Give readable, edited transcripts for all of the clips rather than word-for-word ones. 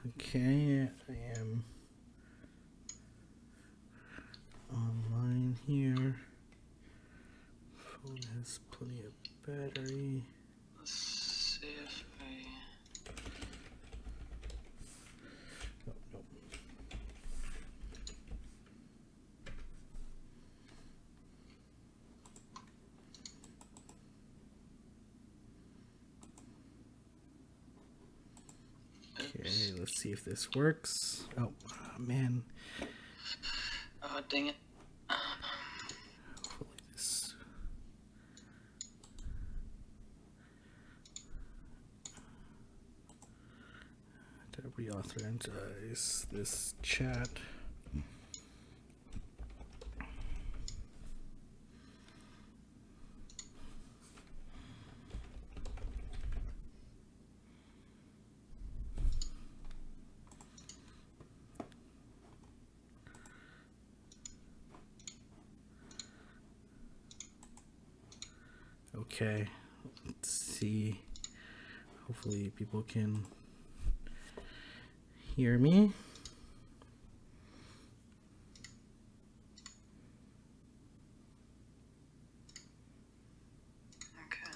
Okay, I am online here. Phone has plenty of battery. Let's see if I... Oh, no. Okay, let's see if this works. Oh, man. Oh, dang it. Hopefully this... To reauthorize this chat. Okay, let's see. Hopefully people can hear me. Okay.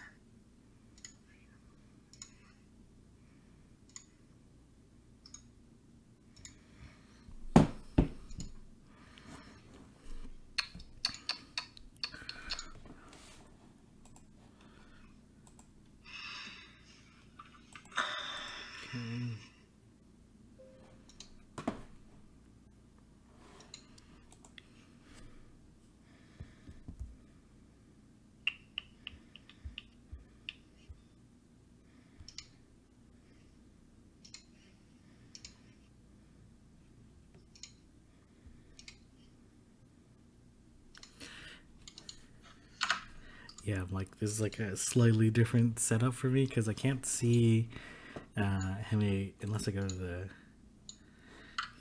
Yeah, I'm like, this is like a slightly different setup for me because I can't see how many, unless I go to the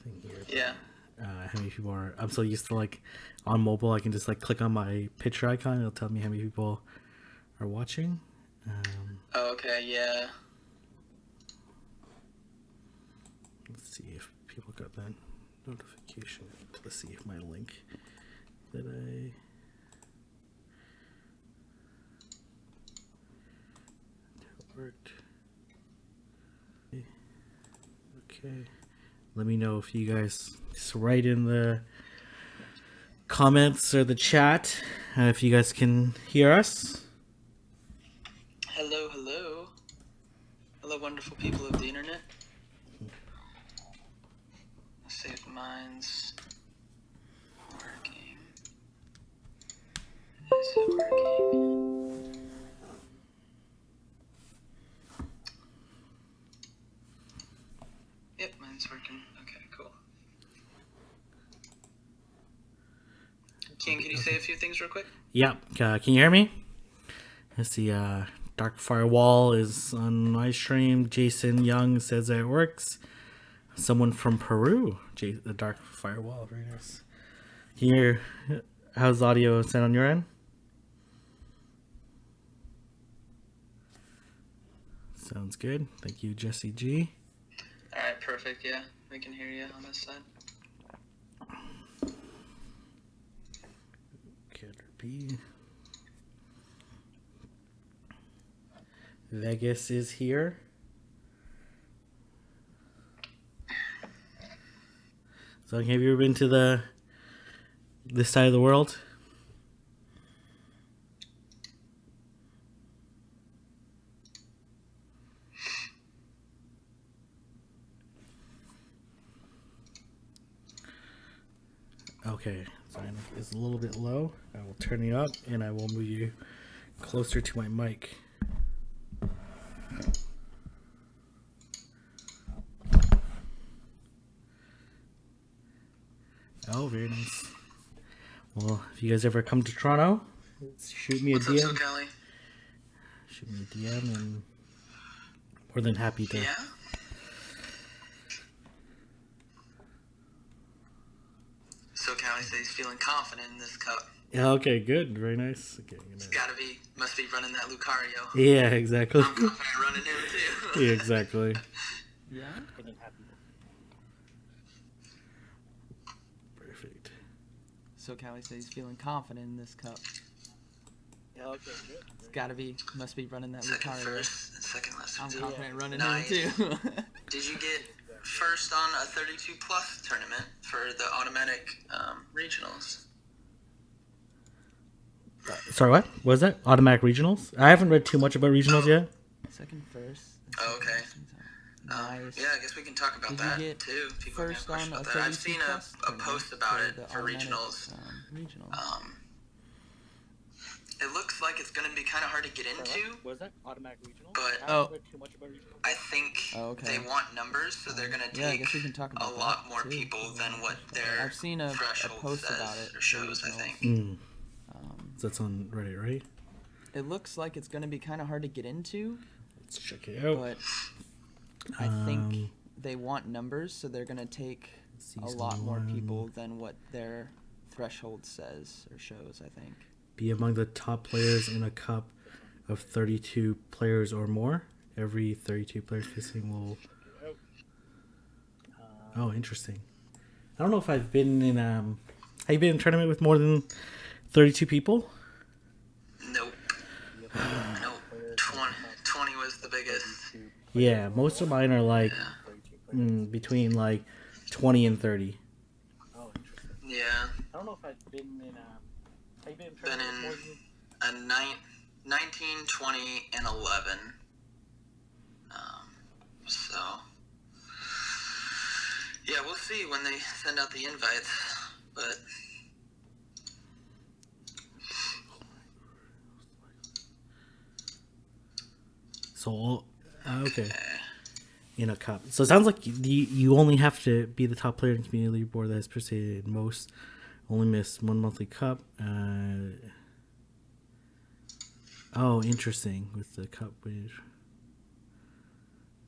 thing here. Yeah. How many people are, I'm so used to like on mobile, I can just like click on my picture icon. It'll tell me how many people are watching. Oh, okay, yeah. Let's see if people got that notification. Let's see if my link that I... worked. Okay. Let me know if you guys just write in the comments or the chat if you guys can hear us. Hello, hello. Hello, wonderful people of the internet. Let's see if mine's working. Is it working? Yep, mine's working. Okay, cool. Can you say a few things real quick? Yeah, can you hear me? Let's see, Dark Firewall is on my stream. Jason Young says that it works. Someone from Peru, the Dark Firewall, very nice. Can you hear, how's the audio sound on your end? Sounds good. Thank you, Jesse G. Alright, perfect, yeah. We can hear you on this side. Caterpie. Vegas is here. So have you ever been to this side of the world? Okay, so it's a little bit low. I will turn you up and I will move you closer to my mic. Oh, very nice. Well, if you guys ever come to Toronto, shoot me a What's DM. up, SoCali? Shoot me a DM and more than happy to. Yeah? SoCali says he's feeling confident in this cup. Yeah, okay, good. Very nice. Okay, It's gotta be, must be running that Lucario. yeah, exactly. I'm confident running him too. Yeah, exactly. Yeah. Perfect. So Callie says he's feeling confident in this cup. Yeah, okay, good. It's gotta be, must be running that Second Lucario. first, and second last. I'm Yeah. confident running Nice. him too. Did you get first on a 32 plus tournament for the automatic regionals? Sorry, what? What was that? Automatic regionals? I haven't read too much about regionals yet. Second first. Oh, okay. Nice. Yeah, I guess we can talk about Did you that get too. People first have questions on about a that. I've 32 seen plus a post tournament about it the for automatic, regionals. regionals. It looks like it's going to be kind of hard to get into, Was that automatic regional? but I haven't read too much about regional. I think they want numbers, so they're going to Yeah, I take guess we can talk a about lot that, more too. people than what their I've seen a threshold post says about it or shows, I for think. Mm. So that's on Reddit, right? It looks like it's gonna be kind of hard to get into, Let's check it out. but I think they want numbers, so they're gonna take a lot more people than what their threshold says or shows, I think. Be among the top players in a cup of 32 players or more. Every 32 players kissing will... Oh, interesting. I don't know if I've been in... Have you been in a tournament with more than 32 people? Nope. Nope. 20 was the biggest. Yeah, most of mine are like between like 20 and 30. Oh, interesting. Yeah. I don't know if I've been in. Have you been in? Been tournaments in more than- a 19, 20, and 11. So... Yeah, we'll see when they send out the invites, but... So, okay. In a cup. So it sounds like you only have to be the top player in the community board that has participated in most. Only missed one monthly cup. Oh, interesting. With the cup,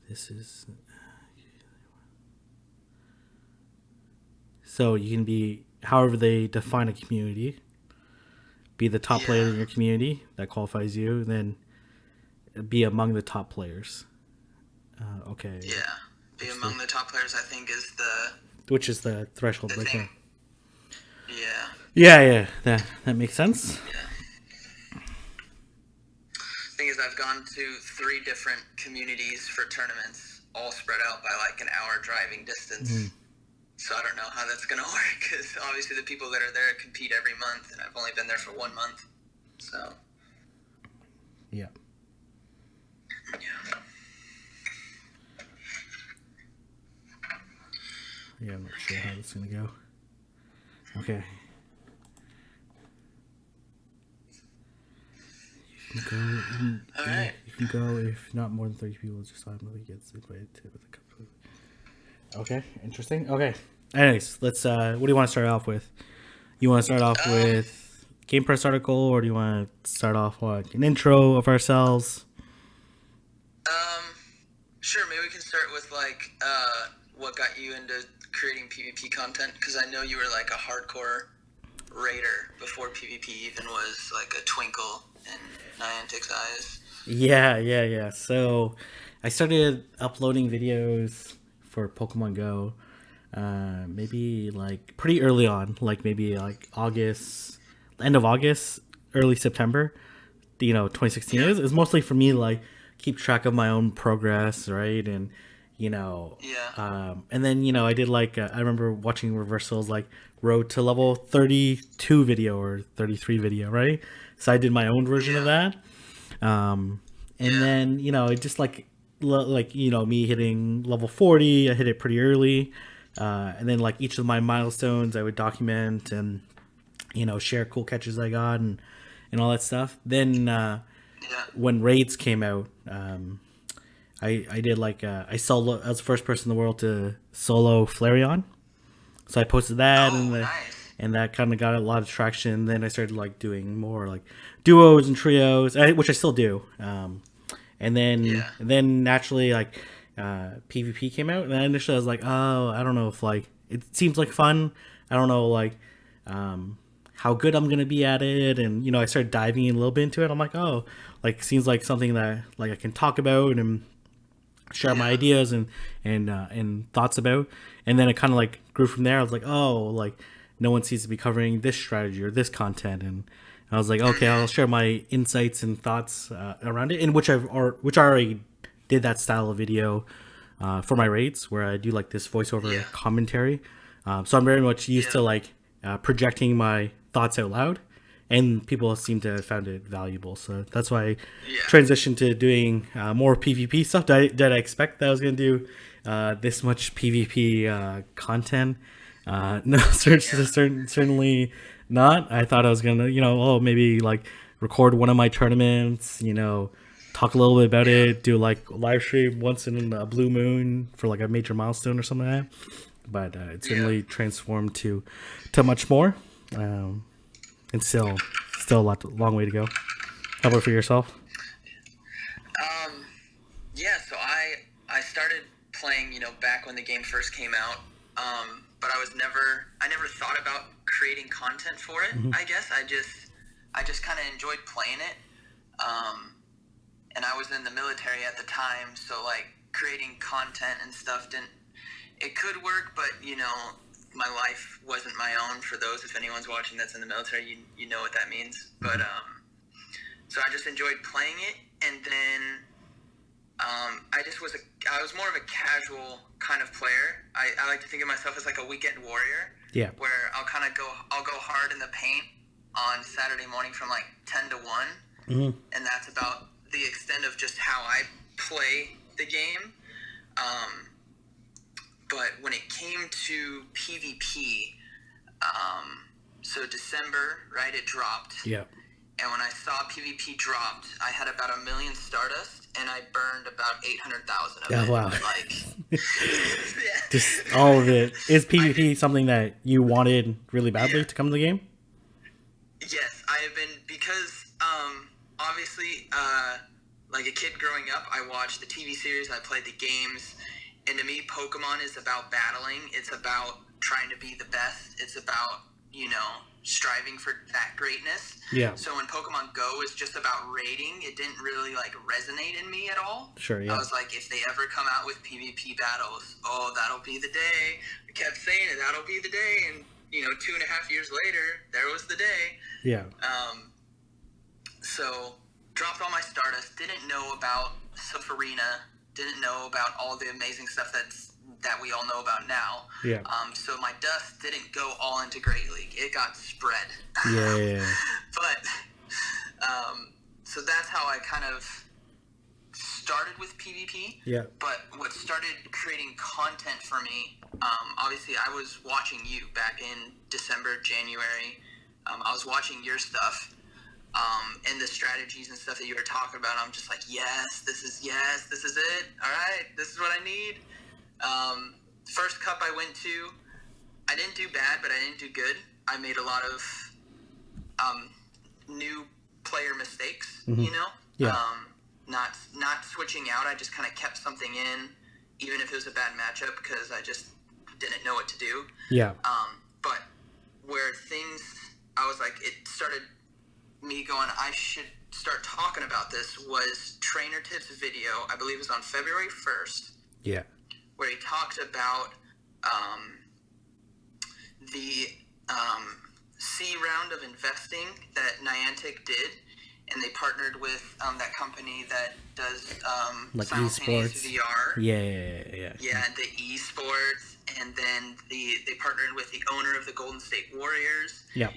this is... So you can be, however they define a community, be the top player in your community, that qualifies you, then be among the top players. Okay. Yeah, be among the top players, I think, is the... Which is the threshold right there. Yeah. Yeah, that makes sense. Yeah. Thing is, I've gone to 3 different communities for tournaments, all spread out by like an hour driving distance. Mm-hmm. So I don't know how that's going to work, because obviously the people that are there compete every month, and I've only been there for 1 month. So... Yeah. Yeah, I'm not sure how it's gonna go. Okay. You can go. Alright. You can go if not more than 30 people. Just automatically gets invited to the cup. Okay, interesting. Okay. Anyways, let's. What do you want to start off with? You want to start off with game press article, or do you want to start off like an intro of ourselves? Sure. Maybe we can start with like what got you into creating PvP content, because I know you were like a hardcore raider before PvP even was like a twinkle in Niantic's eyes. Yeah. So I started uploading videos for Pokemon Go maybe like pretty early on, like maybe like August, end of August, early September, 2016. It was mostly for me like keep track of my own progress, right? And and then I did like I remember watching Reversal's like road to level 32 video or 33 video, right? So I did my own version of that, and then it just like me hitting level 40, I hit it pretty early, and then like each of my milestones I would document and share cool catches I got and all that stuff. Then when raids came out, I did like I was the first person in the world to solo Flareon, so I posted that and that kind of got a lot of traction. Then I started like doing more like duos and trios, which I still do. And then naturally like PvP came out, and then initially I was like, oh, I don't know if like it seems like fun. I don't know like how good I'm gonna be at it, and I started diving in a little bit into it. I'm like, oh, like seems like something that like I can talk about and share my ideas and thoughts about. And then it kind of like grew from there. I was like, oh, like no one seems to be covering this strategy or this content, and I was like, okay, I'll share my insights and thoughts around it, in which I already did that style of video for my raids, where I do like this voiceover commentary. So I'm very much used to like projecting my thoughts out loud, and people seem to have found it valuable. So that's why I transitioned to doing more PvP stuff. Did I expect that I was going to do this much PvP content? No, certainly not. I thought I was going to, maybe like record one of my tournaments, talk a little bit about it, do like live stream once in a blue moon for like a major milestone or something like that. But it certainly transformed to much more. And still a long way to go. How about for yourself? So I started playing, back when the game first came out. But I never thought about creating content for it. I guess I just kind of enjoyed playing it. And I was in the military at the time, so like creating content and stuff it could work, but my life wasn't my own. For those, if anyone's watching that's in the military, you know what that means. But so I just enjoyed playing it, and then I was more of a casual kind of player. I like to think of myself as like a weekend warrior. Yeah. Where I'll go hard in the paint on Saturday morning from like 10 to 1. And that's about the extent of just how I play the game. But when it came to PvP, so December, right, it dropped. Yeah. And when I saw PvP dropped, I had about 1 million Stardust, and I burned about 800,000 of it. Oh, wow. Like, just all of it. Is PvP something that you wanted really badly to come to the game? Yes, I have been, because obviously, like a kid growing up, I watched the TV series, I played the games, and to me, Pokemon is about battling. It's about trying to be the best. It's about, striving for that greatness. Yeah. So when Pokemon GO is just about raiding, it didn't really like resonate in me at all. Sure, yeah. I was like, if they ever come out with PvP battles, that'll be the day. I kept saying it, that'll be the day, and 2.5 years later, there was the day. Yeah. So dropped all my Stardust, didn't know about Arena, didn't know about all the amazing stuff that we all know about now. Yeah. So my dust didn't go all into Great League. It got spread. Yeah. But so that's how I kind of started with PvP. Yeah. But what started creating content for me, obviously I was watching you back in December, January. I was watching your stuff. And the strategies and stuff that you were talking about, I'm just like, this is it. All right, this is what I need. First cup I went to, I didn't do bad, but I didn't do good. I made a lot of new player mistakes, Yeah. Not switching out. I just kind of kept something in, even if it was a bad matchup, because I just didn't know what to do. Yeah. But where I was like, it started me going, I should start talking about this, was Trainer Tips video, I believe it was on February 1st. Yeah. Where he talked about the C round of investing that Niantic did, and they partnered with that company that does like simultaneous eSports. VR. Yeah. Yeah, the eSports, and then they partnered with the owner of the Golden State Warriors. Yeah.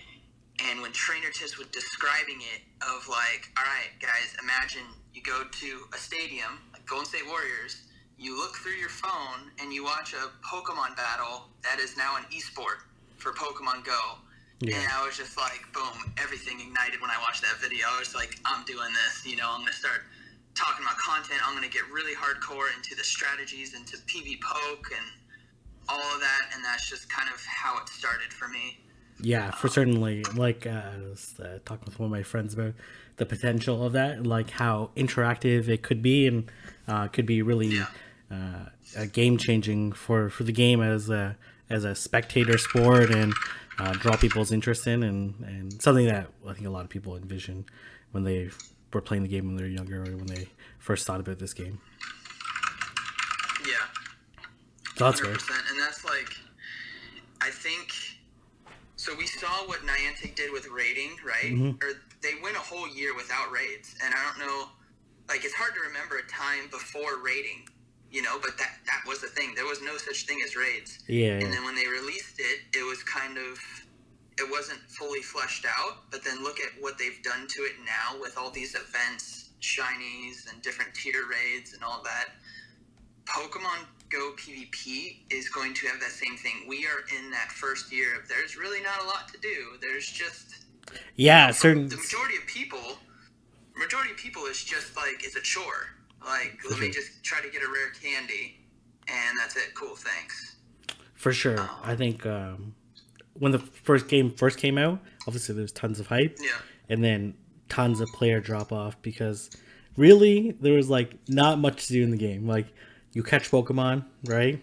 And when Trainer Tips was describing it, of like, all right, guys, imagine you go to a stadium, like Golden State Warriors, you look through your phone and you watch a Pokemon battle that is now an esport for Pokemon GO. Yeah. And I was just like, boom, everything ignited when I watched that video. I was like, I'm doing this, I'm going to start talking about content. I'm going to get really hardcore into the strategies, into PV Poke and all of that. And that's just kind of how it started for me. Yeah, for certainly, like, I was talking with one of my friends about the potential of that, like how interactive it could be, and could be really game-changing for the game as a spectator sport, and draw people's interest in, and something that I think a lot of people envision when they were playing the game when they were younger, or when they first thought about this game. That's right. 100%. And that's like, I think, so we saw what Niantic did with raiding, right? Mm-hmm. Or they went a whole year without raids. And I don't know, like, it's hard to remember a time before raiding, you know, but that was the thing. There was no such thing as raids. Yeah. And then when they released it, it was kind of, it wasn't fully fleshed out. But then look at what they've done to it now with all these events, shinies and different tier raids and all that. Pokemon GO PvP is going to have that same thing. We are in that first year of there's really not a lot to do. There's just certain the majority of people is just like it's a chore. Like let me just try to get a rare candy, and that's it. Cool, thanks. For sure. I think when the first game came out, obviously there's tons of hype. Yeah. And then tons of player drop off because really there was like not much to do in the game. Like you catch Pokemon, right?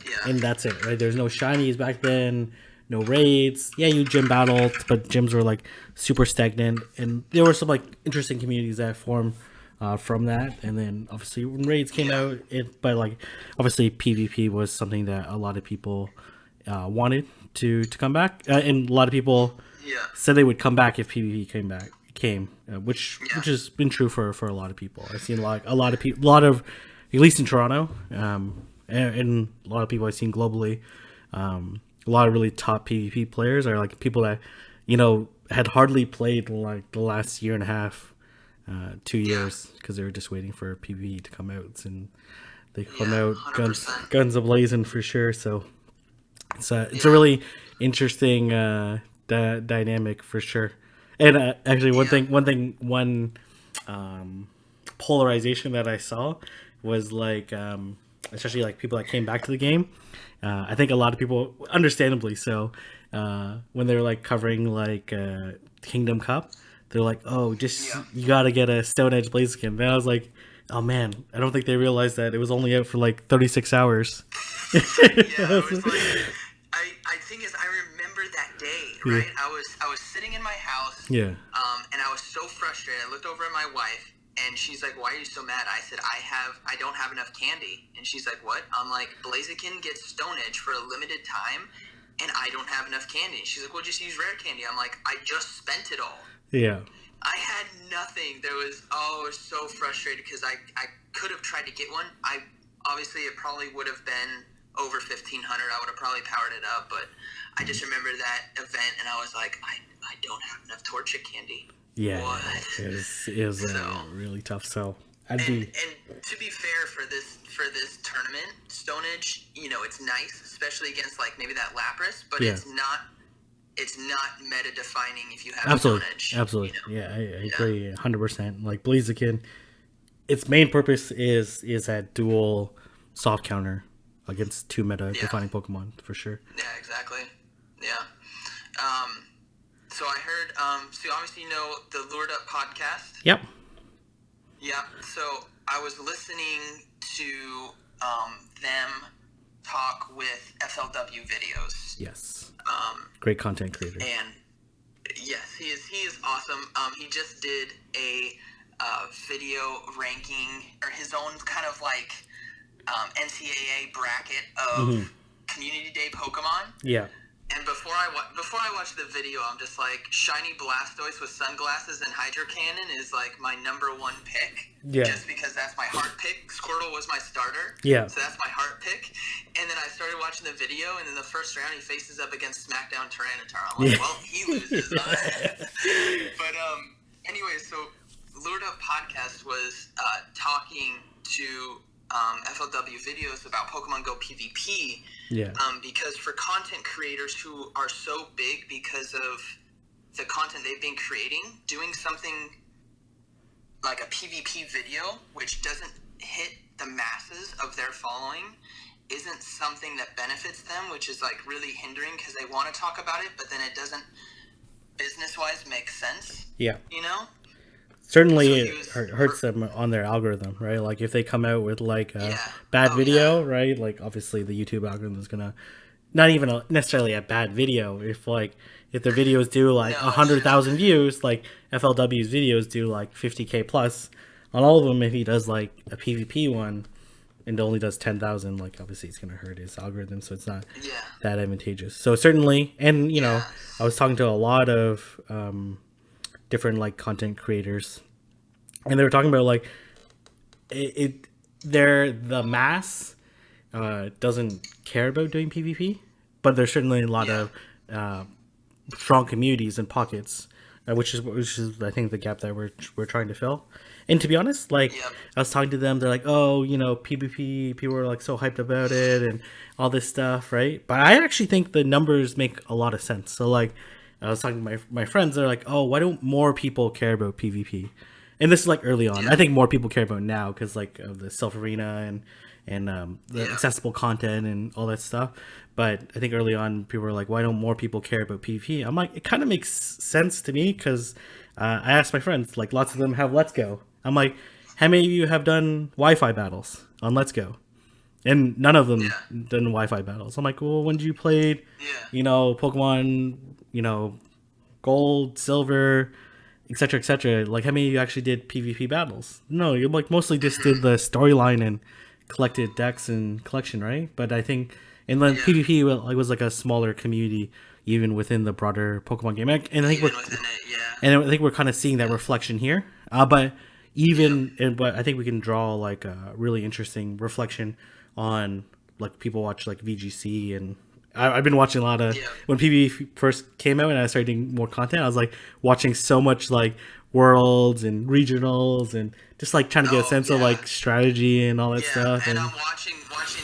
Yeah. And that's it, right? There's no shinies back then, no raids. Yeah, you gym battled, but gyms were like super stagnant. And there were some like interesting communities that formed from that. And then obviously when raids came out, but like obviously PvP was something that a lot of people wanted to come back. And a lot of people said they would come back if PvP came, which has been true for a lot of people. I've seen a lot of people, at least in Toronto, and a lot of people I've seen globally, a lot of really top PvP players are like people that, you know, had hardly played like the last year and a half, 2 years, because they were just waiting for PvE to come out, and they come out 100%. guns a-blazing for sure. So it's a really interesting dynamic for sure. And actually, one polarization that I saw was like, especially like people that came back to the game. I think a lot of people, understandably so, when they were like covering like Kingdom Cup, they're like, "Oh, you gotta get a Stone Edge Blaziken." And I was like, "Oh man, I don't think they realized that it was only out for like 36 hours." Yeah, it was like, I think I remember that day, right? I was sitting in my house, and I was so frustrated. I looked over at my wife, and she's like, "Why are you so mad?" I said, I don't have enough candy. And she's like, "What?" I'm like, "Blaziken gets Stone Edge for a limited time, and I don't have enough candy." She's like, "Well, just use rare candy." I'm like, "I just spent it all." Yeah. I had nothing. I was so frustrated because I could have tried to get one. Obviously it probably would have been over 1,500. I would have probably powered it up, but I just remember that event and I was like, I don't have enough Torchic candy. Yeah, what? it was really tough. So and to be fair for this tournament, Stone Edge, you know, it's nice, especially against like maybe that Lapras, but it's not meta defining if you have Stone Edge. Absolutely. You know? Yeah, I agree 100%. Like Blaziken, its main purpose is that dual soft counter against two meta defining Pokemon for sure. Yeah, exactly. Yeah. So I heard, so obviously you know the Lured Up podcast? Yep. Yeah. So I was listening to them talk with FLW videos. Yes. Great content creator. And yes, he is awesome. He just did a video ranking, or his own kind of like NCAA bracket of Community Day Pokemon. Yeah. And before I watched the video, I'm just like, shiny Blastoise with sunglasses and Hydro Cannon is like my number one pick. Yeah. Just because that's my heart pick. Squirtle was my starter. Yeah. So that's my heart pick. And then I started watching the video, and in the first round, he faces up against SmackDown Tyranitar. I'm like, well, he loses. But anyway, so Lured Up Podcast was talking to FLW videos about Pokemon GO PvP. Yeah. Because for content creators who are so big because of the content they've been creating, doing something like a PvP video, which doesn't hit the masses of their following, isn't something that benefits them, which is like really hindering because they want to talk about it, but then it doesn't business-wise make sense. Yeah. You know? Certainly so it hurts them on their algorithm, right? Like if they come out with like a bad video, right? Like obviously the YouTube algorithm is gonna, not even necessarily a bad video. If their videos do like 100,000 views, like FLW's videos do like 50K plus on all of them. If he does like a PvP one, and it only does 10,000, like obviously it's going to hurt his algorithm, so it's not Yeah. that advantageous. So certainly, and you know, Yeah. I was talking to a lot of different like content creators, and they were talking about like the mass doesn't care about doing PvP, but there's certainly a lot of strong communities and pockets, which is I think the gap that we're trying to fill. And to be honest, like I was talking to them, they're like, oh, you know, PvP, people are like so hyped about it and all this stuff, right? But I actually think the numbers make a lot of sense. So like I was talking to my friends, they're like, oh, why don't more people care about PvP? And this is like early on. I think more people care about now because like of the self arena and the accessible content and all that stuff. But I think early on people were like, why don't more people care about PvP? I'm like, it kind of makes sense to me because I asked my friends, like lots of them have Let's Go. I'm like, how many of you have done Wi-Fi battles on Let's Go? And none of them done Wi-Fi battles. I'm like, well, when did you play, you know, Pokemon, you know, Gold, Silver, etc., etc.? Like, how many of you actually did PvP battles? No, you like mostly just did the storyline and collected decks and collection, right? But I think, and then PvP was like a smaller community even within the broader Pokemon game. And I think I think we're kind of seeing that reflection here. But but I think we can draw like a really interesting reflection on like people watch like VGC, and I've been watching a lot of when PvP first came out and I started doing more content. I was like watching so much like worlds and regionals and just like trying to get a sense of like strategy and all that stuff. And I'm watching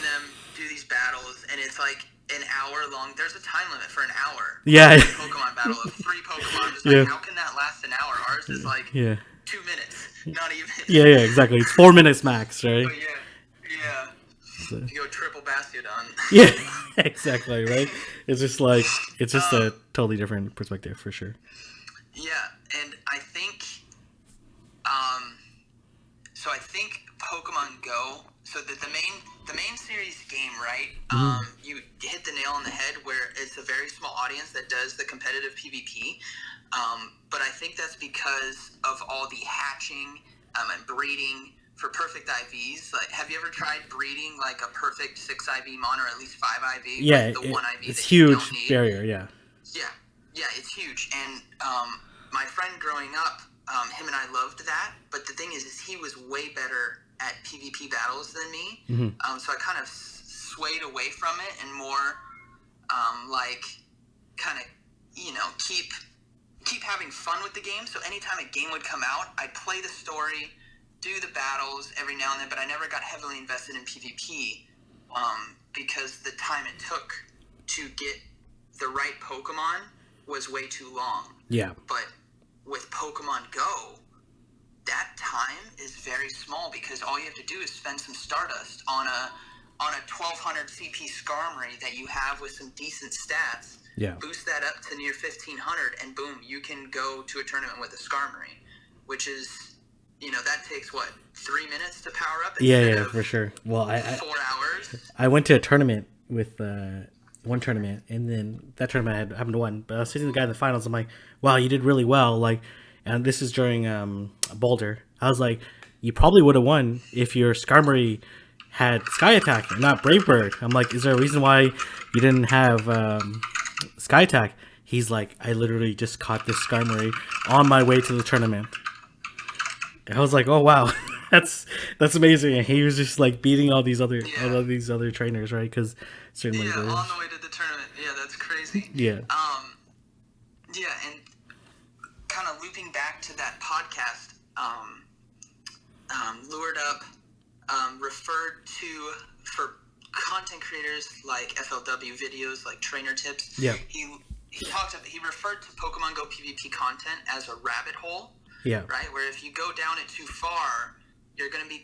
them do these battles, and it's like an hour long. There's a time limit for an hour. Yeah. Pokemon battle of 3 Pokemon. Just like, how can that last an hour? Ours is like 2 minutes. Not even. Yeah, exactly. It's 4 minutes max, right? Yeah. So. You go triple Bastiodon. Yeah, exactly, right? It's just like, it's just a totally different perspective for sure. Yeah, and I think, so I think Pokemon Go, so the main series game, right? You hit the nail on the head where it's a very small audience that does the competitive PvP. But I think that's because of all the hatching and breeding for perfect IVs. Like, have you ever tried breeding like a perfect 6 IV mon or at least 5 IV? Yeah, like the 1 IV it's that huge you don't need? barrier. Yeah, it's huge. And my friend growing up, him and I loved that. But the thing is he was way better at PvP battles than me. So I kind of swayed away from it and more like kind of, you know, keep having fun with the game. So anytime a game would come out, I'd play the story, do the battles every now and then, but I never got heavily invested in PvP because the time it took to get the right Pokemon was way too long. Yeah. But with Pokemon Go, that time is very small because all you have to do is spend some Stardust on a 1200 CP Skarmory that you have with some decent stats. Yeah. Boost that up to near 1500, and boom, you can go to a tournament with a Skarmory, which is, you know, that takes what, 3 minutes to power up? Yeah, for sure. Well, I 4 hours. I went to a tournament with one tournament, and then that tournament I happened to win. But I was sitting the guy in the finals. I'm like, wow, you did really well. Like, and this is during Boulder. I was like, you probably would have won if your Skarmory had Sky Attack and not Brave Bird. I'm like, is there a reason why you didn't have Sky Attack? He's like, I literally just caught this Skarmory on my way to the tournament. I was like, oh wow, that's amazing. And he was just like beating all these other trainers, right? Because certainly on the way to the tournament. Yeah, that's crazy. Yeah. And kind of looping back to that podcast, Lured Up referred to, for content creators like FLW videos, like trainer tips. Yeah. He referred to Pokemon Go PvP content as a rabbit hole. Yeah. Right? Where if you go down it too far, you're going to be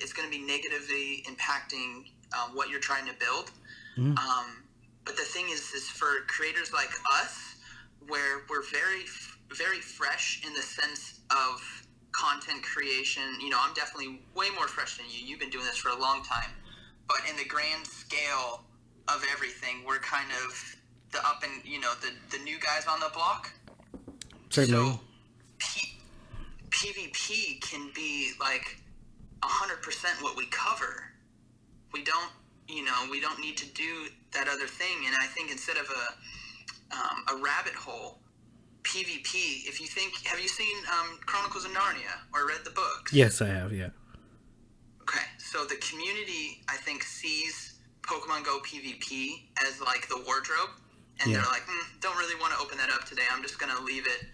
it's going to be negatively impacting what you're trying to build. Mm-hmm. But the thing is for creators like us, where we're very, very fresh in the sense of content creation. You know, I'm definitely way more fresh than you. You've been doing this for a long time. But in the grand scale of everything, we're kind of the up and, you know, the new guys on the block. Certainly. So PvP can be like 100% what we cover. we don't, we don't need to do that other thing. And I think instead of a rabbit hole, PvP, if you think, have you seen Chronicles of Narnia or read the books? Yes, I have, yeah. Okay, so the community, I think, sees Pokemon Go PvP as like the wardrobe, and they're like, don't really want to open that up today, I'm just going to leave it.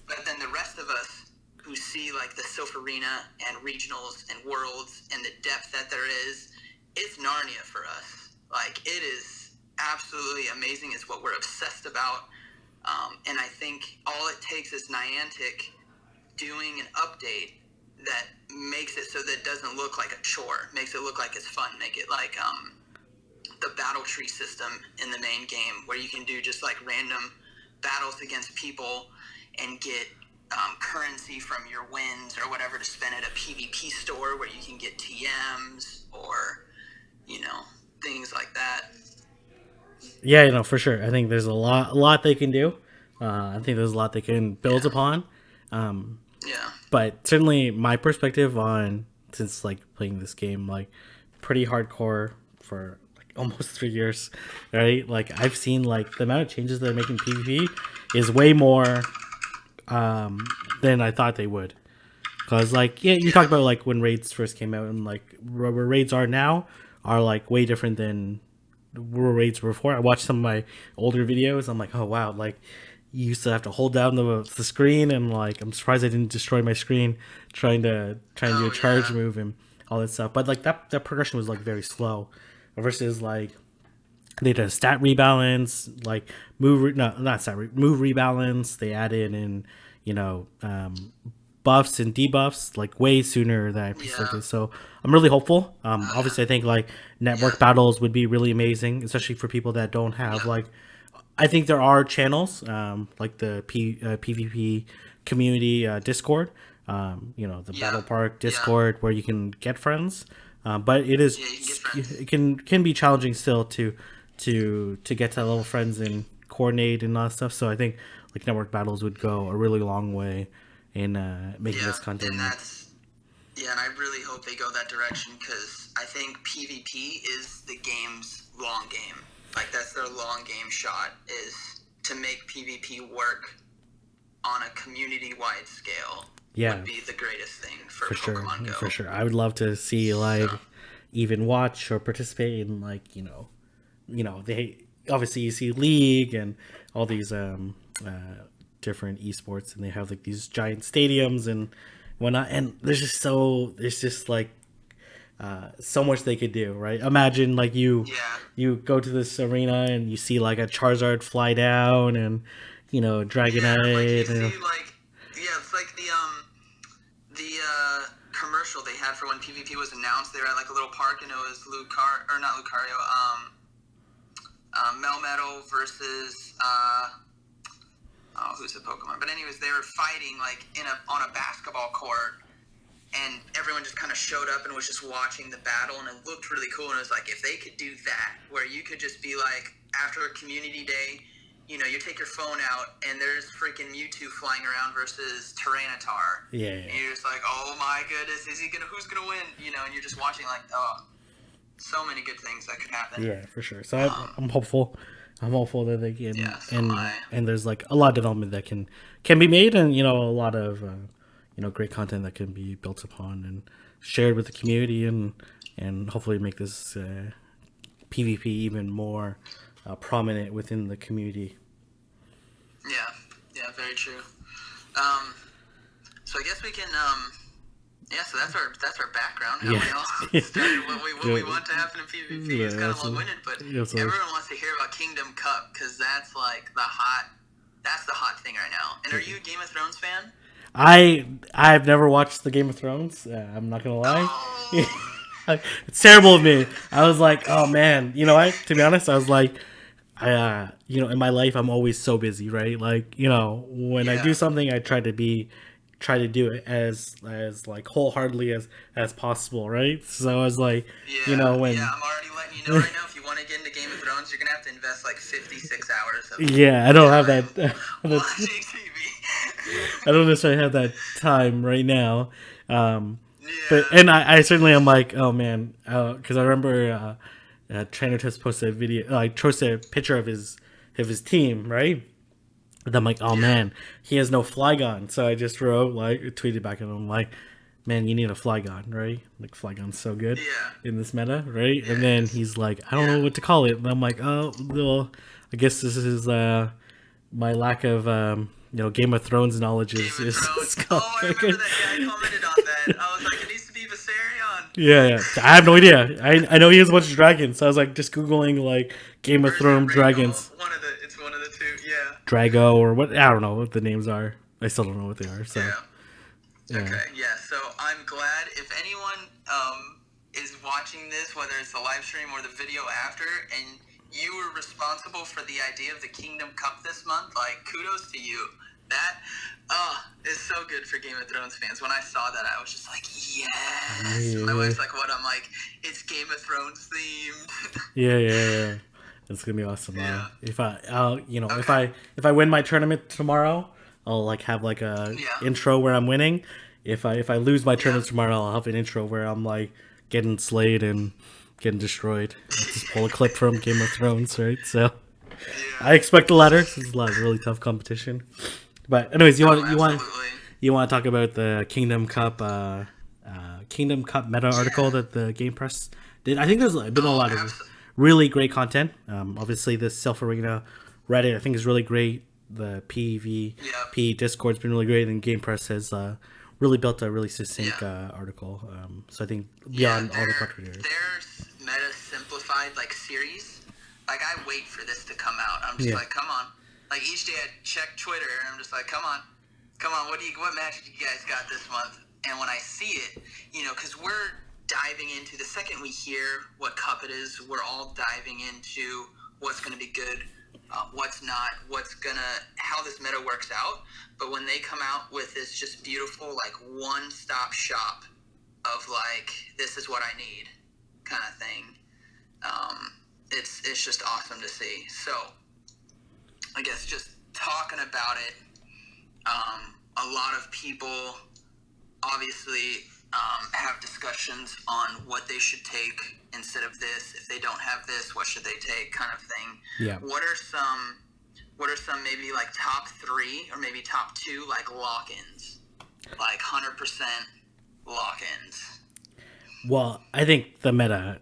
But then the rest of us who see like the Sylph Arena and regionals and worlds and the depth that there is, it's Narnia for us. Like, it is absolutely amazing. It's what we're obsessed about. And I think all it takes is Niantic doing an update that makes it so that it doesn't look like a chore, makes it look like it's fun, make it like the battle tree system in the main game where you can do just like random battles against people and get currency from your wins or whatever to spend at a PvP store where you can get TMs or, things like that. Yeah, for sure. I think there's a lot they can do. I think there's a lot they can build upon. But certainly my perspective on, since like playing this game like pretty hardcore for like almost 3 years, right? Like I've seen like the amount of changes they're making PvP is way more than I thought they would. Cause like you talked about like when raids first came out and like where raids are now are like way different than where raids were before. I watched some of my older videos. I'm like, oh wow, like you used to have to hold down the screen, and like I'm surprised I didn't destroy my screen trying to do a charge move and all that stuff. But like that progression was like very slow, versus like they did a stat rebalance, like move rebalance. They added in buffs and debuffs like way sooner than I expected. So I'm really hopeful. Obviously, I think like network battles would be really amazing, especially for people that don't have like. I think there are channels like the PvP community Discord, the Battle Park Discord where you can get friends, but it can be challenging still to get to level friends and coordinate and all that stuff. So I think like network battles would go a really long way in making this content. And and I really hope they go that direction because I think PvP is the game's long game. Like, that's their long game shot, is to make PvP work on a community-wide scale would be the greatest thing for Pokemon Go. For sure. I would love to see, like, even watch or participate in, like, they obviously you see League and all these different eSports, and they have, like, these giant stadiums and whatnot, and there's just so much they could do, right? Imagine like you go to this arena and you see like a Charizard fly down and Dragonair. It's like the commercial they had for when PvP was announced. They were at like a little park and it was Melmetal versus who's the Pokemon? But anyways, they were fighting like on a basketball court. And everyone just kind of showed up and was just watching the battle, and it looked really cool. And it was like, if they could do that, where you could just be like, after a community day, you take your phone out, and there's freaking Mewtwo flying around versus Tyranitar. Yeah. And you're just like, oh my goodness, who's gonna win? And you're just watching like, oh, so many good things that could happen. Yeah, for sure. So I'm hopeful. I'm hopeful that they can, so and there's like a lot of development that can be made, and a lot of great content that can be built upon and shared with the community, and hopefully make this PvP even more prominent within the community. Yeah, very true. So I guess we can. So that's our background. How we all started what we want to happen in PvP. It's kind of long-winded, but everyone wants to hear about Kingdom Cup because that's like the hot thing right now. And are you a Game of Thrones fan? I've never watched the Game of Thrones. I'm not gonna lie. It's terrible of me. I was like, oh man, to be honest, I was like, in my life, I'm always so busy, right? Like, when I do something, I try to do it as like wholeheartedly as possible, right? So I was like, when I'm already letting you know right now, if you want to get into Game of Thrones, you're gonna have to invest like 56 hours. I don't have that. Watching TV. I don't necessarily have that time right now. But and I certainly am like, oh man, because I remember Trainer Test posted a video, like posted a picture of his team, right? And I'm like, oh man, he has no Flygon. So I just tweeted back at him like, man, you need a Flygon, right? Like Flygon's so good in this meta, right? And then he's like, I don't know what to call it. And I'm like, oh, well, I guess this is my lack of Game of Thrones knowledge is Oh, I remember that. Yeah, I commented on that. I was like, it needs to be Viserion. Yeah. I have no idea. I know he has a bunch of dragons, so I was like just googling like Game of Thrones dragons. It's one of the two. Yeah. Drago or what? I don't know what the names are. I still don't know what they are. So. Yeah. Okay. Yeah. So I'm glad if anyone is watching this, whether it's the live stream or the video after, and you were responsible for the idea of the Kingdom Cup this month, like kudos to you. That is so good for Game of Thrones fans. When I saw that, I was just like, yes. Yeah. My wife's like, what? I'm like, it's Game of Thrones themed. Yeah. It's gonna be awesome. Yeah. If I win my tournament tomorrow, I'll like have like a intro where I'm winning. If I lose my tournament tomorrow, I'll have an intro where I'm like getting slayed and getting destroyed. I'll just pull a clip from Game of Thrones, right? So I expect the latter. This is a lot of really tough competition. But anyways, you want to talk about the Kingdom Cup meta article that the Game Press did? I think there's been a lot of really great content. Obviously, the Self Arena Reddit I think is really great. The PvP Discord's been really great, and Game Press has really built a really succinct article. So I think beyond all the contributors, their meta simplified like series. Like I wait for this to come out. I'm just like, come on. Like each day I check Twitter and I'm just like, come on. What magic you guys got this month? And when I see it, because we're diving into the second we hear what cup it is, we're all diving into what's going to be good, what's not, how this meta works out. But when they come out with this just beautiful like one-stop shop of like, this is what I need kind of thing, it's just awesome to see. So I guess just talking about it, a lot of people obviously have discussions on what they should take instead of this. If they don't have this, what should they take, kind of thing. Yeah. What are some maybe like top 3 or maybe top 2 like lock-ins, like 100% lock-ins? Well, I think the meta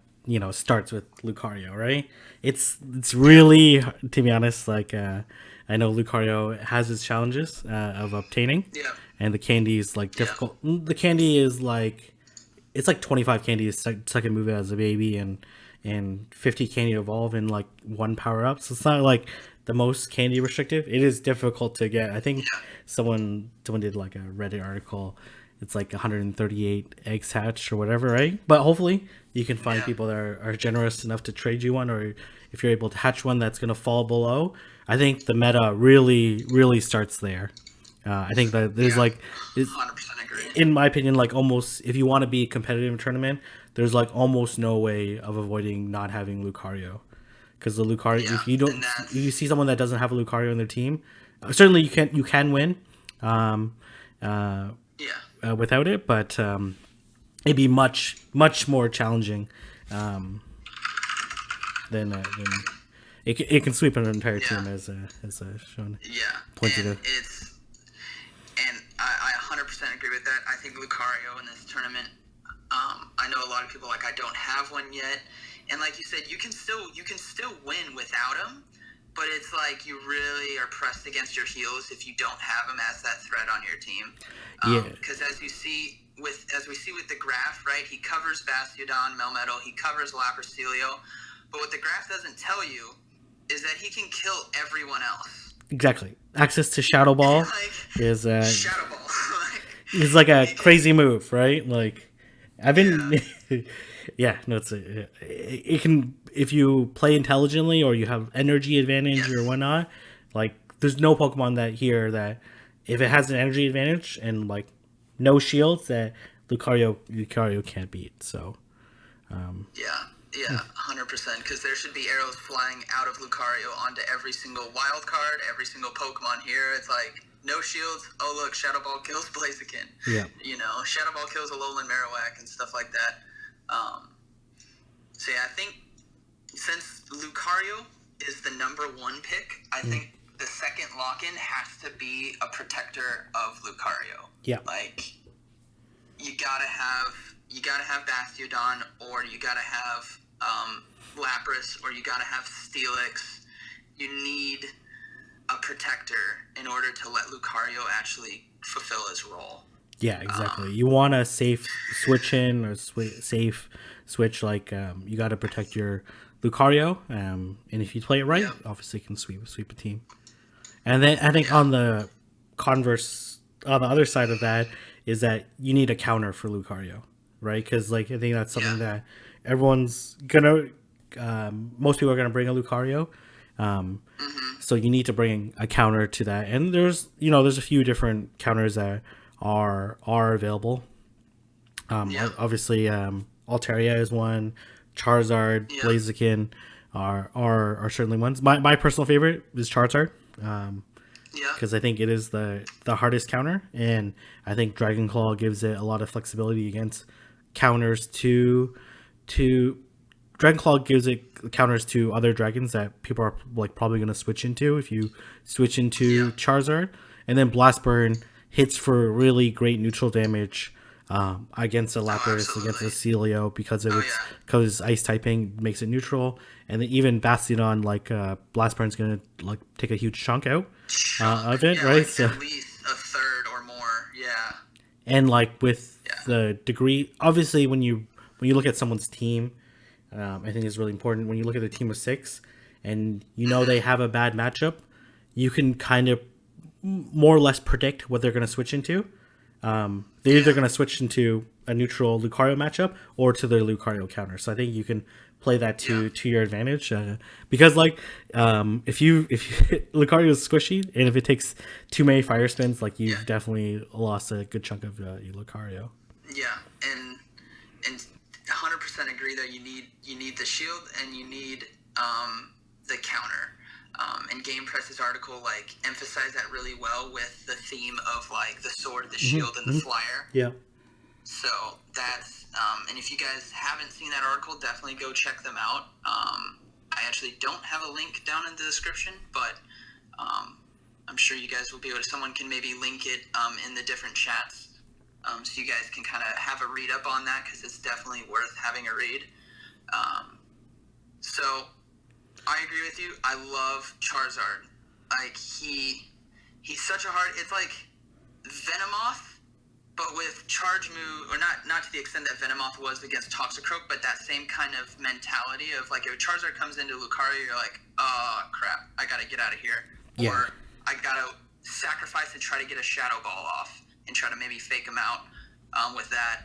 starts with Lucario, right? It's really, to be honest, like I know Lucario has its challenges of obtaining, and the candy is like difficult. The candy is like, it's like 25 candy to second move it as a baby, and 50 candy to evolve, and like 1 power up. So it's not like the most candy restrictive. It is difficult to get. I think someone did like a Reddit article. It's like 138 eggs hatched or whatever, right? But hopefully you can find people that are generous enough to trade you one, or if you're able to hatch one that's going to fall below. I think the meta really, really starts there. I think that there's 100% agree. In my opinion, like almost, if you want to be competitive in a tournament, there's like almost no way of avoiding not having Lucario. Because the Lucario, if you see someone that doesn't have a Lucario in their team, certainly you can win. Without it, but it'd be much more challenging than it can sweep an entire team as shown. Pointed out. And I 100% agree with that. I think Lucario in this tournament. I know a lot of people like, I don't have one yet, and like you said, you can still win without him. But it's like you really are pressed against your heels if you don't have him as that threat on your team. Because as we see with the graph, right? He covers Bastiodon, Melmetal, he covers Lapras, Sealeo. But what the graph doesn't tell you is that he can kill everyone else. Exactly. Access to Shadow Ball is Shadow Ball. is like a crazy move, right? Like I've been it can, if you play intelligently or you have energy advantage or whatnot, like there's no Pokemon that if it has an energy advantage and like no shields, that Lucario can't beat. So 100%, because there should be arrows flying out of Lucario onto every single wild card, every single Pokemon here. It's like no shields. Oh look, Shadow Ball kills Blaziken. Yeah. You know, Shadow Ball kills Alolan Marowak and stuff like that. So yeah, I think since Lucario is the number 1 pick, I think the second lock-in has to be a protector of Lucario. Yeah. Like, you gotta have Bastiodon, or you gotta have Lapras, or you gotta have Steelix. You need a protector in order to let Lucario actually fulfill his role. Yeah, exactly. You want a safe switch in or safe switch. Like you got to protect your Lucario, and if you play it right, obviously you can sweep a team. And then I think on the converse, on the other side of that, is that you need a counter for Lucario, right? Because like I think that's something that everyone's gonna, most people are gonna bring a Lucario. So you need to bring a counter to that, and there's a few different counters that are available. Obviously, Altaria is one. Charizard, Blaziken are certainly ones. My personal favorite is Charizard. Because I think it is the hardest counter, and I think Dragon Claw gives it a lot of flexibility against counters to Dragon Claw gives it counters to other dragons that people are like probably going to switch into if you switch into Charizard, and then Blast Burn hits for really great neutral damage against a Lapras, against a Sealeo because of because ice typing makes it neutral, and then even Bastiodon, like Blast Burn's gonna like take a huge chunk out of it, right? Like so at least a third or more, And like with the degree, obviously when you look at someone's team, I think it's really important when you look at a team of 6, and they have a bad matchup, you can kind of more or less predict what they're going to switch into. They're either going to switch into a neutral Lucario matchup or to their Lucario counter. So I think you can play that to your advantage because like if you Lucario is squishy, and if it takes too many fire spins, like you've definitely lost a good chunk of your Lucario. Yeah, and 100% agree that you need the shield and you need the counter. And Game Press's article like emphasized that really well with the theme of like the sword, the shield, and the flyer. Yeah. So that's and if you guys haven't seen that article, definitely go check them out. I actually don't have a link down in the description, but I'm sure you guys will be able to. Someone can maybe link it in the different chats, so you guys can kind of have a read up on that because it's definitely worth having a read. So I agree with you. I love Charizard. Like he's such a hard. It's like Venomoth, but with charge move, or not to the extent that Venomoth was against Toxicroak, but that same kind of mentality of like if Charizard comes into Lucario, you're like, oh crap, I gotta get out of here, or I gotta sacrifice and try to get a Shadow Ball off and try to maybe fake him out with that.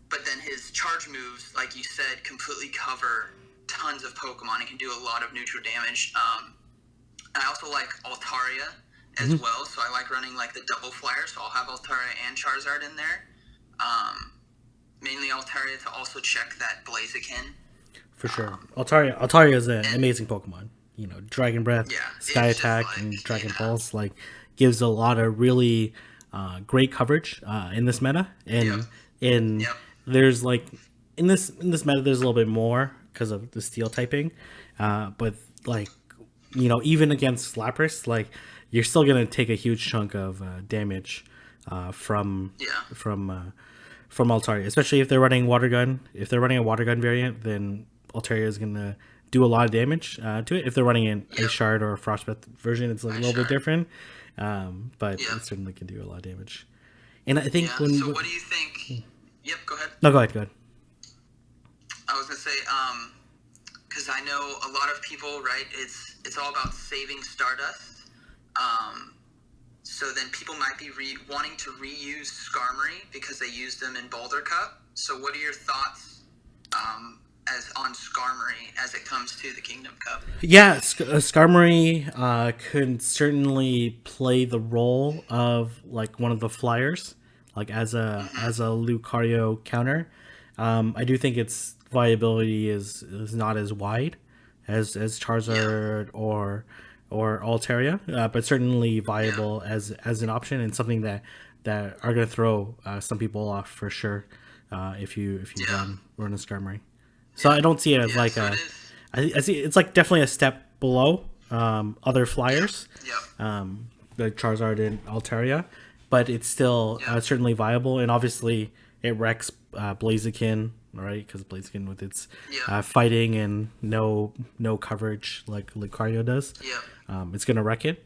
But then his charge moves, like you said, completely cover tons of Pokemon and can do a lot of neutral damage. I also like Altaria as well, so I like running like the double flyer, so I'll have Altaria and Charizard in there. Mainly Altaria to also check that Blaziken. For sure. Altaria is an amazing Pokemon. Dragon Breath, Sky Attack, and Dragon Pulse like gives a lot of really great coverage in this meta. And there's like in this meta there's a little bit more because of the steel typing, but like even against Lapras, like you're still gonna take a huge chunk of damage from Altaria, especially if they're running Water Gun. If they're running a Water Gun variant, then Altaria is gonna do a lot of damage to it. If they're running an Ice Shard or a Frostbite version, it's like a little bit different, but it certainly can do a lot of damage. And I think So what do you think? Yep, go ahead. No, go ahead. I was gonna say, because I know a lot of people, right? It's all about saving Stardust. So then people might be wanting to reuse Skarmory because they used them in Boulder Cup. So what are your thoughts as on Skarmory as it comes to the Kingdom Cup? Yeah, Skarmory could certainly play the role of like one of the flyers, like as a Lucario counter. I do think its viability is not as wide as Charizard or or Altaria, but certainly viable as an option and something that are going to throw some people off for sure if you run a Skarmory. So I don't see it as like I see it's like definitely a step below other flyers, like Charizard and Altaria, but it's still certainly viable, and obviously it wrecks Blaziken, right? Because Blaziken with its fighting and no coverage like Lucario does, it's gonna wreck it.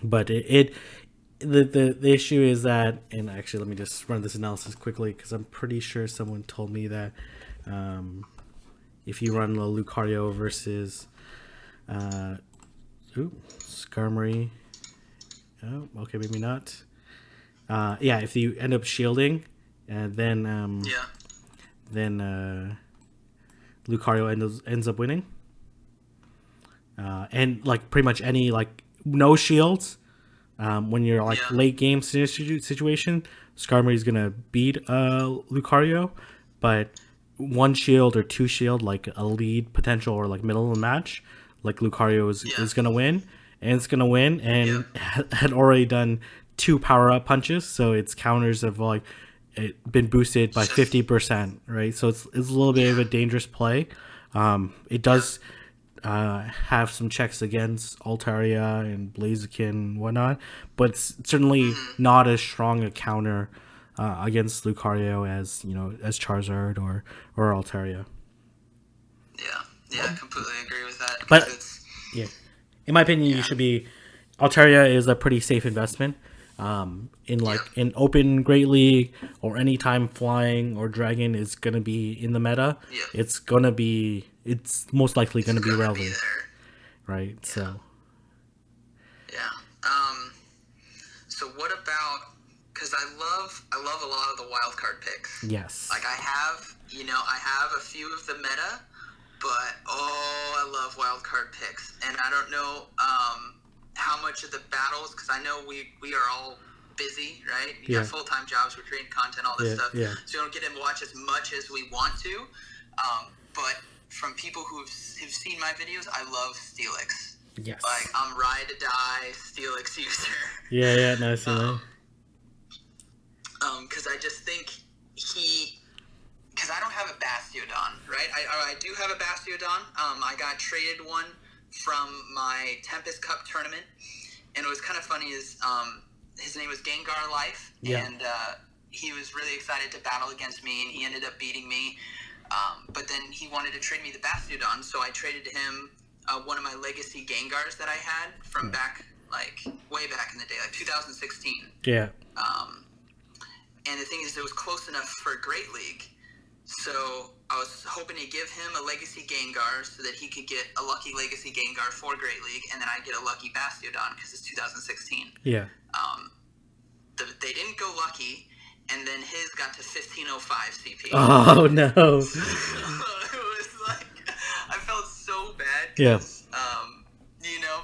But the issue is that, and actually let me just run this analysis quickly because I'm pretty sure someone told me that if you run a Lucario versus Skarmory, oh, okay, maybe not. If you end up shielding, and then Lucario ends up winning, and like pretty much any like no shields. When you're like late game situation, Skarmory is gonna beat Lucario, but one shield or two shield, like a lead potential or like middle of the match, like Lucario is gonna win, and it's gonna win, and had already done 2 power up punches, so its counters have like been boosted by 50%, right? So it's a little bit of a dangerous play. It does. Have some checks against Altaria and Blaziken and whatnot, but it's certainly not as strong a counter against Lucario as as Charizard or Altaria. Yeah, I completely agree with that. But in my opinion, you should be. Altaria is a pretty safe investment. In open Great League or anytime flying or dragon is going to be in the meta, it's most likely going to be relevant, right? So so what about, because I love a lot of the wild card picks. Yes, like I have a few of the meta, but I love wild card picks, and I don't know how much of the battles, because I know we are all busy, right? You got full-time jobs, we're creating content, all this stuff, so we don't get to watch as much as we want to, but from people who've seen my videos, I love Steelix. Yes, like I'm ride to die Steelix user. Nice. Because I just think because I don't have a Bastiodon, right? I do have a Bastiodon. I got traded one from my Tempest Cup tournament, and it was kind of funny is his name was Gengar Life, and he was really excited to battle against me, and he ended up beating me, but then he wanted to trade me the Bastiodon, so I traded him one of my legacy Gengars that I had from back, like way back in the day, like 2016. And the thing is, it was close enough for Great League, so I was hoping to give him a legacy Gengar so that he could get a lucky legacy Gengar for Great League, and then I'd get a lucky Bastiodon because it's 2016. They didn't go lucky, and then his got to 1505 CP. Oh no! It was like, I felt so bad.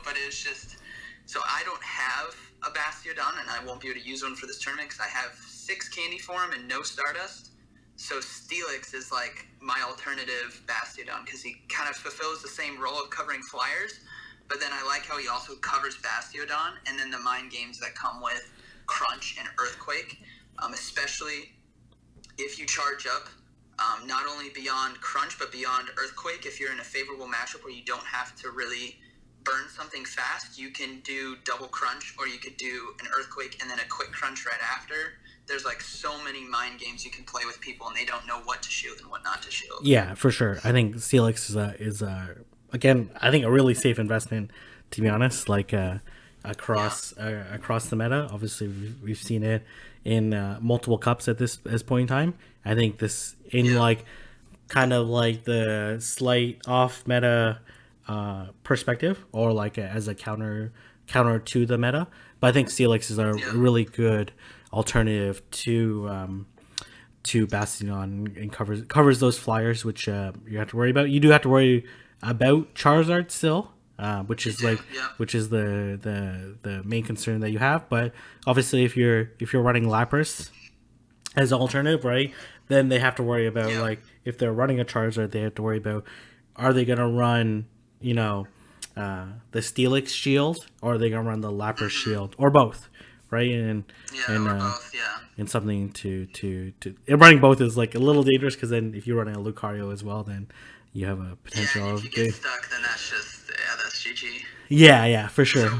But it's just, so I don't have a Bastiodon, and I won't be able to use one for this tournament because I have 6 candy for him and no Stardust. So Steelix is like my alternative Bastiodon because he kind of fulfills the same role of covering flyers, but then I like how he also covers Bastiodon, and then the mind games that come with Crunch and Earthquake, especially if you charge up not only beyond Crunch but beyond Earthquake. If you're in a favorable matchup where you don't have to really burn something fast, you can do double Crunch, or you could do an Earthquake and then a quick Crunch right after. There's like so many mind games you can play with people, and they don't know what to shield and what not to shield. Yeah, for sure. I think Steelix is again, I think a really safe investment, to be honest. Like across the meta, obviously we've seen it in multiple cups at this point in time. I think this in like kind of like the slight off meta perspective, or like as a counter to the meta. But I think Steelix is a really good alternative to Bastion, and covers those flyers, which you have to worry about. You do have to worry about Charizard still, which is the main concern that you have. But obviously, if you're running Lapras as an alternative, right, then they have to worry about like if they're running a Charizard, they have to worry about, are they gonna run the Steelix shield, or are they gonna run the Lapras shield, or both, right? And or both, yeah. and something to and running both is like a little dangerous, because then if you're running a Lucario as well, then you have a potential Yeah, and of if you get stuck, then that's GG. Yeah, for sure.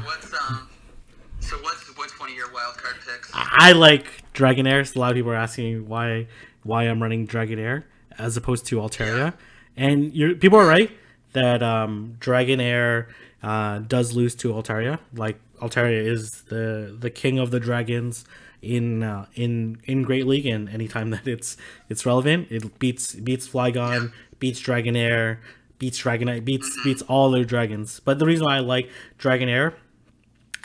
So what's one of your wild card picks? I like Dragonair. So a lot of people are asking why I'm running Dragonair as opposed to Altaria, and people are right that Dragonair does lose to Altaria. Like, Altaria is the king of the dragons in Great League, and anytime that it's relevant, it beats Flygon, beats Dragonair, beats Dragonite, beats all their dragons. But the reason why I like Dragonair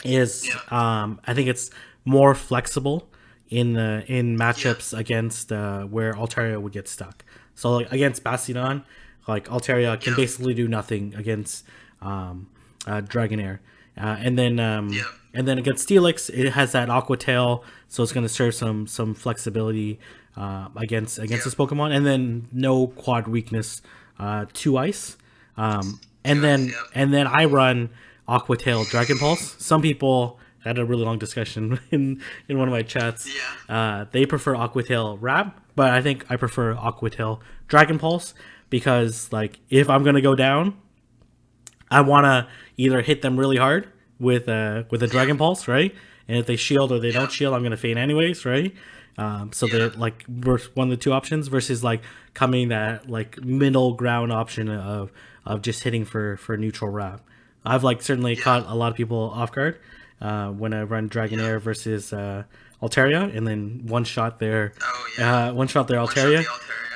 is I think it's more flexible in matchups against where Altaria would get stuck. So like against Bastiodon, like Altaria can basically do nothing against Dragonair, and then against Steelix, it has that Aqua Tail, so it's going to serve some flexibility against this Pokemon, and then no quad weakness to Ice, and then I run Aqua Tail Dragon Pulse. Some people had a really long discussion in one of my chats. They prefer Aqua Tail Wrap, but I think I prefer Aqua Tail Dragon Pulse, because like if I'm gonna go down, I want to either hit them really hard with a Dragon Pulse, right? And if they shield or they don't shield, I'm gonna feint anyways, right? So that like one of the two options, versus like coming that like middle ground option of just hitting for neutral wrap. I've like certainly caught a lot of people off guard when I run Dragonair versus Altaria, and then one shot their Altaria,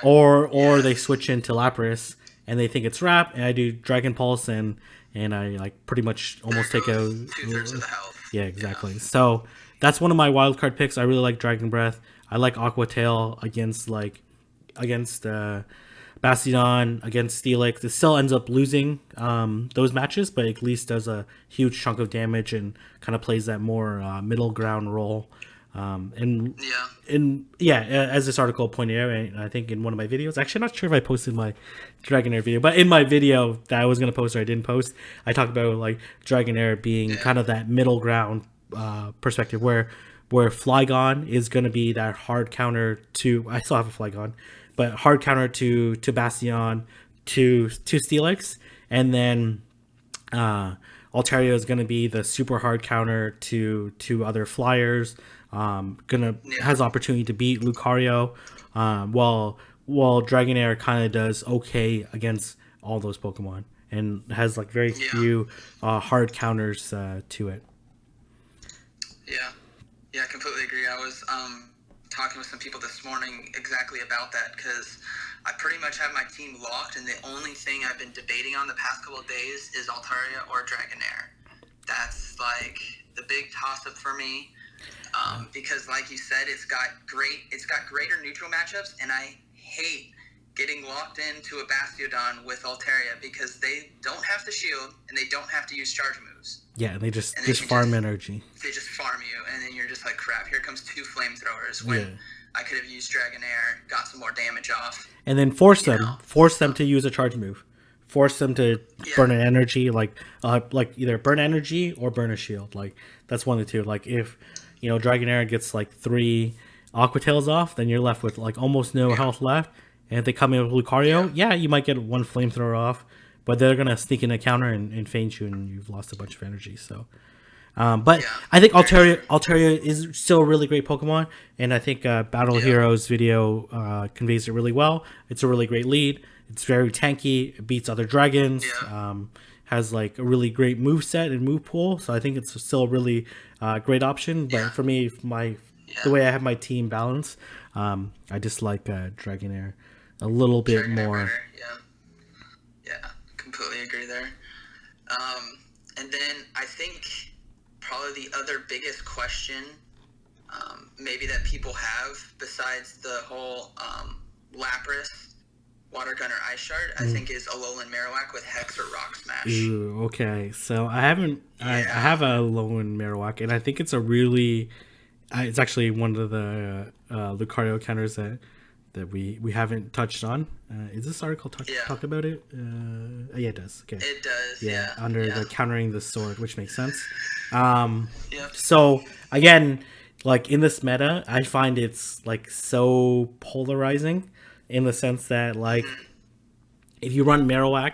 or they switch into Lapras and they think it's wrap, and I do Dragon Pulse, and I like pretty much almost take out 2/3 of the health. Yeah, exactly. So that's one of my wildcard picks. I really like Dragon Breath. I like Aqua Tail against Bastiodon, against Steelix. It still ends up losing those matches, but at least does a huge chunk of damage and kind of plays that more middle ground role. As this article pointed out, and I think in one of my videos, actually I'm not sure if I posted my Dragonair video, but in my video that I was going to post or I didn't post, I talked about like Dragonair being kind of that middle ground perspective where Flygon is going to be that hard counter to, I still have a Flygon, but hard counter to Bastion, to Steelix, and then Altaria is going to be the super hard counter to other flyers. Has opportunity to beat Lucario, while Dragonair kind of does okay against all those Pokemon and has like very few hard counters to it. Yeah, I completely agree. I was talking with some people this morning exactly about that, because I pretty much have my team locked, and the only thing I've been debating on the past couple of days is Altaria or Dragonair. That's like the big toss-up for me, because like you said, it's got greater neutral matchups, and I hate getting locked into a Bastiodon with Altaria, because they don't have to shield and they don't have to use charge moves. Yeah, they just farm energy. They just farm you, and then you're just like, crap, here comes 2 flamethrowers, when I could have used Dragonair, got some more damage off. And then force them to use a charge move. Force them to burn an energy, like either burn energy or burn a shield. Like, that's one of the two. Like, if, Dragonair gets like 3 Aqua Tails off, then you're left with like almost no health left. And if they come in with Lucario, you might get 1 flamethrower off, but they're gonna sneak in a counter and feint you, and you've lost a bunch of energy. So, I think Altaria is still a really great Pokemon, and I think Battle Heroes video conveys it really well. It's a really great lead. It's very tanky. It beats other dragons. Has like a really great move set and move pool. So I think it's still a really great option. But for me, the way I have my team balanced, I just like Dragonair a little bit more. Completely agree there. And then I think probably the other biggest question maybe that people have, besides the whole Lapras, Water Gun, or Ice Shard, I think is Alolan Marowak with Hex or Rock Smash. Ooh, okay. So I have a Alolan Marowak, and I think it's a really... it's actually one of the Lucario counters that we haven't touched on. Is this article talked about it? Yeah, it does. Okay. It does. Yeah. Under the countering the sword, which makes sense. Yep. So again, like in this meta, I find it's like so polarizing in the sense that like if you run Marowak,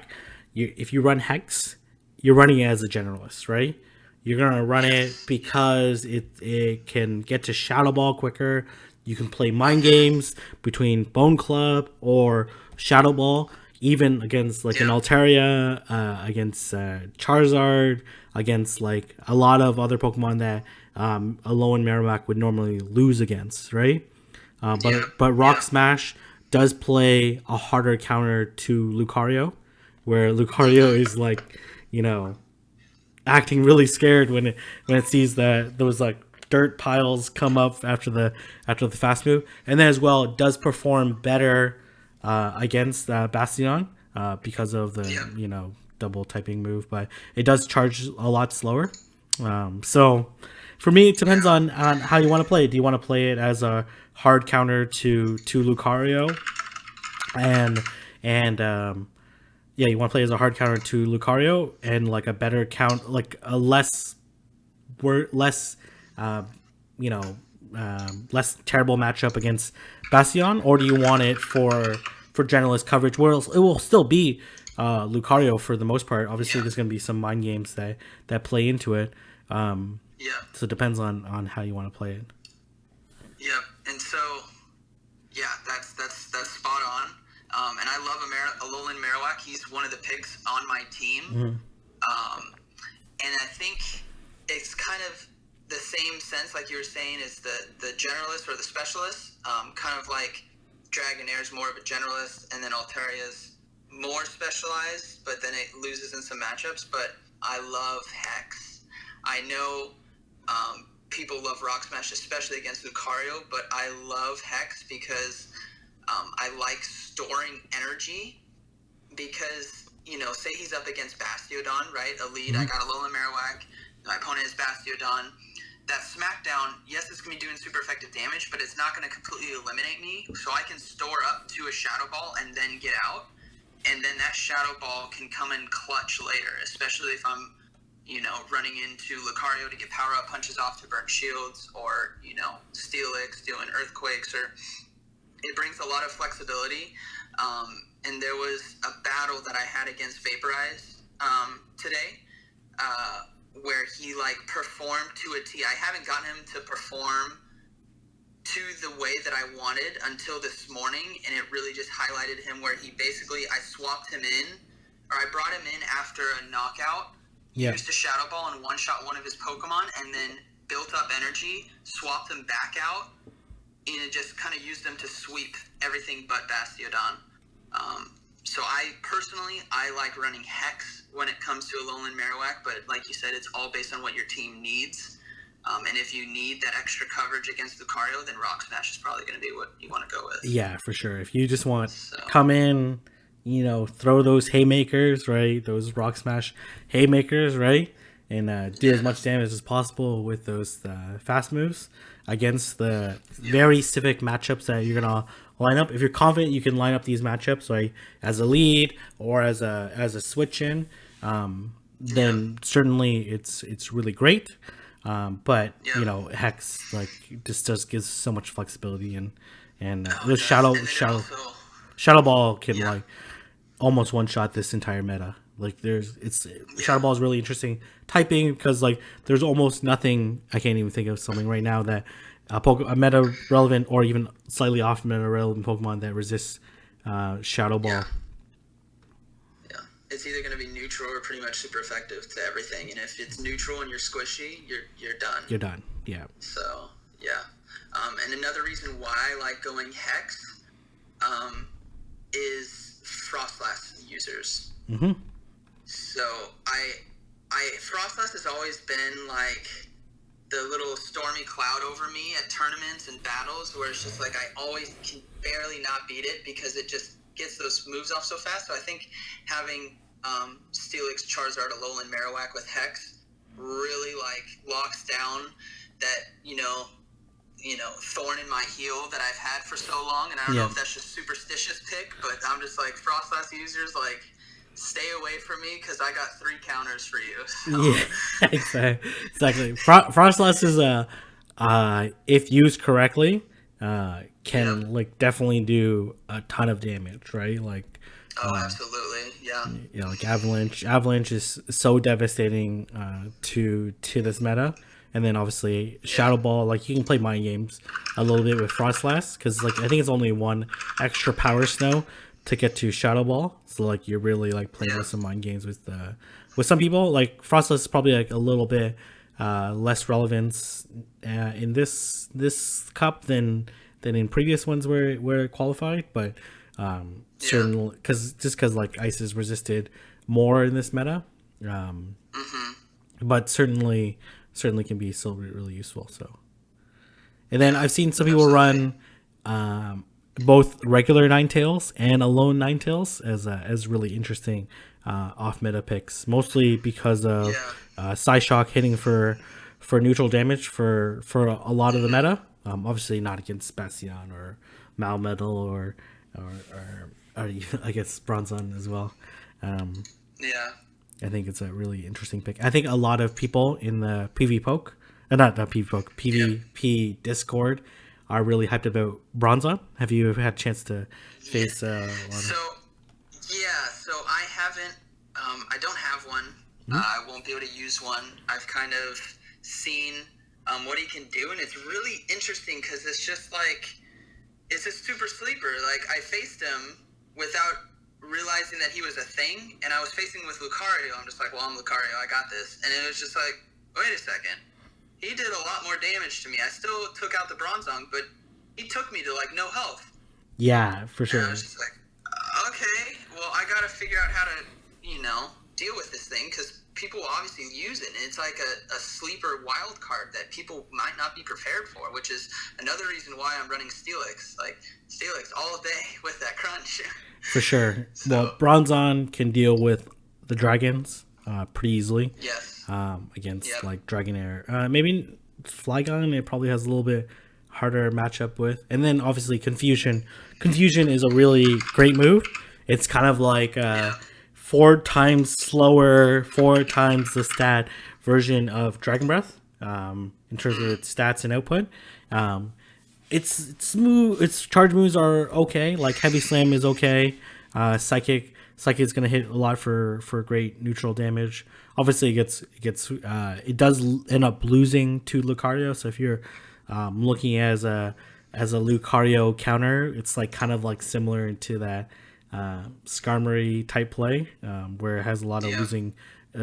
if you run Hex, you're running it as a generalist, right? You're gonna run it because it can get to Shadow Ball quicker. You can play mind games between Bone Club or Shadow Ball, even against like an Altaria, against Charizard, against like a lot of other Pokemon that Alolan Marowak would normally lose against, right? But Rock Smash does play a harder counter to Lucario, where Lucario is like, acting really scared when it sees that those like dirt piles come up after the fast move, and then as well it does perform better against Bastion because of the double typing move, but it does charge a lot slower. So for me, it depends on how you want to play it. Do you want to play it as a hard counter to Lucario, and you want to play as a hard counter to Lucario and like a better count, like a less less terrible matchup against Bastion, or do you want it for generalist coverage where it will still be Lucario for the most part? Obviously, there's going to be some mind games that play into it. So it depends on how you want to play it. Yep, and so that's spot on. And I love Alolan Marowak. He's one of the picks on my team. And I think it's kind of the same sense, like you were saying, is the generalist or the specialist. Kind of like Dragonair is more of a generalist, and then Altaria's more specialized, but then it loses in some matchups. But I love Hex. I know people love Rock Smash, especially against Lucario, but I love Hex because I like storing energy because, say he's up against Bastiodon, right? Elite, I got Alolan Marowak, my opponent is Bastiodon. That Smackdown, yes, it's going to be doing super effective damage, but it's not going to completely eliminate me, so I can store up to a Shadow Ball and then get out, and then that Shadow Ball can come in clutch later, especially if I'm, running into Lucario to get power-up punches off to burn shields, or, Steelix doing Earthquakes, or it brings a lot of flexibility. And there was a battle that I had against Vaporize today where he performed to a T. I haven't gotten him to perform to the way that I wanted until this morning, and it really just highlighted him where he basically, I swapped him in, or I brought him in after a knockout, used a Shadow Ball and one-shot one of his Pokemon, and then built up energy, swapped him back out, and it just kind of used them to sweep everything but Bastiodon. So I like running Hex when it comes to Alolan Marowak, but like you said, it's all based on what your team needs. And if you need that extra coverage against Lucario, then Rock Smash is probably going to be what you want to go with. Yeah, for sure. If you just want come in, throw those haymakers, right? Those Rock Smash haymakers, right? And do as much damage as possible with those fast moves against the very specific matchups that you're gonna line up. If you're confident you can line up these matchups, right, as a lead or as a switch in, then certainly it's really great. But Hex just gives so much flexibility, and the Shadow Ball can almost one shot this entire meta. Shadow Ball is really interesting typing because there's almost nothing. I can't even think of something right now that a meta relevant or even slightly off meta relevant Pokemon that resists Shadow Ball. Yeah, it's either going to be neutral or pretty much super effective to everything. And if it's neutral and you're squishy, you're done. You're done. Yeah. So and another reason why I like going Hex is Frostlass users. Mm-hmm. So Frostlass has always been the little stormy cloud over me at tournaments and battles where it's just I always can barely not beat it because it just gets those moves off so fast. So I think having Steelix, Charizard, Alolan Marowak with Hex really locks down that, thorn in my heel that I've had for so long, and I don't know if that's just superstitious pick, but I'm just like, Frostlass users, like, stay away from me because I got 3 counters for you. So. Yeah, exactly. Frostlass is if used correctly, can like definitely do a ton of damage, right? Like, Absolutely, yeah. Like Avalanche is so devastating to this meta, and then obviously Shadow Ball. Like, you can play mind games a little bit with Frostlass because like I think it's only 1 extra Power Snow to get to Shadow Ball. So like you're really like playing with some mind games with some people. Like Frostlass is probably like a little bit less relevance in this cup than in previous ones where it qualified, but certainly because like ice is resisted more in this meta, but certainly can be still really useful. So, and then I've seen some people run both regular Ninetales and alone Ninetales as really interesting off meta picks, mostly because of Psyshock hitting for neutral damage for a lot of the meta. Obviously not against Bastion or Malmetal or I guess Bronzong as well. I think it's a really interesting pick. I think a lot of people in the PvP Discord are really hyped about Bronzong. Have you ever had a chance to face So I haven't. I don't have one. I won't be able to use one. I've kind of seen what he can do, and it's really interesting because it's just like, it's a super sleeper. Like, I faced him without realizing that he was a thing, and I was facing with Lucario. I'm just like, well, I'm Lucario, I got this. And it was just like, wait a second. He did a lot more damage to me. I still took out the Bronzong, but he took me to, like, no health. Yeah, for sure. And I was just like, okay, well, I gotta figure out how to, deal with this thing, because people obviously use it, and it's like a sleeper wild card that people might not be prepared for, which is another reason why I'm running Steelix. Like, Steelix all day with that crunch. For sure. Well, Bronzong can deal with the dragons pretty easily. Yes. Against like Dragonair. Maybe Flygon it probably has a little bit harder matchup with. And then obviously Confusion. Confusion is a really great move. It's kind of like 4 times slower, 4 times the stat version of Dragon Breath in terms of its stats and output. Its smooth. Its charge moves are okay. Like Heavy Slam is okay. Psychic is gonna hit a lot for great neutral damage. Obviously, it does end up losing to Lucario. So if you're looking as a Lucario counter, it's like kind of like similar to that Skarmory type play, where it has a lot of losing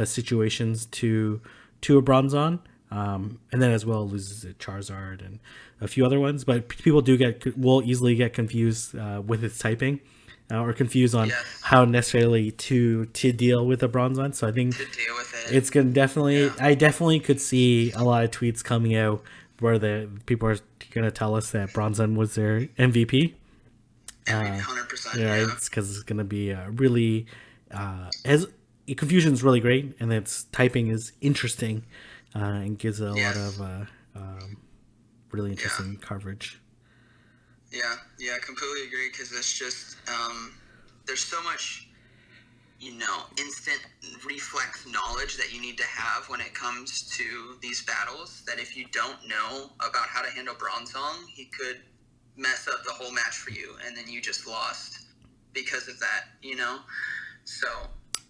situations to a Bronzong. And then as well loses it Charizard and a few other ones, but people will easily get confused with its typing or confused on how necessarily to deal with a Bronzong. So I think it's gonna definitely. I definitely could see a lot of tweets coming out where the people are gonna tell us that Bronzong was their MVP. 100%. It's because it's gonna be really Confusion's really great, and its typing is interesting. And gives a lot of really interesting coverage. Yeah, I completely agree, because it's just, there's so much, instant reflex knowledge that you need to have when it comes to these battles, that if you don't know about how to handle Bronzong, he could mess up the whole match for you, and then you just lost because of that, So.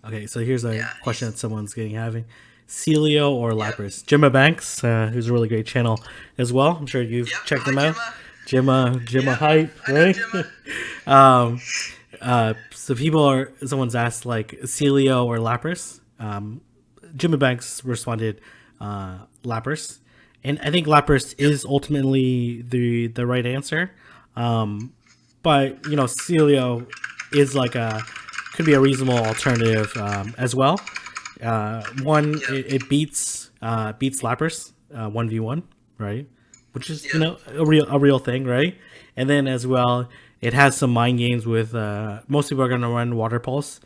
Okay, so here's a question that someone's having. Sealeo or Lapras? Gemma Banks, who's a really great channel as well. I'm sure you've checked them out. Gemma hype, right? So someone's asked like Sealeo or Lapras. Gemma Banks responded Lapras, and I think Lapras is ultimately the right answer. But Sealeo is like could be a reasonable alternative as well. It beats Lapras 1v1, right? Which is a real thing, right? And then as well, it has some mind games with most people are going to run Water Pulse.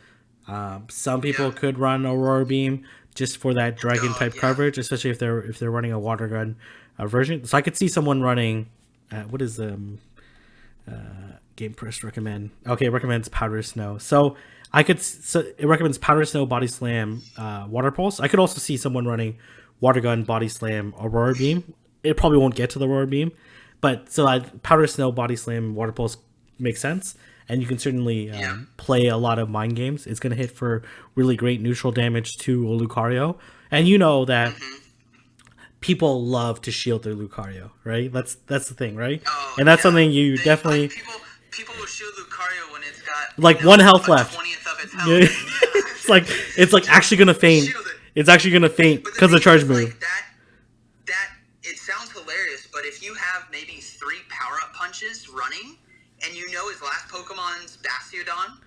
Some people could run Aurora Beam just for that dragon type coverage, especially if they're running a Water Gun version. So I could see someone running what is Game Press recommend? Okay, it recommends Powder Snow. So it recommends Powder Snow, Body Slam, Water Pulse. I could also see someone running Water Gun, Body Slam, Aurora Beam. It probably won't get to the Aurora Beam, but so Powder Snow, Body Slam, Water Pulse makes sense. And you can certainly play a lot of mind games. It's going to hit for really great neutral damage to a Lucario. And you know that people love to shield their Lucario, right? That's the thing, right? Oh, and that's something you definitely... People will shield Lucario when it's got... Like, one health left. 20th of its health. Yeah. it's like actually going to faint. It's actually going to faint because of charge move. Like that, it sounds hilarious, but if you have maybe 3 power-up punches running... and you know his last Pokemon's Bastiodon,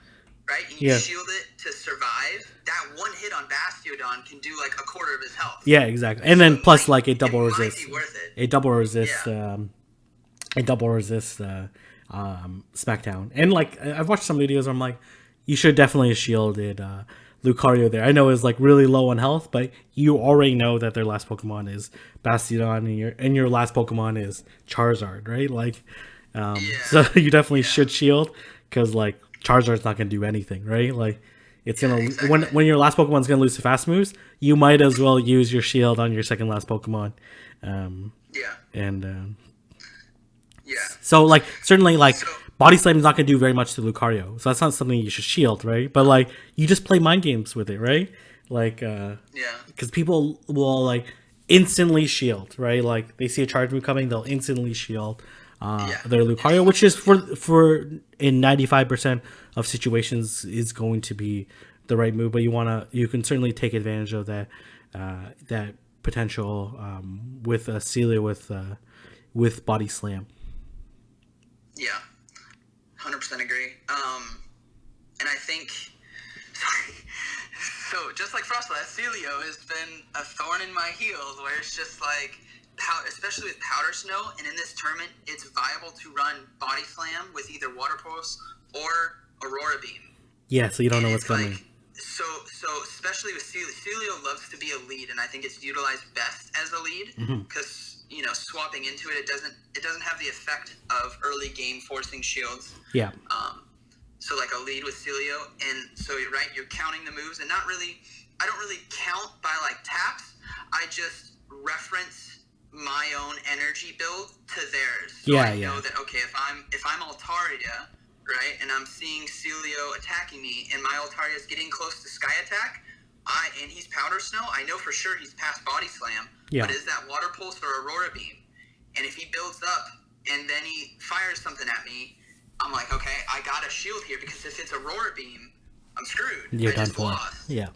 right? And you shield it to survive. That one hit on Bastiodon can do like a quarter of his health. Yeah, exactly. And then plus like it double might resists. be worth it. It double resists. It double resists Smackdown. And like I've watched some videos where I'm like, you should definitely have shielded Lucario there. I know it's like really low on health, but you already know that their last Pokemon is Bastiodon, and your last Pokemon is Charizard, right? Like. So you definitely should shield because like Charizard's not gonna do anything, right? Like it's gonna exactly. when your last Pokemon's gonna lose to fast moves, you might as well use your shield on your second last Pokemon. So like certainly like Body Slam is not gonna do very much to Lucario, so that's not something you should shield, right? But like you just play mind games with it, right? Like because people will like instantly shield, right? Like they see a charge move coming, they'll instantly shield. Their Lucario, which is for in 95% of situations is going to be the right move, but you can certainly take advantage of that potential with Sealeo with Body Slam. Yeah, 100% agree. And I think, so just like Frostlass, Sealeo has been a thorn in my heels, where it's just like. Especially with Powder Snow, and in this tournament, it's viable to run Body Slam with either Water Pulse or Aurora Beam. Yeah, so you don't know what's coming. So especially with Sealeo loves to be a lead, and I think it's utilized best as a lead because swapping into it doesn't have the effect of early game forcing shields. Yeah. So like a lead with Sealeo, and so you're counting the moves, and not really. I don't really count by like taps. I just reference my own energy build to theirs. So I know that if I'm Altaria, right, and I'm seeing Sealeo attacking me, and my Altaria is getting close to Sky Attack, and he's Powder Snow, I know for sure he's past Body Slam. Yeah. But is that Water Pulse or Aurora Beam? And if he builds up and then he fires something at me, I'm like, okay, I got a shield here because if it's Aurora Beam, I'm screwed. You're done for. Yeah.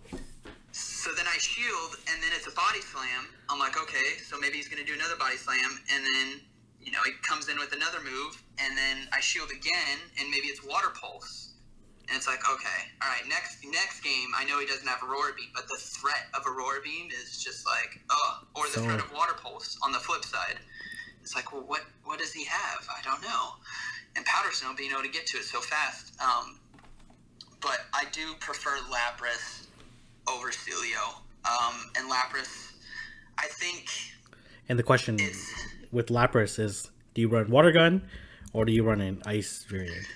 So then I shield, and then it's a Body Slam. I'm like, okay, so maybe he's going to do another Body Slam, and then, he comes in with another move, and then I shield again, and maybe it's Water Pulse. And it's like, okay, all right, next game, I know he doesn't have Aurora Beam, but the threat of Aurora Beam is just like, or the threat of Water Pulse on the flip side. It's like, well, what does he have? I don't know. And Powder Snow being able to get to it so fast. But I do prefer Lapras over Sealeo. And Lapras, I think... And the question with Lapras is, do you run Water Gun or do you run an Ice variant?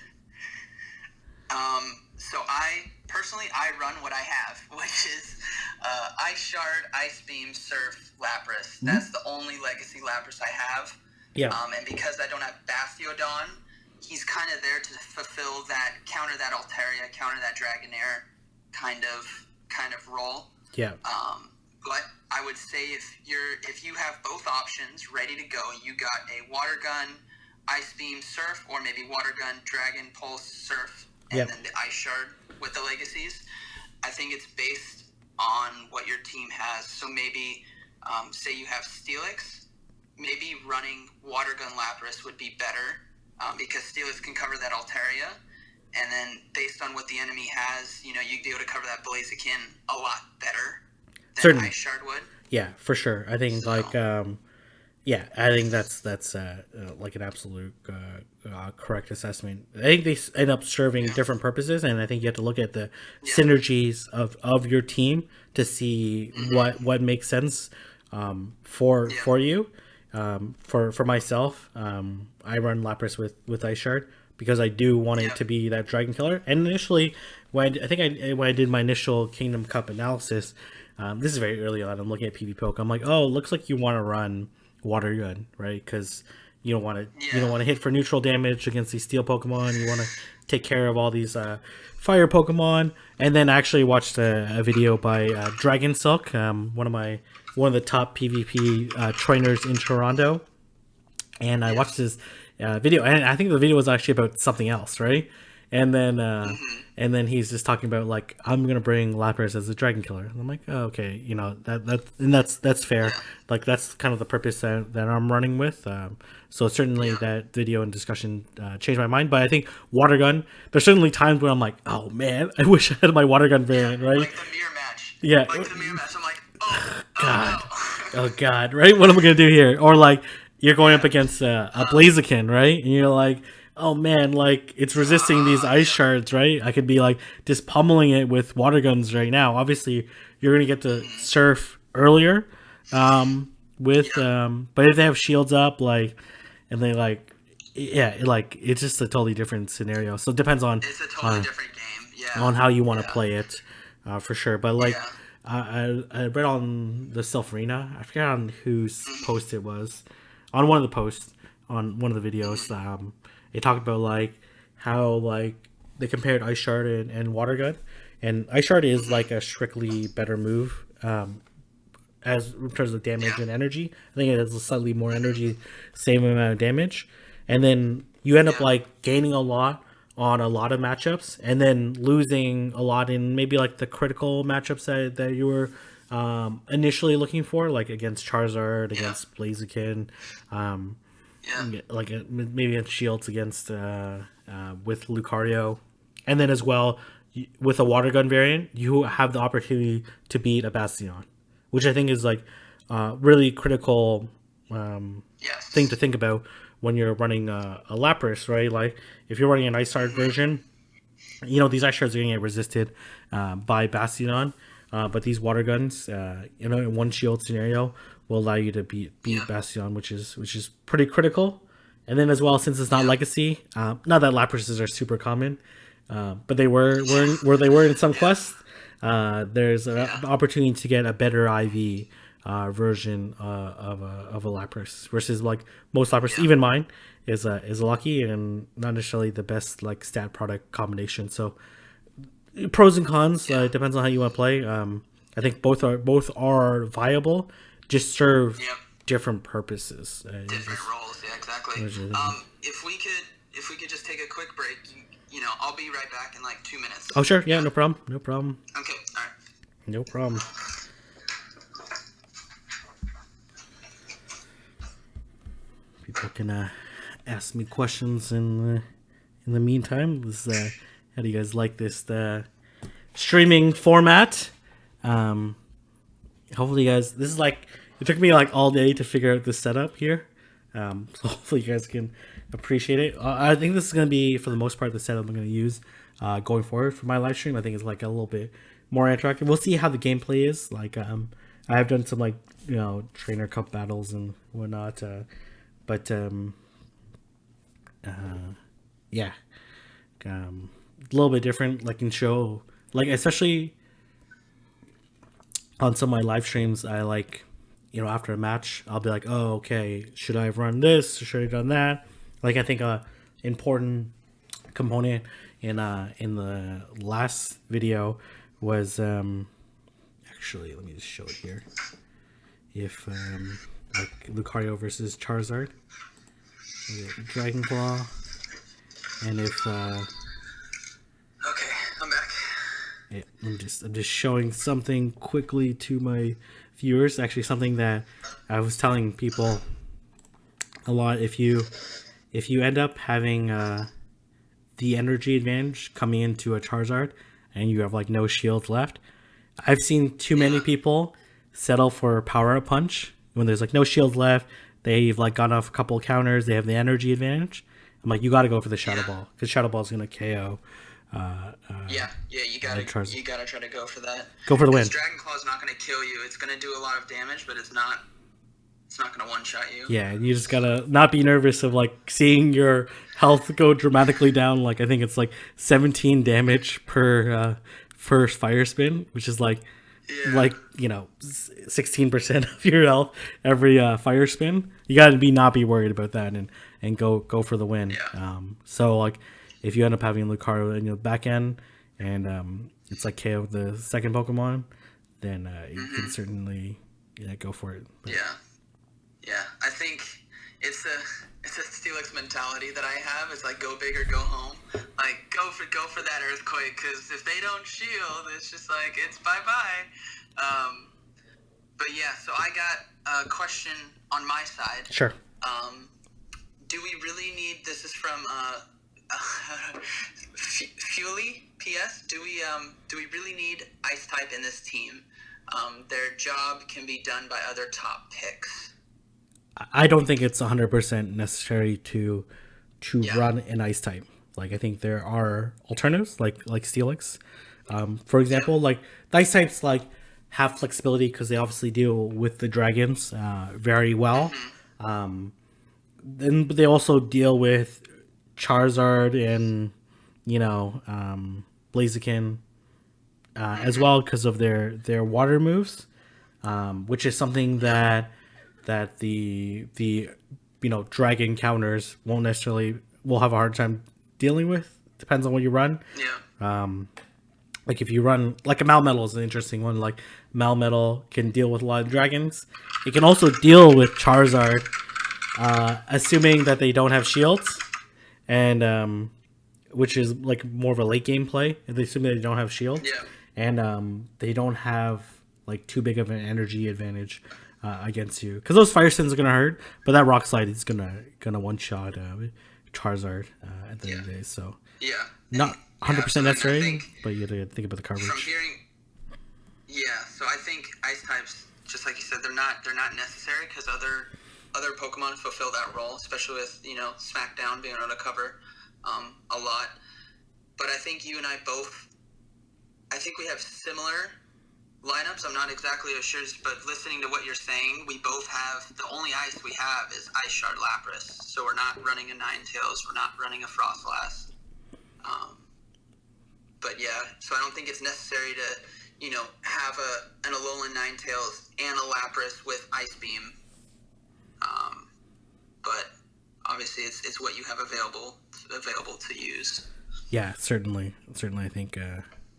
So I run what I have, which is Ice Shard, Ice Beam, Surf, Lapras. That's the only Legacy Lapras I have. Yeah. And because I don't have Bastiodon, he's kind of there to fulfill that, counter that Altaria, counter that Dragonair kind of role. Yeah. But I would say if you have both options ready to go, you got a Water Gun, Ice Beam, Surf, or maybe Water Gun, Dragon, Pulse, Surf, and then the Ice Shard with the Legacies. I think it's based on what your team has. So maybe, say you have Steelix, maybe running Water Gun Lapras would be better because Steelix can cover that Altaria. And then based on what the enemy has, you'd be able to cover that Blaziken a lot better than Ice Shard would. Yeah, for sure. I think I think that's like an absolute correct assessment. I think they end up serving different purposes, and I think you have to look at the synergies of your team to see what makes sense for you. for myself, I run Lapras with Ice Shard because I do want it to be that Dragon Killer. And initially, when I did my initial Kingdom Cup analysis, this is very early on. I'm looking at PvP Poke. I'm like, oh, it looks like you want to run Water Gun, right? Because you don't want to hit for neutral damage against these Steel Pokemon. You want to take care of all these Fire Pokemon. And then I actually watched a video by Dragon Silk, one of the top PvP trainers in Toronto. And I watched his video, and I think the video was actually about something else, right? And then he's just talking about like, I'm gonna bring Lapras as a Dragon Killer. And I'm like, oh, okay, that's fair. Like that's kind of the purpose that I'm running with. So certainly that video and discussion changed my mind. But I think Water Gun, there's certainly times where I'm like, oh man, I wish I had my Water Gun variant, right? Like the mirror match. Yeah. Like the mirror match. I'm like, God. no. Oh God, right? What am I gonna do here? Or like you're going up against a Blaziken, right? And you're like, oh man, like it's resisting these ice shards, right? I could be like just pummeling it with water guns right now. Obviously, you're gonna get to surf earlier, but if they have shields up, like, and they like, it's just a totally different scenario. So it depends on It's a totally different game. on how you want to play it, for sure. But like, I read on the Self Arena, I forget on whose post it was, on one of the posts on one of the videos. It talked about like how like they compared Ice Shard and Water Gun, and Ice Shard is like a strictly better move, as in terms of damage and energy. I think it has slightly more energy, same amount of damage, and then you end up like gaining a lot on a lot of matchups, and then losing a lot in maybe like the critical matchups that you were initially looking for, like against Charizard, against Blaziken, like maybe against Shields against with Lucario, and then as well with a Water Gun variant, you have the opportunity to beat a Bastion, which I think is like really critical thing to think about when you're running a Lapras, right? Like if you're running an Ice Shard version, these Ice Shards are going to get resisted by Bastion. But these Water Guns, in one shield scenario, will allow you to beat Bastion, which is pretty critical. And then as well, since it's not Legacy, not that Laprases are super common, but they were in some quests. There's an opportunity to get a better IV version of a Lapras versus like most Lapras, even mine is lucky and not necessarily the best like stat product combination. So pros and cons, it depends on how you want to play. I think both are viable, just serve different purposes. Different roles, yeah, exactly. If we could just take a quick break, I'll be right back in like 2 minutes. Oh sure, yeah, no problem. Okay, all right. No problem. People can ask me questions in the meantime. How do you guys like this streaming format? Hopefully you guys, this is like, it took me like all day to figure out this setup here. So hopefully you guys can appreciate it. I think this is going to be, for the most part, the setup I'm going to use going forward for my live stream. I think it's like a little bit more interactive. We'll see how the gameplay is. Like, I have done some like, trainer cup battles and whatnot. But yeah. A little bit different, like in show, like especially on some of my live streams, I like, after a match, I'll be like, oh, okay, should I have run this or should I have done that? Like, I think a important component in the last video was actually, let me just show it here. If like Lucario versus Charizard, Dragon Claw, and if okay, I'm back. Yeah, I'm just showing something quickly to my viewers. Actually, something that I was telling people a lot. If you end up having the energy advantage coming into a Charizard and you have like no shields left, I've seen too many people settle for Power Up Punch when there's like no shields left. They've like gone off a couple of counters. They have the energy advantage. I'm like, you got to go for the Shadow Ball because Shadow Ball is gonna KO. You gotta try to go for that. Go for the win. Dragon Claw is not gonna kill you. It's gonna do a lot of damage, but it's not It's not gonna one-shot you. Yeah, you just gotta not be nervous of like seeing your health go dramatically down. Like I think it's like 17 damage per first fire spin, which is like 16% of your health every fire spin. You gotta not be worried about that and go for the win. Yeah. So like if you end up having Lucario in your back end and it's like KO the second Pokemon, then you can certainly go for it. But, Yeah, I think it's a Steelix mentality that I have. It's like go big or go home. Like go for that earthquake, because if they don't shield, it's just like it's bye. But yeah, so I got a question on my side. Sure. Do we really need? This is from Fuely PS. Do we really need Ice type in this team? Their job can be done by other top picks. I don't think it's 100% necessary to run an Ice type. Like I think there are alternatives like Steelix. For example, like the Ice types like have flexibility because they obviously deal with the dragons very well. Then they also deal with Charizard and Blaziken as well because of their water moves, which is something that the dragon counters will have a hard time dealing with. Depends on what you run. Like if you run like a Malmetal is an interesting one. Like Malmetal can deal with a lot of dragons. It can also deal with Charizard, assuming that they don't have shields, and which is like more of a late game play. If they assume they don't have shields, and they don't have like too big of an energy advantage against you, because those fire spins are gonna hurt, but that rock slide is gonna one shot Charizard at the end of the day. So not 100% necessary, but you have to think about the coverage. From hearing, so I think Ice types, just like you said, they're not necessary because other Pokemon fulfill that role, especially with Smackdown being able to cover a lot. But I think you and I both, I think we have similar lineups. I'm not exactly sure, but listening to what you're saying, we both have, the only ice we have is Ice Shard Lapras. So we're not running a Ninetales, we're not running a Frostlass. But yeah, so I don't think it's necessary to, have an Alolan Ninetales and a Lapras with Ice Beam. But obviously it's what you have available to use. Yeah, certainly I think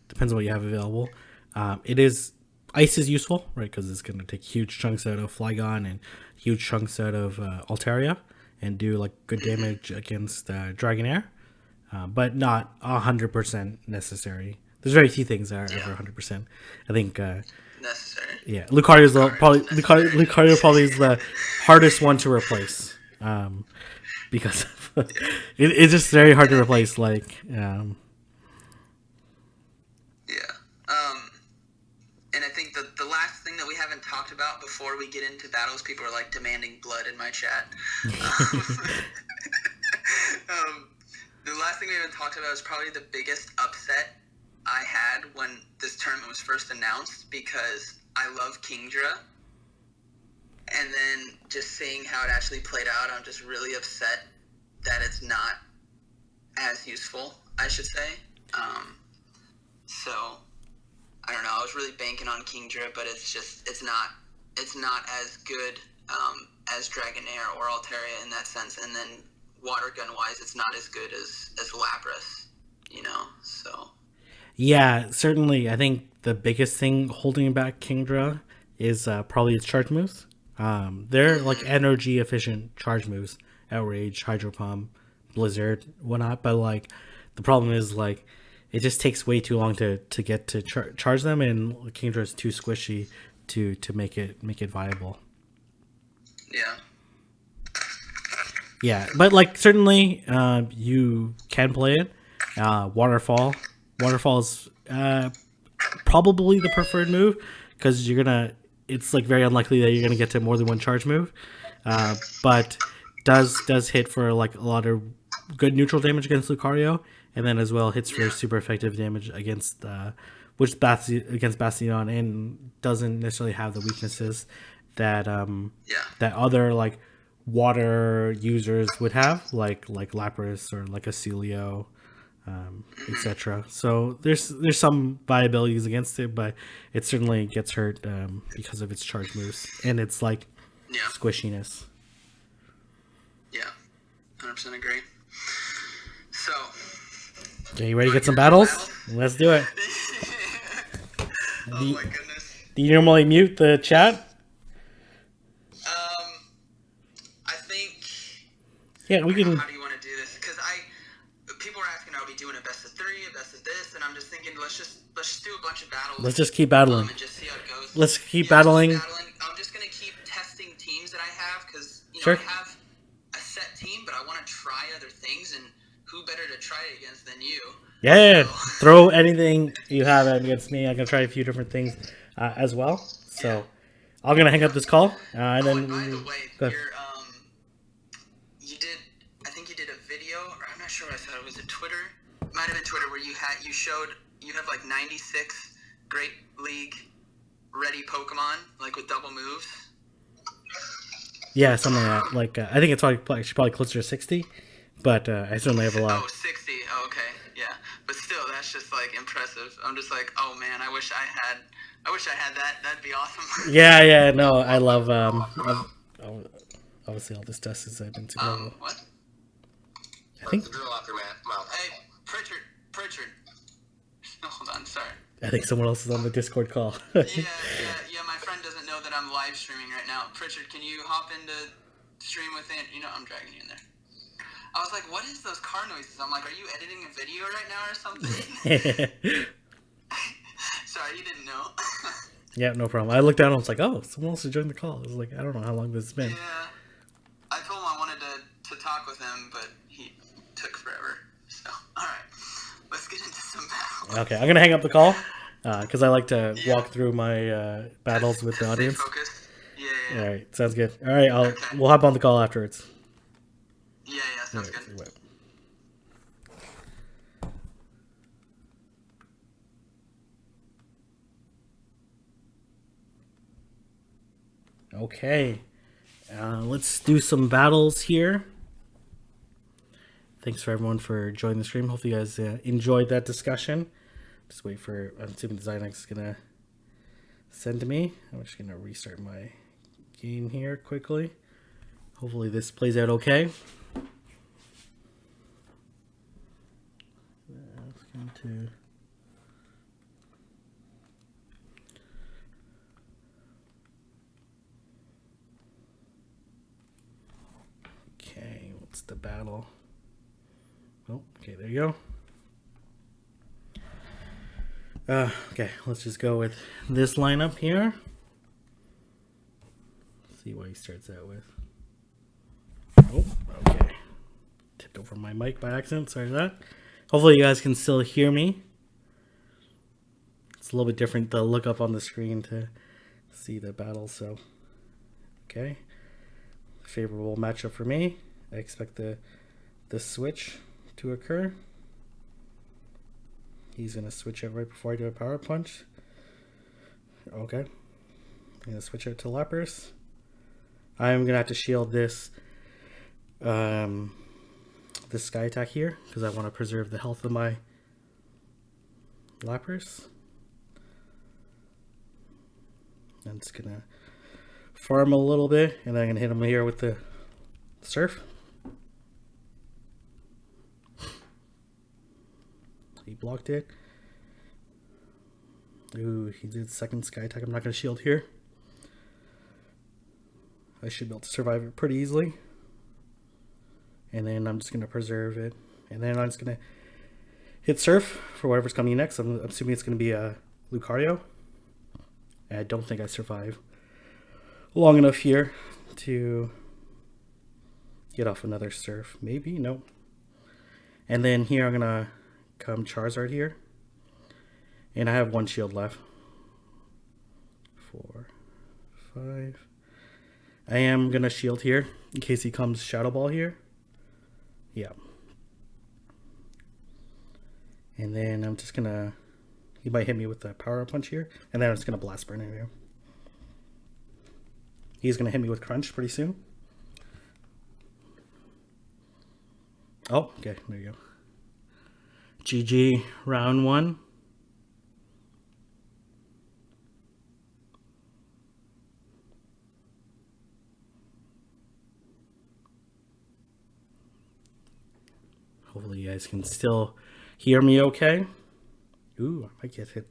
depends on what you have available. Ice is useful, right? Because it's going to take huge chunks out of Flygon and huge chunks out of Altaria and do like good damage against Dragonair, but not 100% necessary. There's very few things that are ever 100%. I think necessary. Yeah, Lucario is Lucario probably is the hardest one to replace, because it's just very hard to replace. And I think the last thing that we haven't talked about before we get into battles, people are like demanding blood in my chat. The last thing we haven't talked about is probably the biggest upset I had when this tournament was first announced, because I love Kingdra. And then just seeing how it actually played out, I'm just really upset that it's not as useful, I should say. So I don't know. I was really banking on Kingdra, but it's not as good as Dragonair or Altaria in that sense. And then water gun wise, it's not as good as Lapras, So yeah, certainly. I think the biggest thing holding back Kingdra is probably its charge moves. They're like energy efficient charge moves: Outrage, Hydro Pump, Blizzard, whatnot. But like the problem is like it just takes way too long to get to charge them, and Kingdra is too squishy to make it viable. Yeah, but like certainly you can play it. Waterfall is probably the preferred move, because it's like very unlikely that you're gonna get to more than one charge move, but does hit for like a lot of good neutral damage against Lucario, and then as well hits for super effective damage against against Bastion, and doesn't necessarily have the weaknesses that Yeah. that other like water users would have, like Lapras or like a Sealeo, etc. So there's some viabilities against it, but it certainly gets hurt because of its charge moves and its like Yeah. squishiness. Yeah. 100% agree. So. Okay, you ready to get some battles? Let's do it. Oh my goodness. Do you normally mute the chat? I think. Yeah, we can. How do you want to do this? Because people are asking, are we doing a best of 3, a best of this? And I'm just thinking, let's just do a bunch of battles. Let's just keep battling. And just see how it goes. Let's keep battling. I'm just gonna keep testing teams that I have because Sure. I have a set team, but I want to try other things, and who better to try it against than you? Yeah, throw anything you have against me. I'm gonna try a few different things as well. So I'm gonna hang up this call and then. And by the way, go ahead. I think you did a video, or I'm not sure what I said. It was it Twitter? It might have been Twitter, where you have like 96 Great League ready Pokemon, like with double moves. Yeah, something like that. Like I think it's probably closer to 60, but I certainly have a lot. Oh, 60. Oh, okay, yeah. But still, that's just like impressive. I'm just like, oh man, I wish I had that. That'd be awesome. Yeah. No, I love. Obviously, all this dust is been to go. What? I think. Hey, Pritchard. Hold on, sorry. I think someone else is on the Discord call. Yeah. My friend doesn't know that I'm live streaming right now. Pritchard, can you hop into stream with it? I'm dragging you in there. I was like, what is those car noises? I'm like, are you editing a video right now or something? Sorry, you didn't know. Yeah, no problem. I looked down and I was like, oh, someone else has joined the call. I was like, I don't know how long this has been. Yeah. I told him I wanted to talk with him, but he took forever. So, alright. Let's get into some battles. Okay, I'm going to hang up the call because I like to walk through my battles with the audience. Focused. Yeah. All right, sounds good. All right, we'll hop on the call afterwards. Yeah, sounds good. Okay, let's do some battles here. Thanks for everyone for joining the stream. Hopefully you guys enjoyed that discussion. Just wait for, I'm assuming Zyoink is going to send to me. I'm just going to restart my game here quickly. Hopefully this plays out okay. It's going to... Okay, what's the battle? Oh, okay, there you go. Okay, let's just go with this lineup here. See what he starts out with. Oh, okay. Tipped over my mic by accident. Sorry for that. Hopefully you guys can still hear me. It's a little bit different to look up on the screen to see the battle, so... Okay. Favorable matchup for me. I expect the switch to occur. He's going to switch out right before I do a power punch. Okay. I'm going to switch out to Lapras. I'm going to have to shield this this sky attack here because I want to preserve the health of my Lapras. I'm just going to farm a little bit and then I'm going to hit him here with the surf. He blocked it. Ooh, he did second sky attack. I'm not going to shield here. I should be able to survive it pretty easily. And then I'm just going to preserve it. And then I'm just going to hit surf for whatever's coming next. I'm assuming it's going to be a Lucario. And I don't think I survive long enough here to get off another surf. Maybe, no. And then here I'm going to come Charizard here. And I have one shield left. 4, 5. I am going to shield here in case he comes Shadow Ball here. Yeah. And then I'm just going to... He might hit me with the Power Punch here. And then I'm just going to Blast Burn in here. He's going to hit me with Crunch pretty soon. Oh, okay. There you go. GG round 1. Hopefully you guys can still hear me okay. Ooh, I might get hit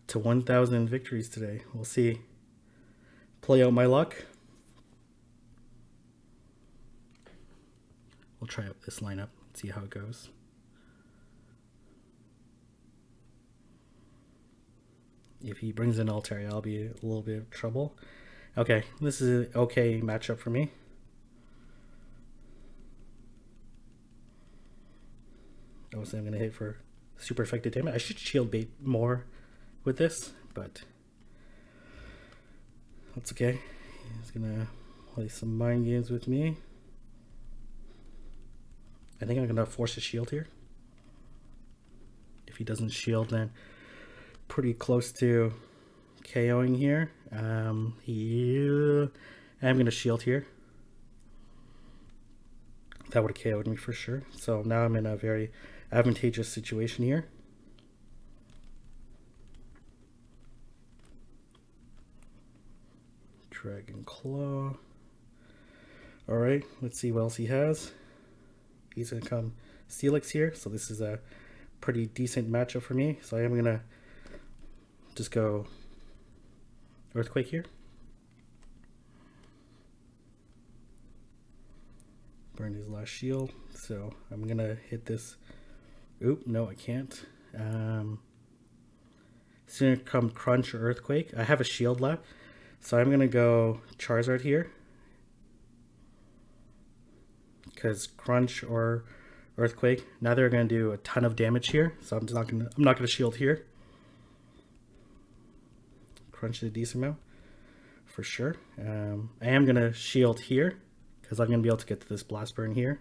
to 1,000 victories today. We'll see. Play out my luck. We'll try out this lineup, see how it goes. If he brings in Altaria, I'll be a little bit of trouble. Okay, this is an okay matchup for me. Obviously, I'm going to hit for super effective damage. I should shield bait more with this, but that's okay. He's going to play some mind games with me. I think I'm going to force a shield here. If he doesn't shield, then pretty close to KOing here. I'm going to shield here. That would have KO'd me for sure. So now I'm in a very advantageous situation here. Dragon Claw. Alright, let's see what else he has. He's going to come Steelix here. So this is a pretty decent matchup for me. So I am going to just go Earthquake here. Burn his last shield. So I'm going to hit this. Oop, no, I can't. It's going to come Crunch or Earthquake. I have a shield left. So I'm going to go Charizard here. Because Crunch or Earthquake, now they're going to do a ton of damage here. So I'm not going to shield here. Crunch a decent amount for sure. I am going to shield here because I'm going to be able to get to this Blast Burn here.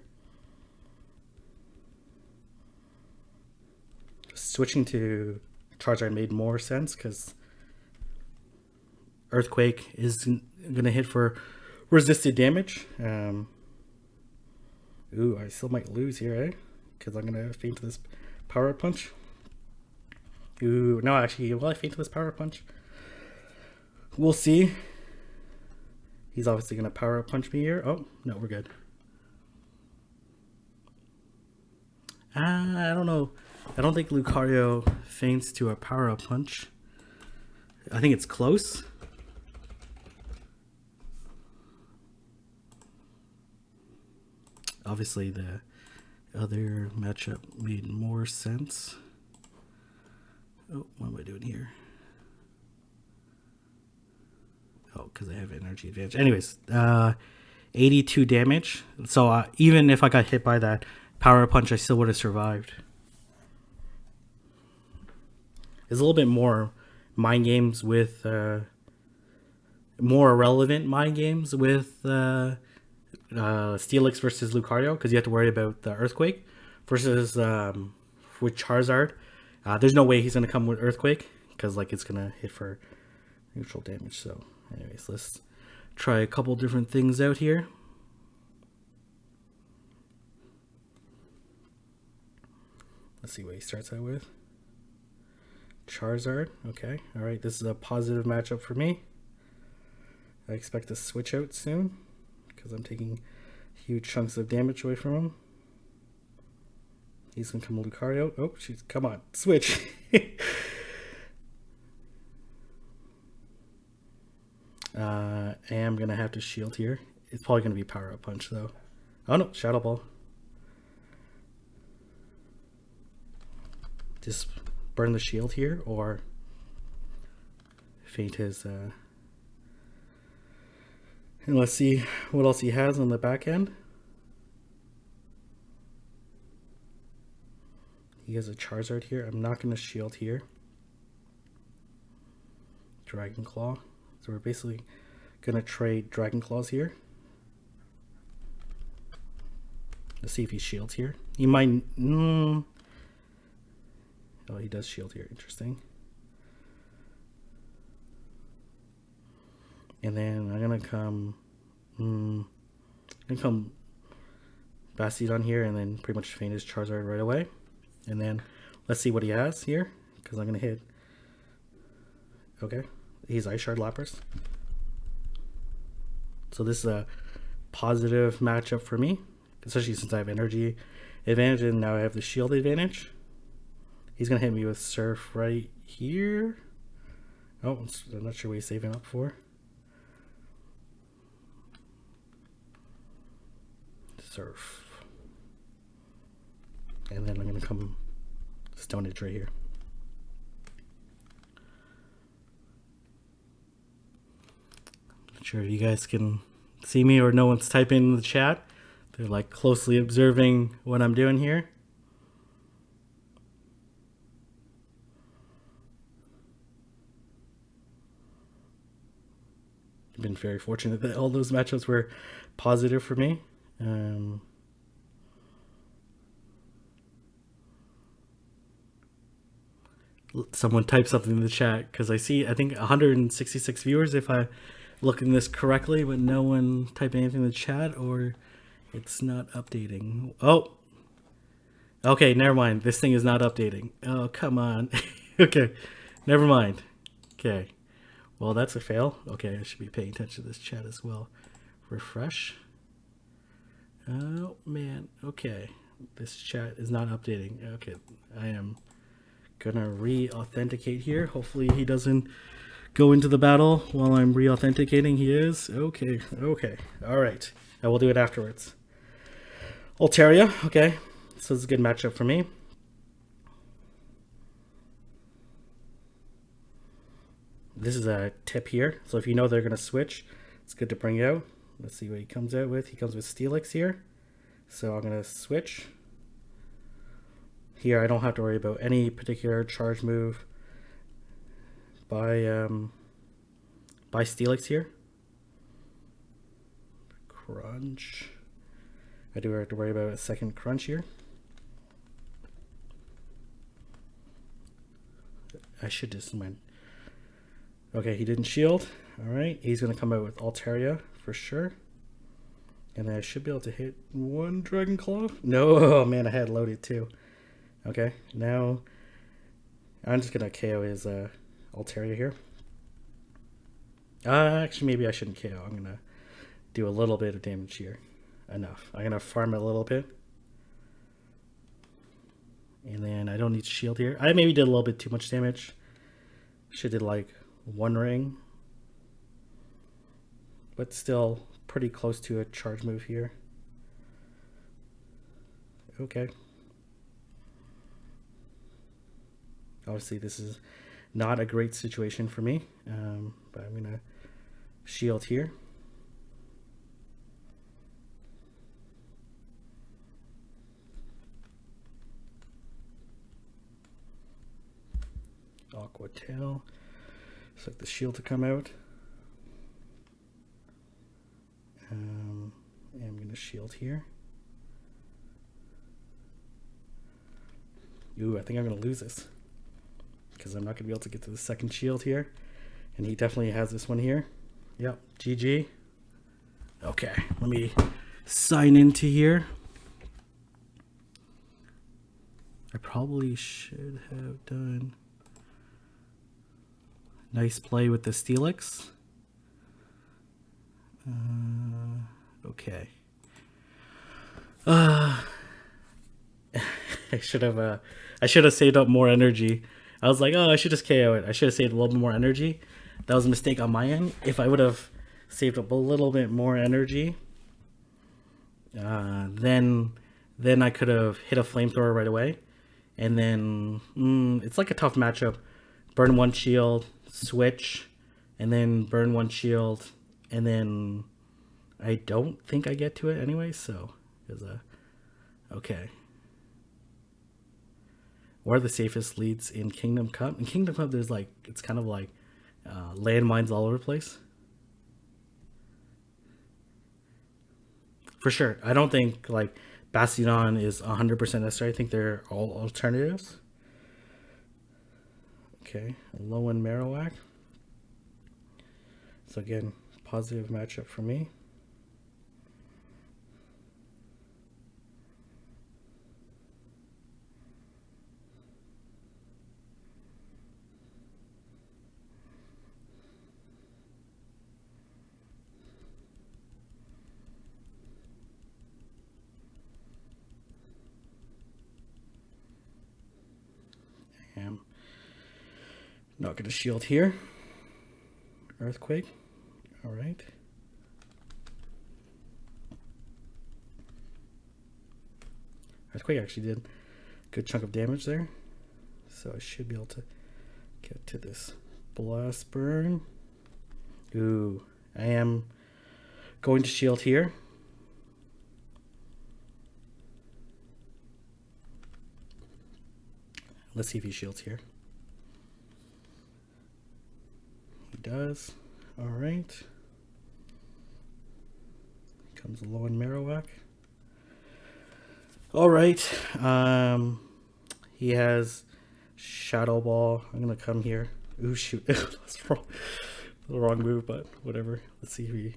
Switching to Charizard made more sense because Earthquake is going to hit for resisted damage. Ooh, I still might lose here, eh? Because I'm going to faint to this Power Punch. Ooh, no, actually, will I faint to this Power Punch? We'll see. He's obviously going to Power Punch me here. Oh, no, we're good. I don't know. I don't think Lucario faints to a Power Punch. I think it's close. Obviously, the other matchup made more sense. Oh, what am I doing here? Oh, because I have energy advantage. Anyways, 82 damage. So even if I got hit by that Power Punch, I still would have survived. There's a little bit more mind games with... more relevant mind games with... Steelix versus Lucario, because you have to worry about the Earthquake versus with Charizard. There's no way he's going to come with Earthquake because like it's going to hit for neutral damage. So anyways, let's try a couple different things out here. Let's see what he starts out with. Charizard. Okay. All right. This is a positive matchup for me. I expect to switch out soon because I'm taking huge chunks of damage away from him. He's going to come Lucario. Oh, she's come on. Switch. I am going to have to shield here. It's probably going to be Power Up Punch, though. Oh, no. Shadow Ball. Just burn the shield here, or faint his... And let's see what else he has on the back end. He has a Charizard here. I'm not going to shield here. Dragon Claw. So we're basically going to trade Dragon Claws here. Let's see if he shields here. He might... Oh, he does shield here. Interesting. And then I'm gonna come Bastiodon here, and then pretty much feign his Charizard right away. And then let's see what he has here, because I'm gonna hit. Okay, he's Ice Shard Lapras. So this is a positive matchup for me, especially since I have energy advantage and now I have the shield advantage. He's gonna hit me with Surf right here. Oh, I'm not sure what he's saving up for. Surf. And then I'm gonna come Stone Edge right here. Not sure if you guys can see me or no one's typing in the chat. They're like closely observing what I'm doing here. I've been very fortunate that all those matchups were positive for me. Someone type something in the chat, because I see, I think 166 viewers if I look in this correctly, but no one type anything in the chat, or it's not updating. Oh, okay, never mind. This thing is not updating. Oh, come on. Okay, never mind. Okay, well, that's a fail. Okay, I should be paying attention to this chat as well. Refresh. Oh, man. Okay, this chat is not updating. Okay, I am gonna re-authenticate here. Hopefully he doesn't go into the battle while I'm re-authenticating. He is. Okay, okay. All right. I will do it afterwards. Altaria. Okay, so this is a good matchup for me. This is a tip here. So if you know they're gonna switch, it's good to bring out. Let's see what he comes out with. He comes with Steelix here. So I'm gonna switch. Here I don't have to worry about any particular charge move by Steelix here. Crunch. I do have to worry about a second crunch here. I should just went. Okay, he didn't shield. Alright, he's gonna come out with Altaria for sure. And then I should be able to hit one Dragon Claw. No, oh man, I had loaded too. Okay, now I'm just gonna KO his Altaria here. Actually, maybe I shouldn't KO. I'm gonna do a little bit of damage here. Enough. I'm gonna farm it a little bit. And then I don't need to shield here. I maybe did a little bit too much damage. Should did like one ring. But still pretty close to a charge move here. Okay. Obviously this is not a great situation for me. But I'm gonna shield here. Aqua Tail. Expect the shield to come out. And I'm going to shield here. Ooh, I think I'm going to lose this, because I'm not going to be able to get to the second shield here. And he definitely has this one here. Yep, GG. Okay, let me sign into here. I probably should have done nice play with the Steelix. Okay. I should have saved up more energy. I was like, oh, I should just KO it. I should have saved a little bit more energy. That was a mistake on my end. If I would have saved up a little bit more energy, then I could have hit a flamethrower right away. And then it's like a tough matchup. Burn one shield, switch, and then burn one shield, and then I don't think I get to it anyway, so there's a okay. What are the safest leads in Kingdom Cup? In Kingdom Cup, there's like, it's kind of like landmines all over the place. For sure. I don't think like Bastiodon is 100% necessary. I think they're all alternatives. Okay, low in Marowak. So again, positive matchup for me. I'm not going to shield here. Earthquake. All right. Earthquake actually did a good chunk of damage there. So I should be able to get to this blast burn. Ooh, I am going to shield here. Let's see if he shields here. He does. All right. Comes low in Marowak. All right. He has Shadow Ball. I'm gonna come here. Ooh, shoot! That's wrong. The wrong move, but whatever. Let's see if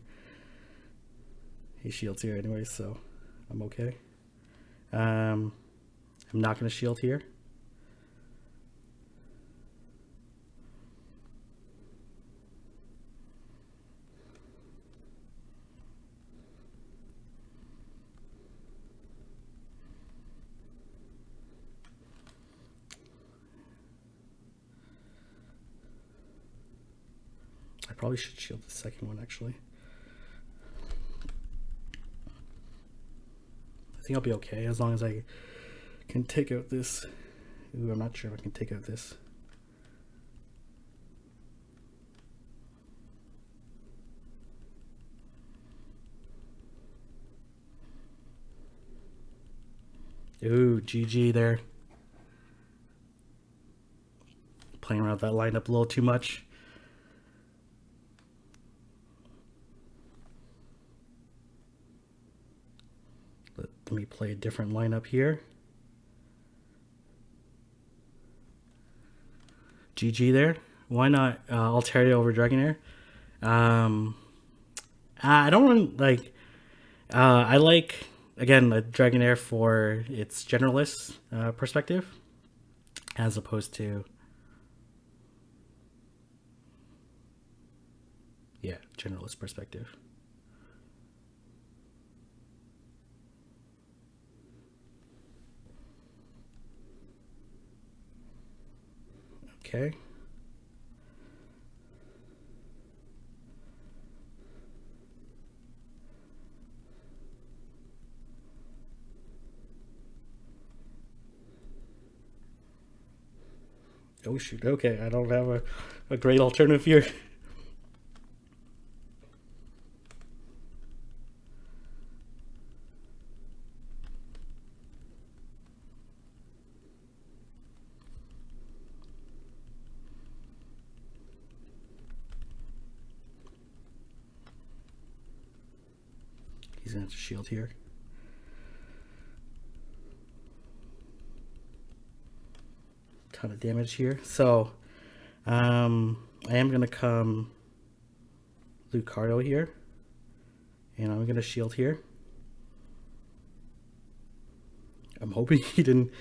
he shields here anyway, so I'm okay. I'm not gonna shield here. I probably should shield the second one, actually. I think I'll be okay as long as I can take out this. Ooh, I'm not sure if I can take out this. Ooh, GG there. Playing around that lineup a little too much. Let me play a different lineup here. GG there. Why not Altaria over Dragonair? I don't really like... I like, again, the Dragonair for its generalist perspective, as opposed to... Yeah, generalist perspective. Okay. Oh shoot, okay, I don't have a great alternative here. He's gonna have to shield here. Ton of damage here. So I am gonna come Lucario here. And I'm gonna shield here. I'm hoping he didn't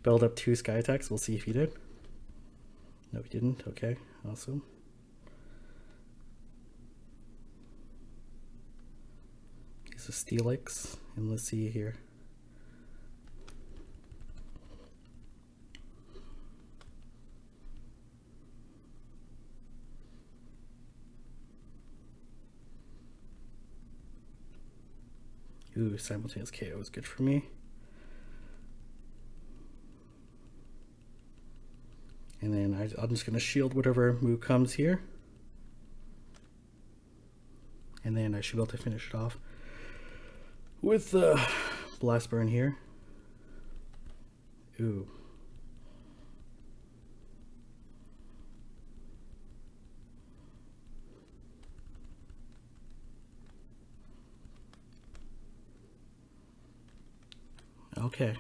build up 2 sky attacks. We'll see if he did. No, he didn't. Okay, awesome. He's a Steelix, and let's see here. Ooh, simultaneous KO is good for me. And then I'm just going to shield whatever move comes here. And then I should be able to finish it off with the Blast Burn here. Ooh. Okay.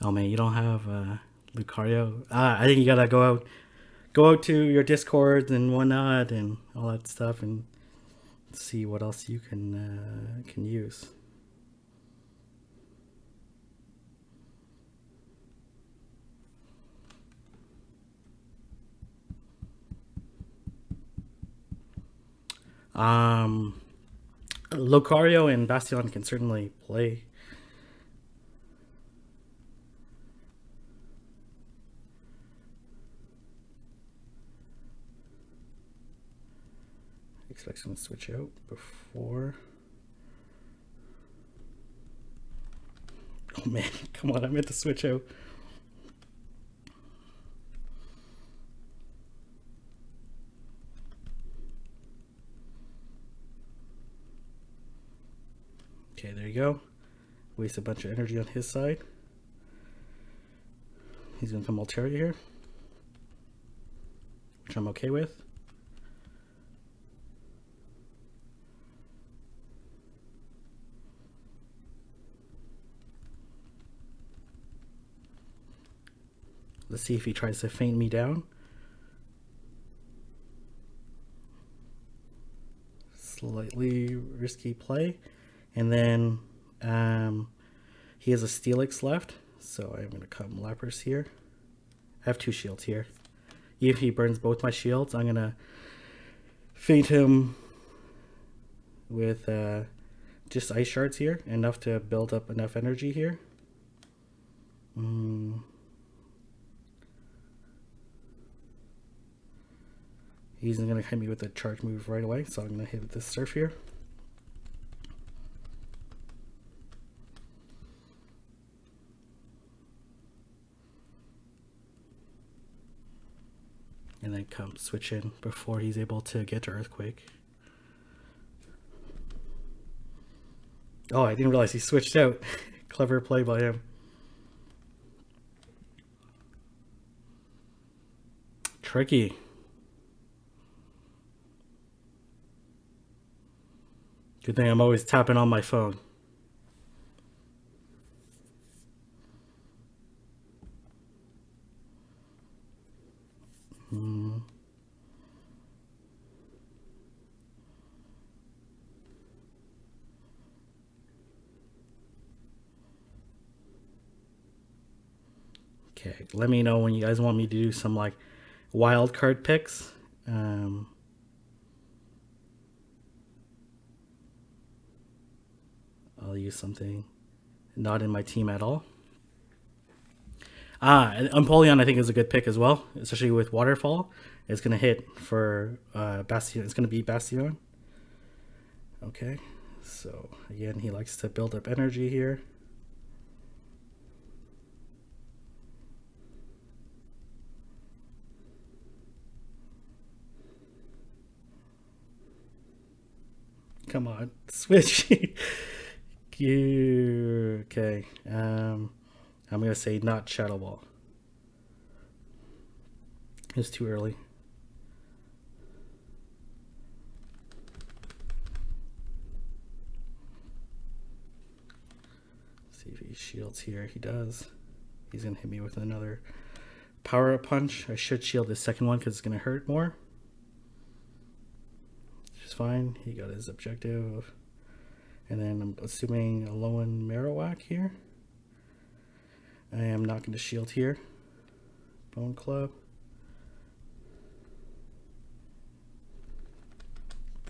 Oh man, you don't have Lucario. I think you gotta go out go out to your Discords and whatnot and all that stuff and see what else you can use. Lucario and Bastion can certainly play. Expect him to switch out before. Oh man, come on, I meant to switch out. Okay, there you go. Waste a bunch of energy on his side. He's gonna come Altaria here, which I'm okay with. Let's see if he tries to feint me down. Slightly risky play. And then he has a Steelix left. So I'm going to come Lapras here. I have 2 shields here. If he burns both my shields, I'm going to feint him with just Ice Shards here. Enough to build up enough energy here. He's going to hit me with a charge move right away, so I'm going to hit with this Surf here. And then come switch in before he's able to get to Earthquake. Oh, I didn't realize he switched out. Clever play by him. Tricky. Good thing I'm always tapping on my phone. Okay, let me know when you guys want me to do some like wild card picks. I'll use something not in my team at all. And Empoleon I think is a good pick as well, especially with Waterfall. It's going to hit for Bastion. It's going to be Bastion. Okay, so again, he likes to build up energy here. Come on, switch. Okay, I'm gonna say not Shadow Ball. It's too early. See if he shields here. He does. He's gonna hit me with another power up punch. I should shield the second one because it's gonna hurt more. Which is fine. He got his objective. And then I'm assuming a Lowen Marowak here. I am not going to shield here. Bone Club.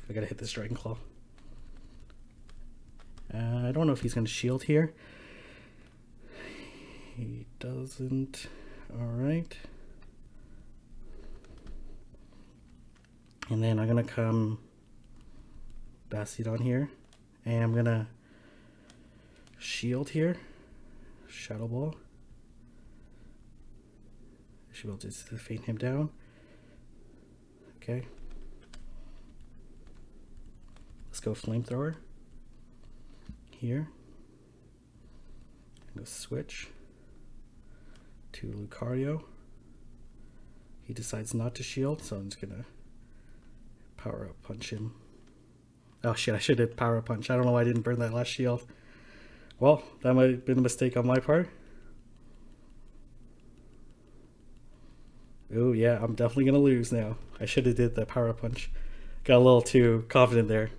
I gotta hit this Dragon Claw. I don't know if he's going to shield here. He doesn't. Alright. And then I'm going to come Bastion here. And I'm going to shield here. Shadow Ball. I should be able to just feint him down. Okay. Let's go Flamethrower. Here. I'm going to switch to Lucario. He decides not to shield, so I'm just going to power up punch him. Oh shit, I should have power up punch. I don't know why I didn't burn that last shield. Well, that might have been a mistake on my part. Oh yeah, I'm definitely gonna lose now. I should have did the power punch. Got a little too confident there.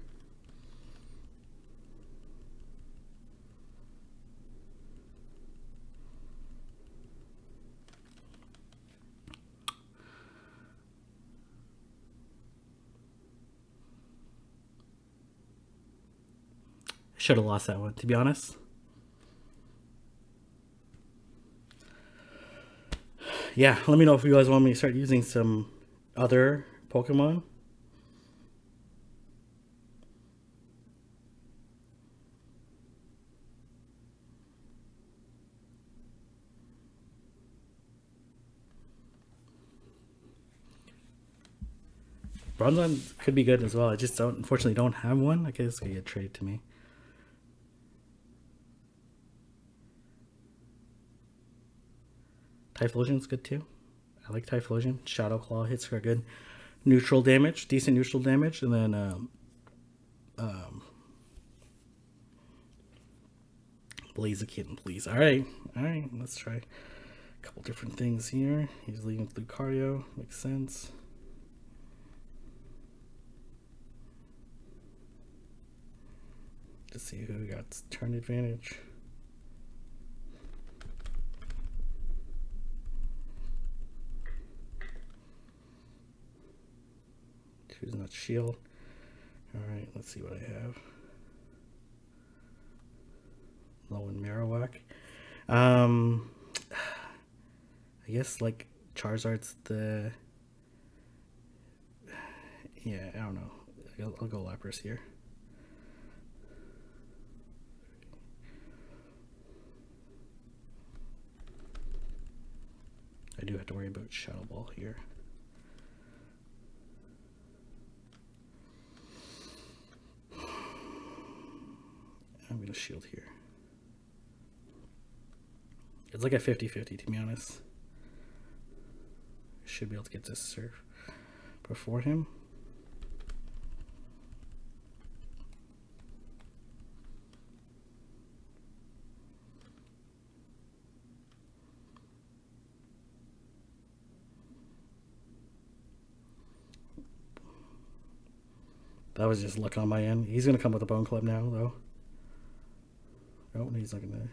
Should have lost that one, to be honest. Yeah, let me know if you guys want me to start using some other Pokemon. Bronzong could be good as well. I just unfortunately don't have one. I guess it's gonna get traded to me. Typhlosion's good too. I like Typhlosion. Shadow Claw hits are good. Neutral damage, decent neutral damage, and then Blaziken, please. All right. Let's try a couple different things here. He's leading with Lucario. Makes sense. To see who got turn advantage. Who's not shield? All right, let's see what I have. Low in Marowak. I guess like Charizard's the. Yeah, I don't know. I'll go Lapras here. I do have to worry about Shadow Ball here. I'm going to shield here. It's like a 50-50 to be honest. Should be able to get this surf before him. That was just luck on my end. He's going to come with a Bone Club now, though. Oh, he's not going to.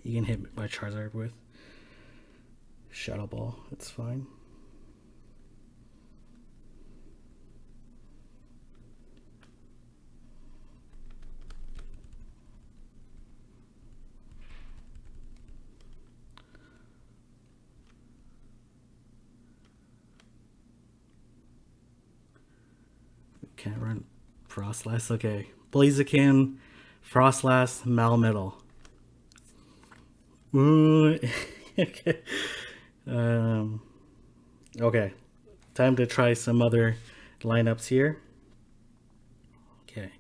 You can hit my Charizard with Shadow Ball. It's fine. Can't run Frostlass. Okay. Blaziken, Frostlass, Malmetal. Ooh. Okay. Okay. Time to try some other lineups here. Okay.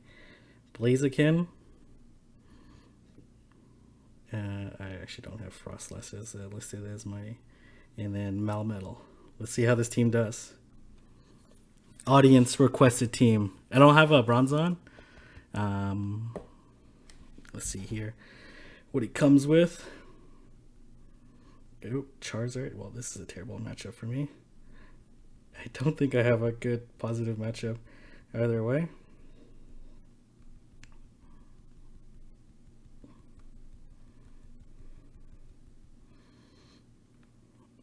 Blaziken. I actually don't have Frostlass as listed as my. And then Malmetal. Let's see how this team does. Audience requested team. I don't have a Bronzong. Let's see here what he comes with. Oh, Charizard. Well, this is a terrible matchup for me. I don't think I have a good positive matchup either way.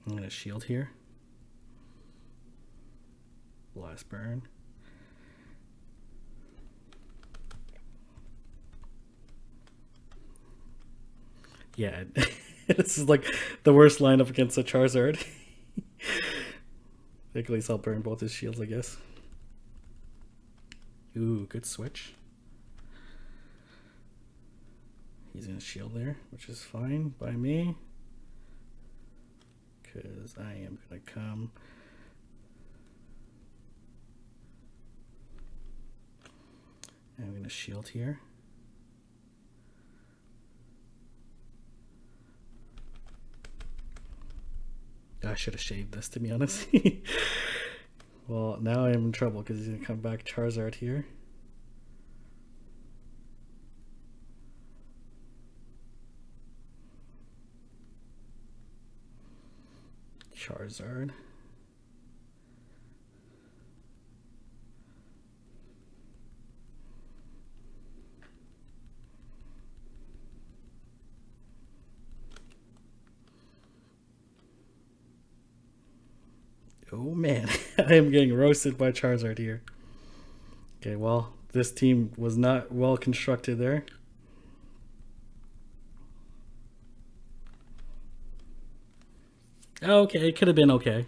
I'm going to shield here. Blast Burn. Yeah, this is like the worst lineup against a Charizard. At least I'll burn both his shields, I guess. Ooh, good switch. He's gonna shield there, which is fine by me. Because I am gonna come going to shield here. I should have shaved this, to be honest. Well, now I'm in trouble because he's going to come back Charizard here. Charizard. Oh man, I am getting roasted by Charizard here. Okay, well, this team was not well constructed there. Okay, it could have been okay.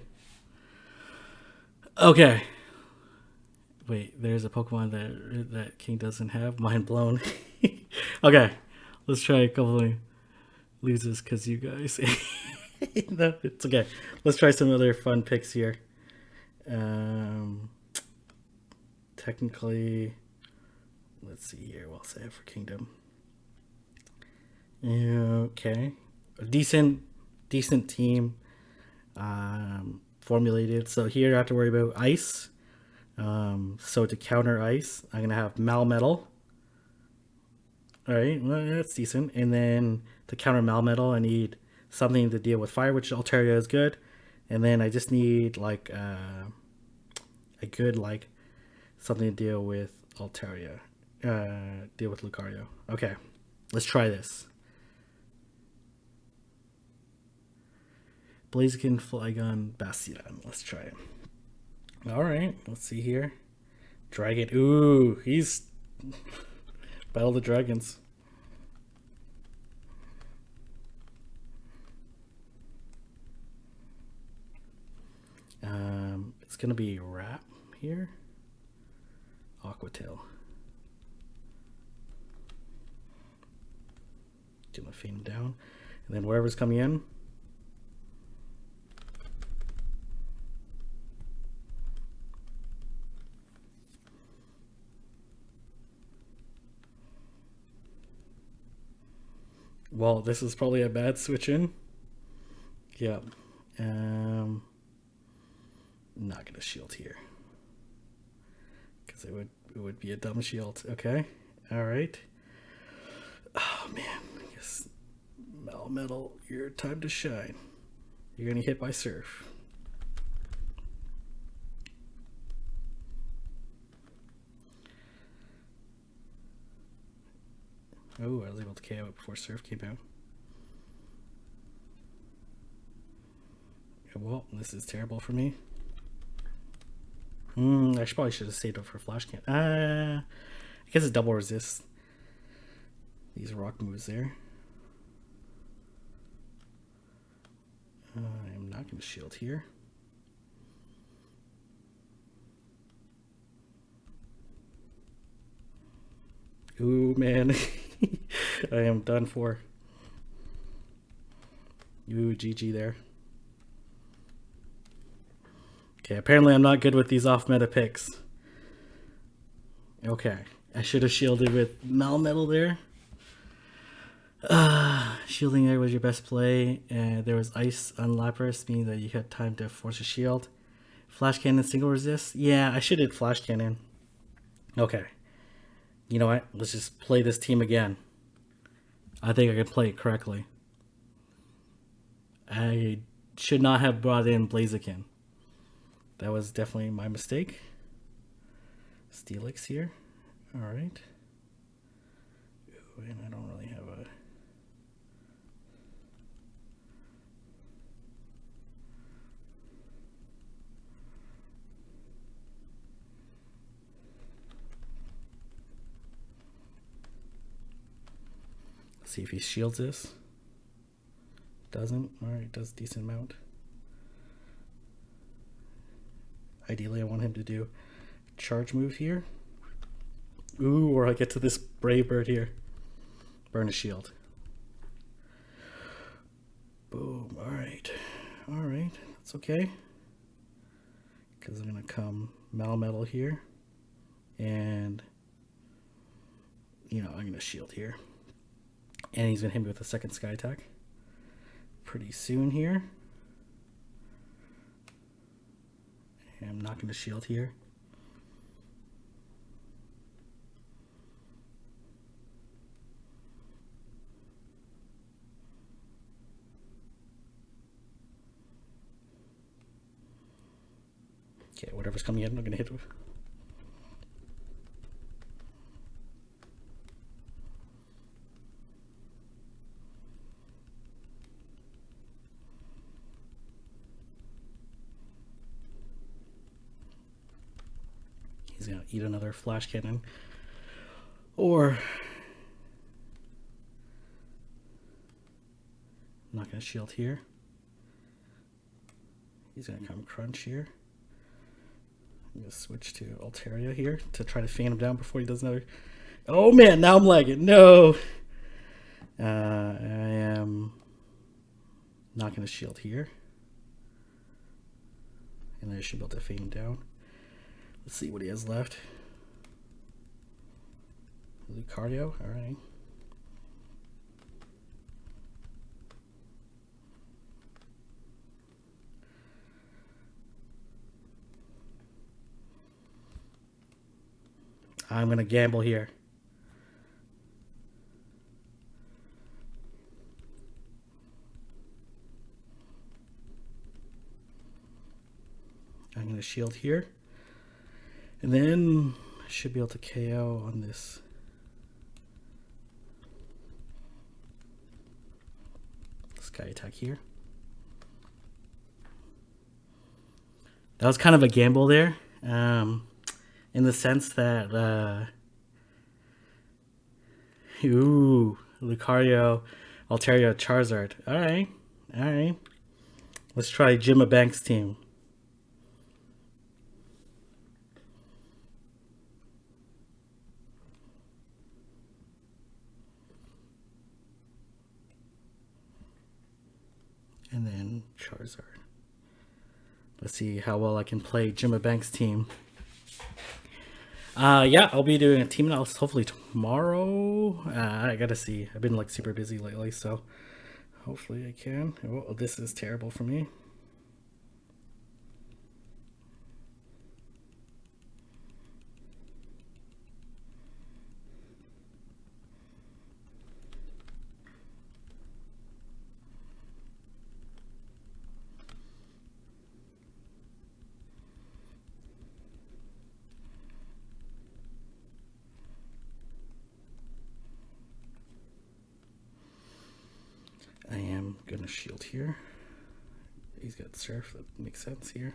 Okay. Wait, there's a Pokemon that King doesn't have. Mind blown. Okay, let's try a couple of loses because you guys. No, it's okay. Let's try some other fun picks here. Technically, let's see here. We'll say for Kingdom. Okay, a decent team. Formulated. So here I have to worry about ice. So to counter ice, I'm gonna have Malmetal. All right, well, that's decent. And then to counter Malmetal, I need something to deal with fire, which Altaria is good. And then I just need like a good like something to deal with Altaria, deal with Lucario. Okay, let's try this. Blaziken, Flygon, Bastiodon. Let's try him. All right, let's see here. Dragon. Ooh, he's Battle of the Dragons. It's gonna be Rap here. Aquatail. Gonna fade him down, and then whatever's coming in. Well, this is probably a bad switch in. Yeah. Not gonna shield here because it would be a dumb shield. Okay. All right. Oh man, I guess Melmetal, your time to shine. You're gonna hit by Surf. Oh, I was able to KO it before Surf came out. Well, this is terrible for me. I probably should have saved up for Flash Can. I guess it's double resist. These rock moves there. I'm not going to shield here. Ooh, man. I am done for. Ooh, GG there. Okay, apparently I'm not good with these off-meta picks. Okay, I should have shielded with Melmetal there. Shielding there was your best play. There was ice on Lapras, meaning that you had time to force a shield. Flash Cannon single resist? Yeah, I should have Flash Cannon. Okay. You know what? Let's just play this team again. I think I can play it correctly. I should not have brought in Blaziken. That was definitely my mistake. Steelix here. Alright. And I don't really have a... Let's see if he shields this. Doesn't. Alright, does decent amount. Ideally, I want him to do charge move here. Ooh, or I get to this Brave Bird here. Burn a shield. Boom. Alright. Alright. That's okay. Because I'm going to come Malmetal here. And you know, I'm going to shield here. And he's going to hit me with a second sky attack pretty soon here. And I'm not going to shield here. Okay, whatever's coming in, I'm going to hit with. He's going to eat another flash cannon. Or I'm not going to shield here. He's going to come crunch here. I'm going to switch to Altaria here to try to fan him down before he does another. Oh man, now I'm lagging. No. I am not going to shield here. And I should be able to fan him down. Let's see what he has left. Lucario, alright. I'm going to gamble here. I'm going to shield here. And then I should be able to KO on this. Sky attack here. That was kind of a gamble there. In the sense that, ooh, Lucario, Altaria, Charizard. Alright, alright. Let's try Jimma Banks' team. And then Charizard. Let's see how well I can play Jimma Banks' team. Yeah, I'll be doing a team analysis hopefully tomorrow. I gotta see. I've been like super busy lately, so hopefully I can. Oh, this is terrible for me. I am gonna shield here. He's got Surf, that makes sense here.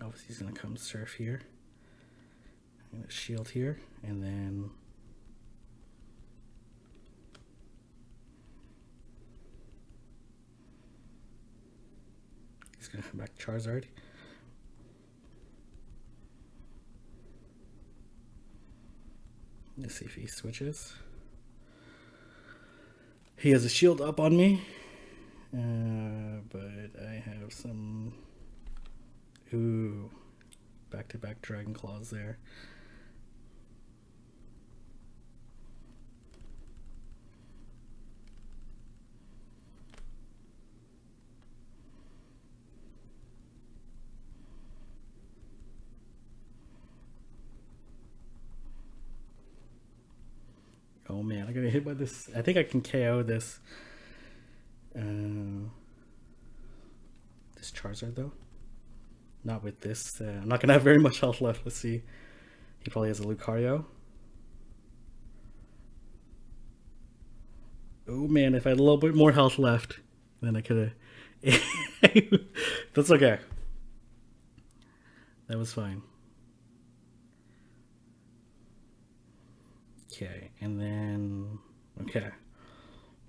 Obviously he's gonna come Surf here. I'm gonna shield here, and then he's gonna come back Charizard. Let's see if he switches. He has a shield up on me, but I have some. Ooh, back-to-back Dragon Claws there. Oh man, I got hit by this. I think I can KO this. This Charizard though. Not with this. I'm not gonna have very much health left. Let's see. He probably has a Lucario. Oh man, if I had a little bit more health left, then I could have. That's okay. That was fine. Okay, and then okay,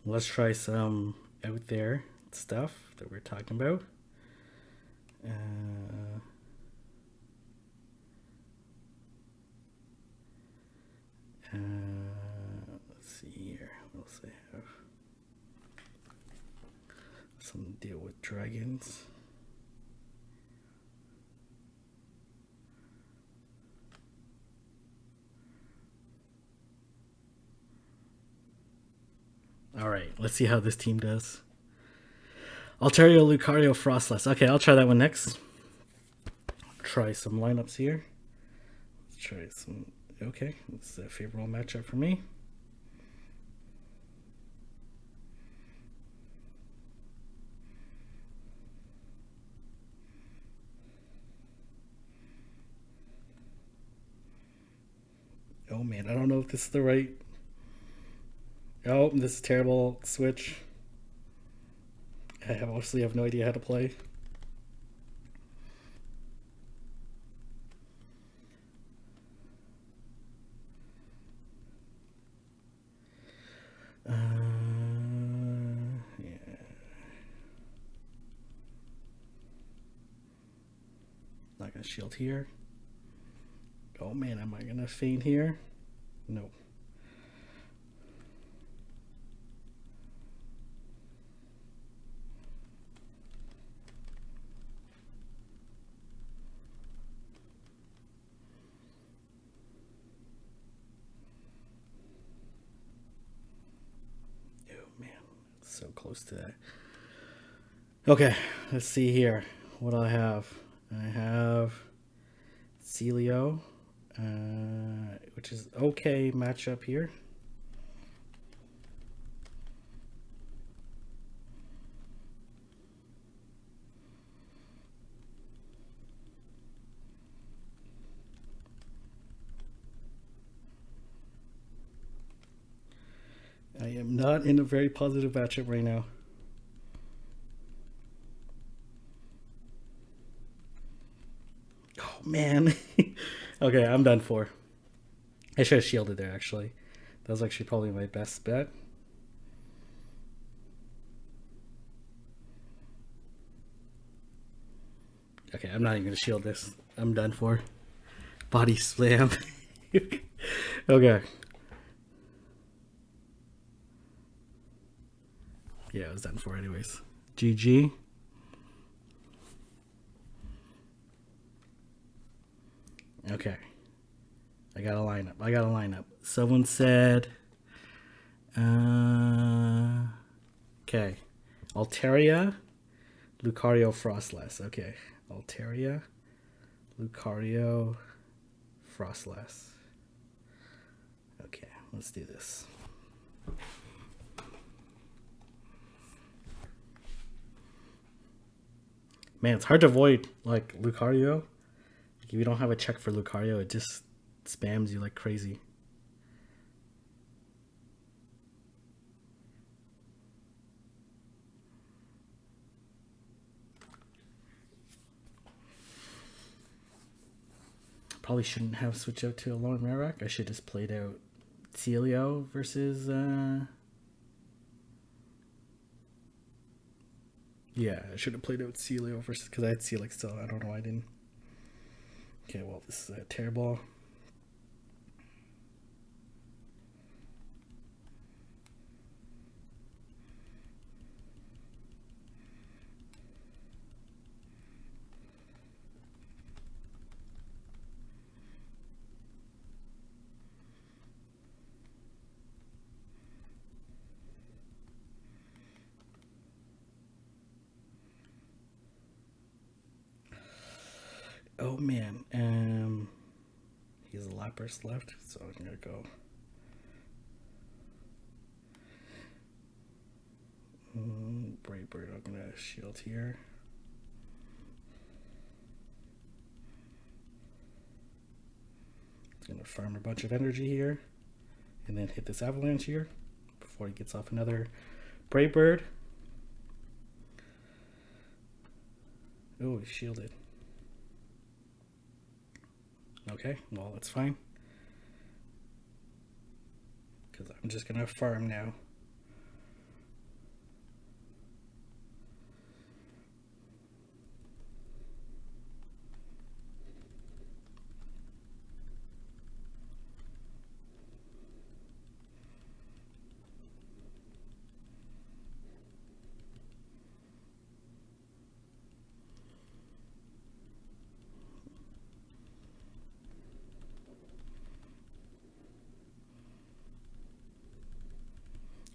let's try some out there stuff that we're talking about. Let's else I have? Some deal with dragons. All right, let's see how this team does. Altaria, Lucario, Frostless. Okay, I'll try that one next. Try some lineups here. Let's try some. Okay, it's a favorable matchup for me. Oh man, I don't know if this is the right. Oh, this is terrible. Switch. I obviously have no idea how to play. Yeah. Not gonna shield here. Oh man, am I gonna feint here? No. So close to that. Okay, let's see here. What do I have? I have Sealeo, which is okay matchup here. I am not in a very positive matchup right now. Oh, man. Okay, I'm done for. I should have shielded there, actually. That was actually probably my best bet. Okay, I'm not even going to shield this. I'm done for. Body slam. Okay. Yeah, I was done for anyways. GG. Okay. I got a lineup. Someone said... okay. Altaria, Lucario, Frostless. Okay. Altaria, Lucario, Frostless. Okay, let's do this. Man, it's hard to avoid, like, Lucario. If you don't have a check for Lucario, it just spams you like crazy. Probably shouldn't have switched out to a lone Marowak. I should just played out Sealeo versus... yeah, I should have played out Sealeo versus... because I had Sealeo still. I don't know why I didn't. Okay, well, this is terrible. Oh man, he has a Lapras left, so I'm gonna go. Brave Bird, I'm gonna shield here. He's gonna farm a bunch of energy here, and then hit this Avalanche here before he gets off another Brave Bird. Oh, he's shielded. Okay, well, that's fine. Because I'm just going to farm now.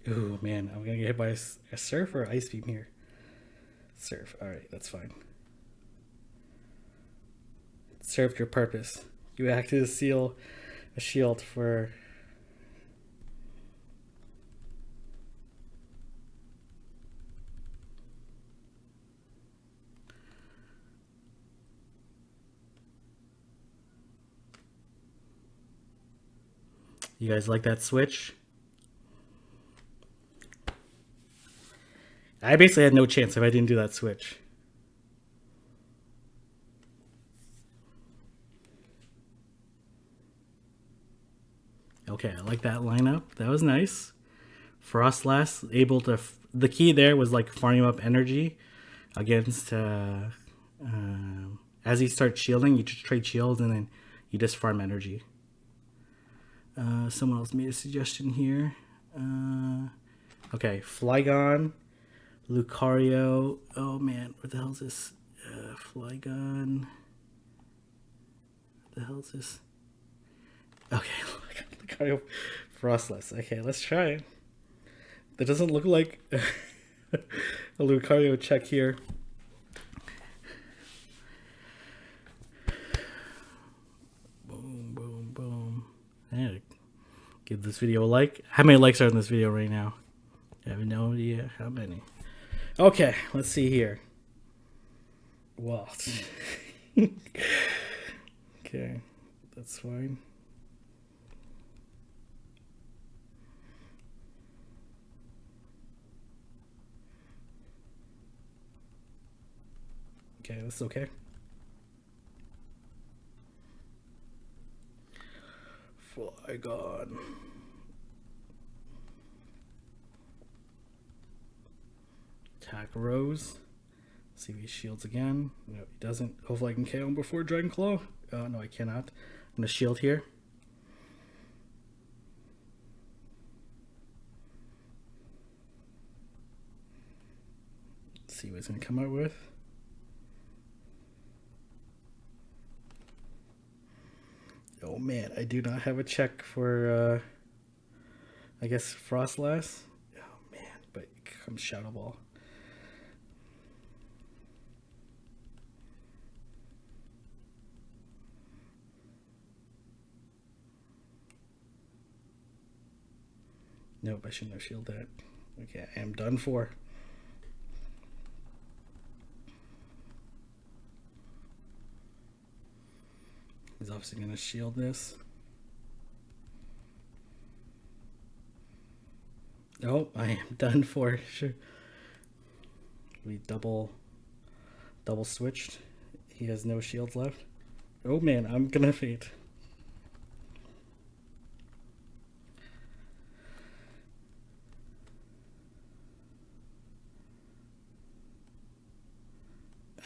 Ooh, man, I'm gonna get hit by a Surf or Ice Beam here. Surf. Alright, that's fine. It served your purpose. You acted as a shield for... You guys like that switch? I basically had no chance if I didn't do that switch. Okay, I like that lineup. That was nice. Frostlass able to... The key there was like farming up energy against... as you start shielding, you just trade shields and then you just farm energy. Someone else made a suggestion here. Okay, Flygon, Lucario. Oh man, what the hell is this? Flygon. What the hell is this? Okay, Lucario, Frostless. Okay, let's try it. That doesn't look like a Lucario check here. Boom, boom, boom. Hey, give this video a like. How many likes are in this video right now? I have no idea how many. Okay, let's see here. Well, okay, that's fine. Okay, that's okay. Flygon. Attack Rose. See if he shields again. No, he doesn't. Hopefully I can KO him before Dragon Claw. No, I cannot. I'm going to shield here. Let's see what he's going to come out with. Oh man, I do not have a check for, I guess, Frostlass. Oh man, but it comes Shadow Ball. Nope, I shouldn't have shielded that. Okay, I am done for. He's obviously going to shield this. Oh, I am done for. Sure. We double switched. He has no shields left. Oh man, I'm going to faint.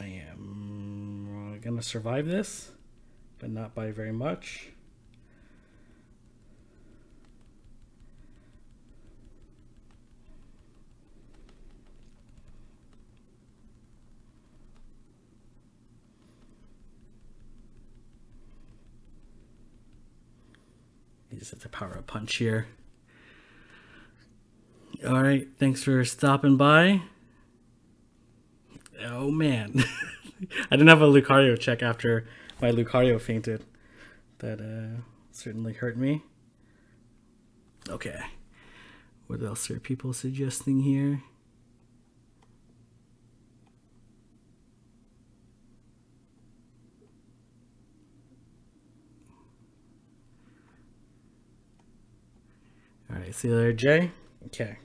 I am going to survive this, but not by very much. You just have to power a punch here. All right, thanks for stopping by. Oh man, I didn't have a Lucario check after my Lucario fainted. That certainly hurt me. Okay, what else are people suggesting here? All right, see you later, Jay. Okay,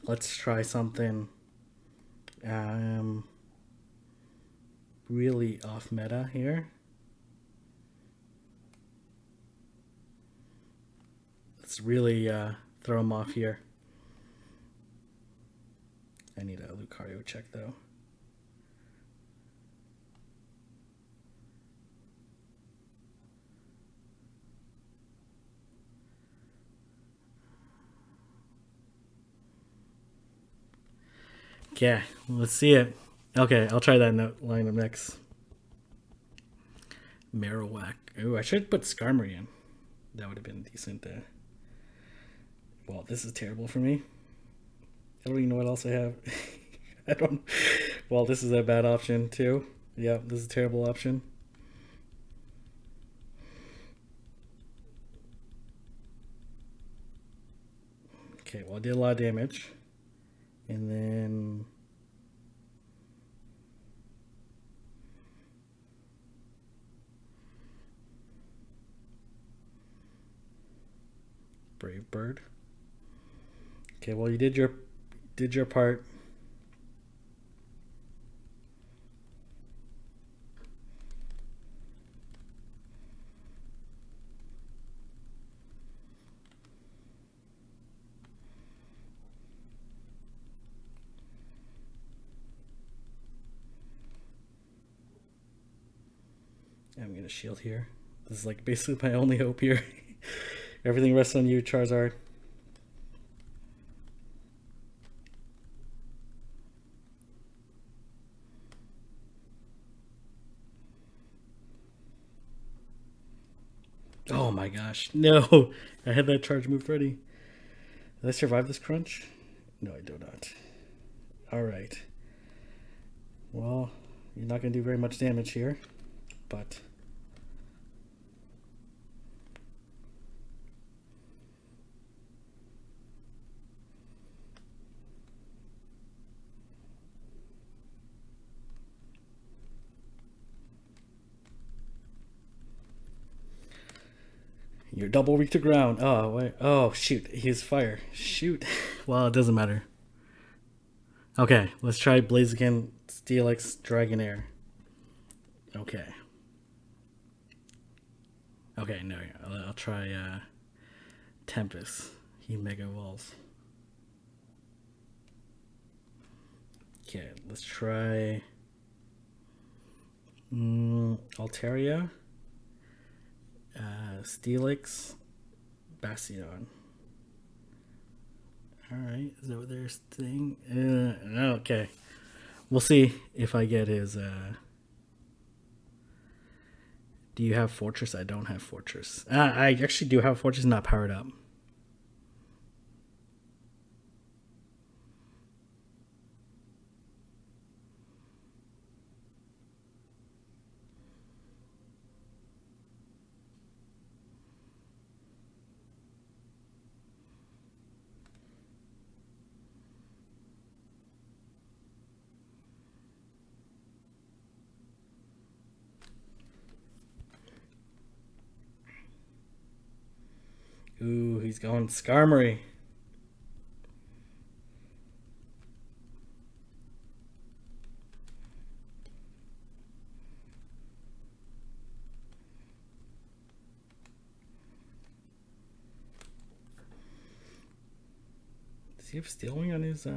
let's try something really off meta here. Let's really throw him off here. I need a Lucario check though. Okay, let's see it. Okay, I'll try that lineup next. Marowak. Ooh, I should put Skarmory in. That would have been decent. Well, this is terrible for me. I don't even know what else I have. I don't. Well, this is a bad option too. Yeah, this is a terrible option. Okay, well, I did a lot of damage. And then... Brave Bird. Okay, well, you did your part. I'm gonna shield here. This is like basically my only hope here. Everything rests on you, Charizard. Oh my gosh, no! I had that charge move ready. Did I survive this crunch? No, I do not. Alright. Well, you're not gonna do very much damage here, but... You're double weak to ground. Oh, wait. Oh, shoot. He's fire. Shoot. Well, it doesn't matter. Okay, let's try Blaziken, Steelix, Dragonair. Okay. Okay, no, I'll try Tempest. He Mega Evolves. Okay, let's try Altaria. Steelix, Bastion. Alright, is that what they're saying? Okay. We'll see if I get his... Do you have Fortress? I don't have Fortress. I actually do have Fortress, not powered up. Ooh, he's going Skarmory. Does he have Stealing on his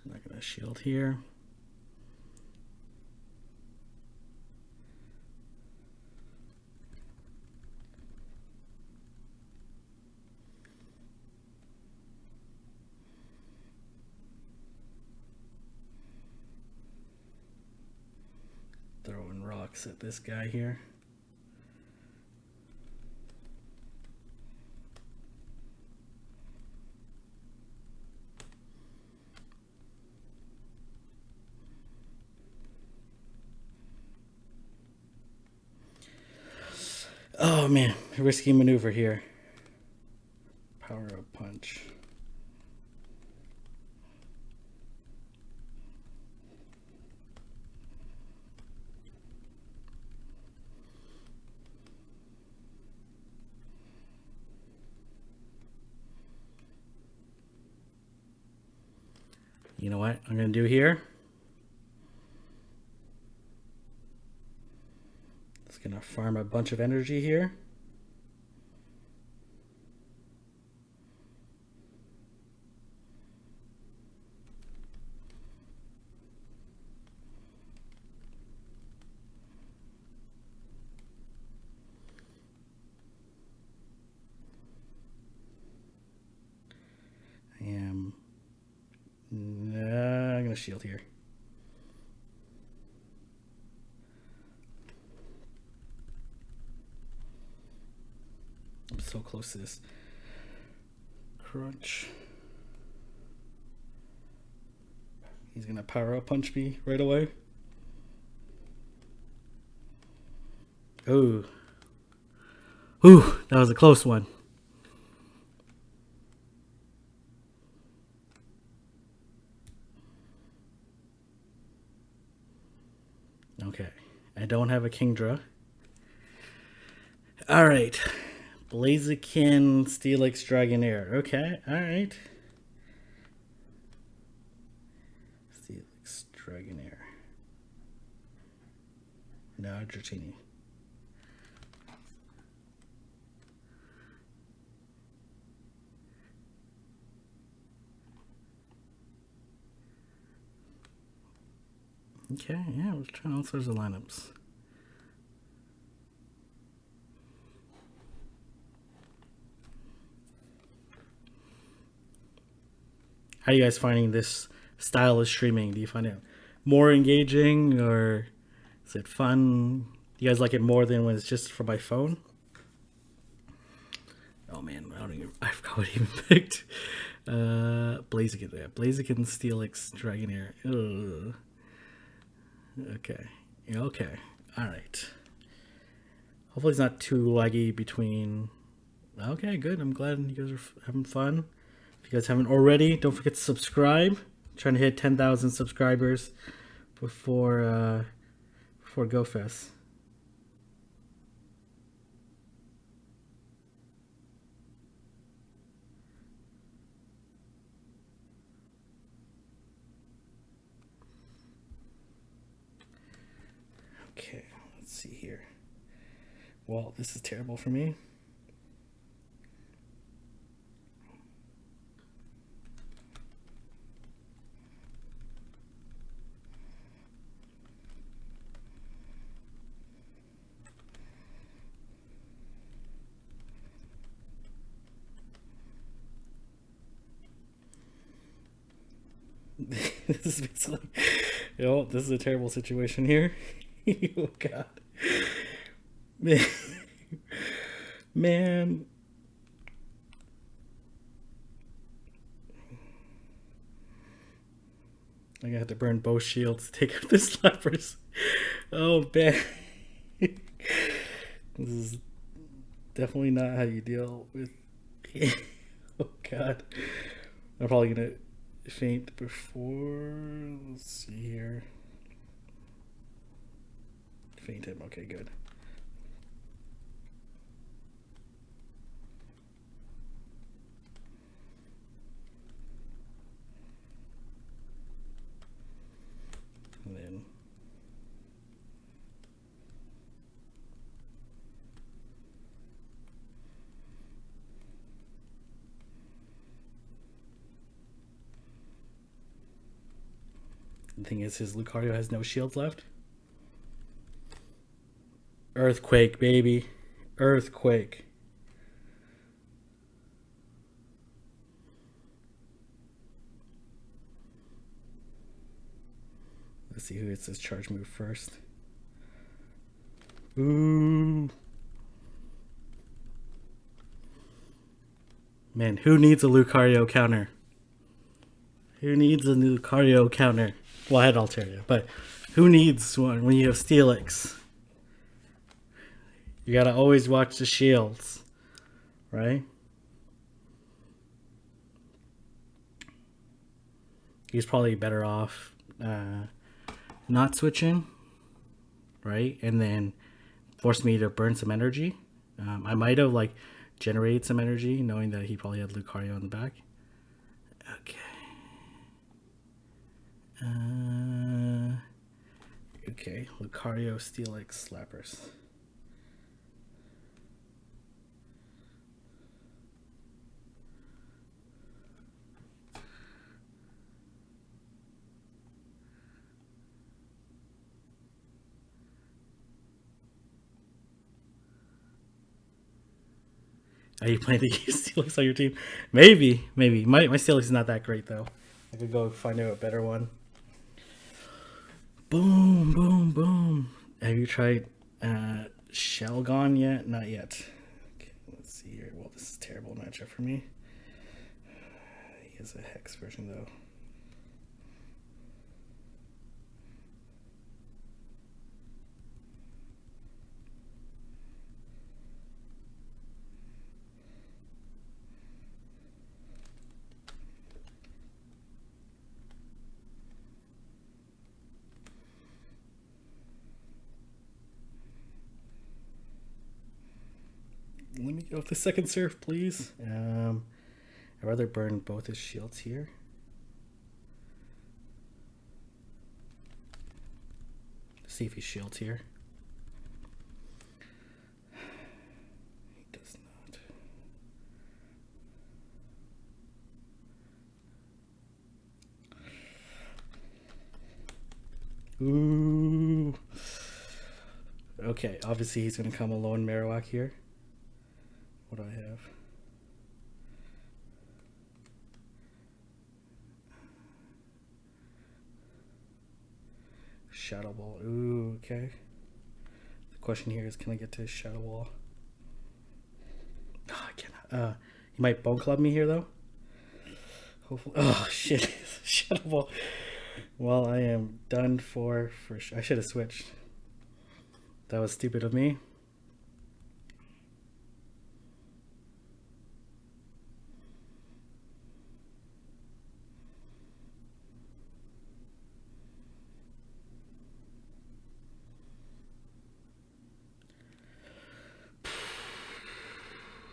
I'm not gonna shield here. Throwing rocks at this guy here. Oh man, risky maneuver here. Power up punch. You know what I'm gonna do here? Just gonna farm a bunch of energy here. shield here. I'm so close to this. Crunch. He's gonna power up punch me right away. Oh. Ooh, that was a close one. Okay. I don't have a Kingdra. Alright. Blaziken, Steelix, Dragonair. Okay, alright. Steelix, Dragonair. No, Dratini. Okay, yeah, we're trying all sorts of lineups. How are you guys finding this style of streaming? Do you find it more engaging, or is it fun? Do you guys like it more than when it's just for my phone? Oh man, I forgot what I even picked. Blaziken, yeah. Blaziken, Steelix, Dragonair. Ugh. Okay. Okay. Alright. Hopefully it's not too laggy between... Okay, good. I'm glad you guys are having fun. If you guys haven't already, don't forget to subscribe. I'm trying to hit 10,000 subscribers before GoFest. Okay, let's see here. Well, this is terrible for me. This is basically, this is a terrible situation here. Oh God, man. I got to burn both shields to take out this Lapras. Oh man, this is definitely not how you deal with. Oh God, I'm probably gonna faint before. Let's see here. Faint him. Okay, good. And then the thing is, his Lucario has no shields left. Earthquake, baby. Earthquake. Let's see who hits this charge move first. Ooh. Man, who needs a Lucario counter? Who needs a Lucario counter? Well, I had Altaria, but who needs one when you have Steelix? You gotta always watch the shields, right? He's probably better off not switching, right? And then force me to burn some energy. I might have like generated some energy knowing that he probably had Lucario in the back. Okay. Okay, Lucario, Steelix, Lapras. Are you planning to use Steelix on your team? Maybe. My Steelix is not that great though. I could go find out a better one. Boom, boom, boom. Have you tried Shelgon yet? Not yet. Okay, let's see here. Well, this is a terrible matchup for me. He has a Hex version, though. Let me go with the second surf, please. I'd rather burn both his shields here. See if he shields here. He does not. Ooh. Okay, obviously he's going to come alone Marowak here. What do I have? Shadow Ball. Ooh, okay. The question here is, can I get to Shadow Ball? Oh, I cannot. He might Bone Club me here, though. Hopefully. Oh, shit. Shadow Ball. Well, I am done for sure. I should have switched. That was stupid of me.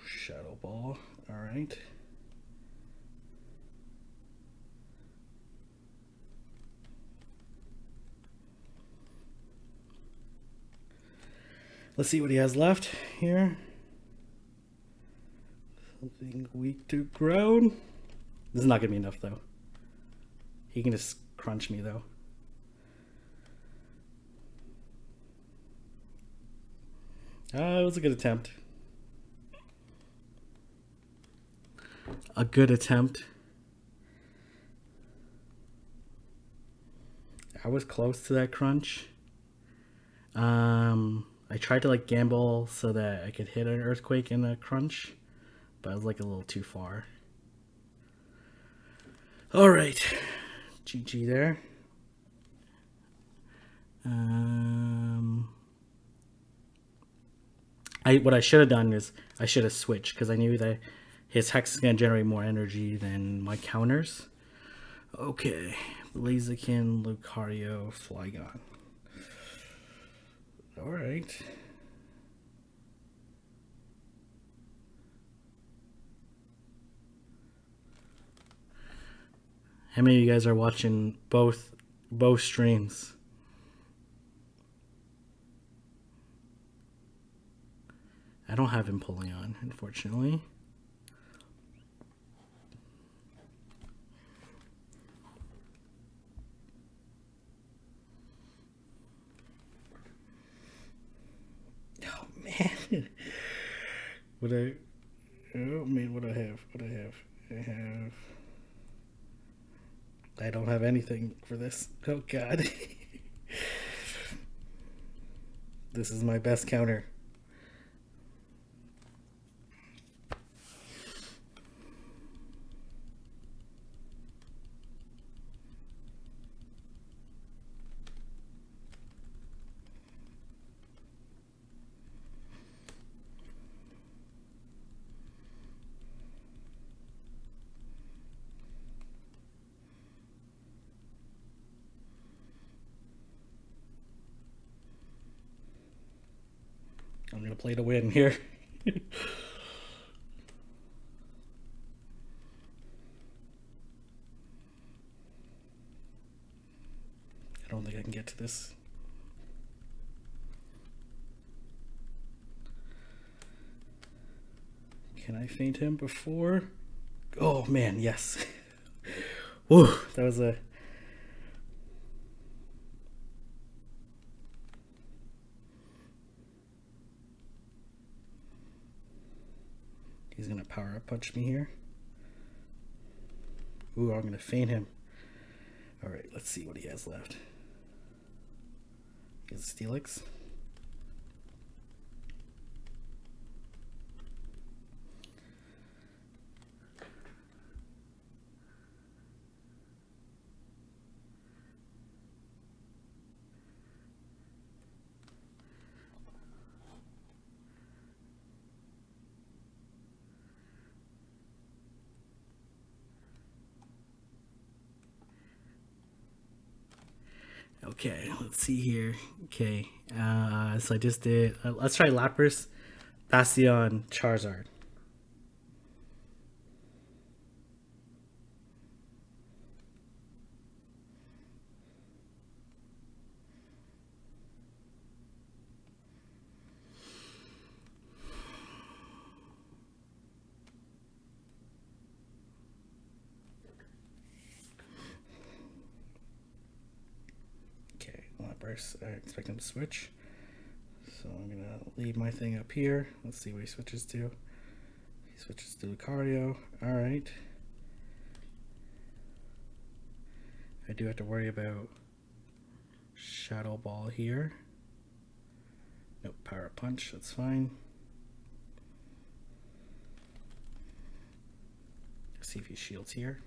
Shadow Ball. All right. Let's see what he has left here. Something weak to ground. This is not going to be enough, though. He can just crunch me, though. It was a good attempt. A good attempt. I was close to that crunch. I tried to like gamble so that I could hit an earthquake in a crunch, but I was like a little too far. All right, GG there. What I should have done is I should have switched because I knew that his Hex is going to generate more energy than my counters. Okay, Blaziken, Lucario, Flygon. All right. How many of you guys are watching both streams? I don't have him pulling on, unfortunately. Oh man. What do I have? I don't have anything for this. Oh god. This is my best counter. I'm going to play to win here. I don't think I can get to this. Can I feint him before? Oh man, yes. Whoa, that was a... He's gonna power up punch me here. Ooh, I'm gonna feint him. All right, let's see what he has left. Is Steelix. Okay, let's see here. Okay, so I just did. Let's try Lapras, Bastion, Charizard. Lapras, I expect him to switch. So I'm going to leave my thing up here. Let's see what he switches to. He switches to Lucario. Alright. I do have to worry about Shadow Ball here. Nope, Power Punch, that's fine. Let's see if he shields here.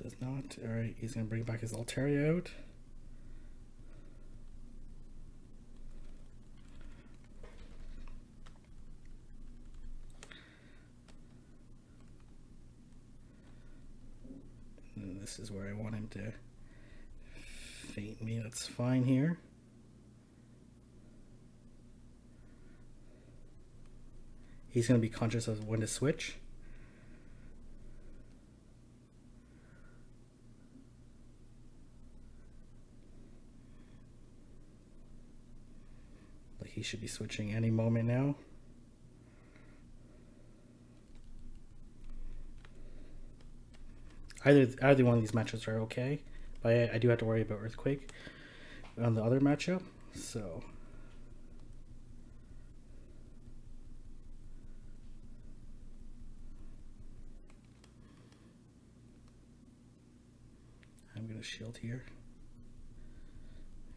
Does not. Alright, he's going to bring back his Altaria out. And this is where I want him to feint me. That's fine here. He's going to be conscious of when to switch. He should be switching any moment now. Either one of these matchups are okay, but I do have to worry about Earthquake on the other matchup. So I'm gonna shield here.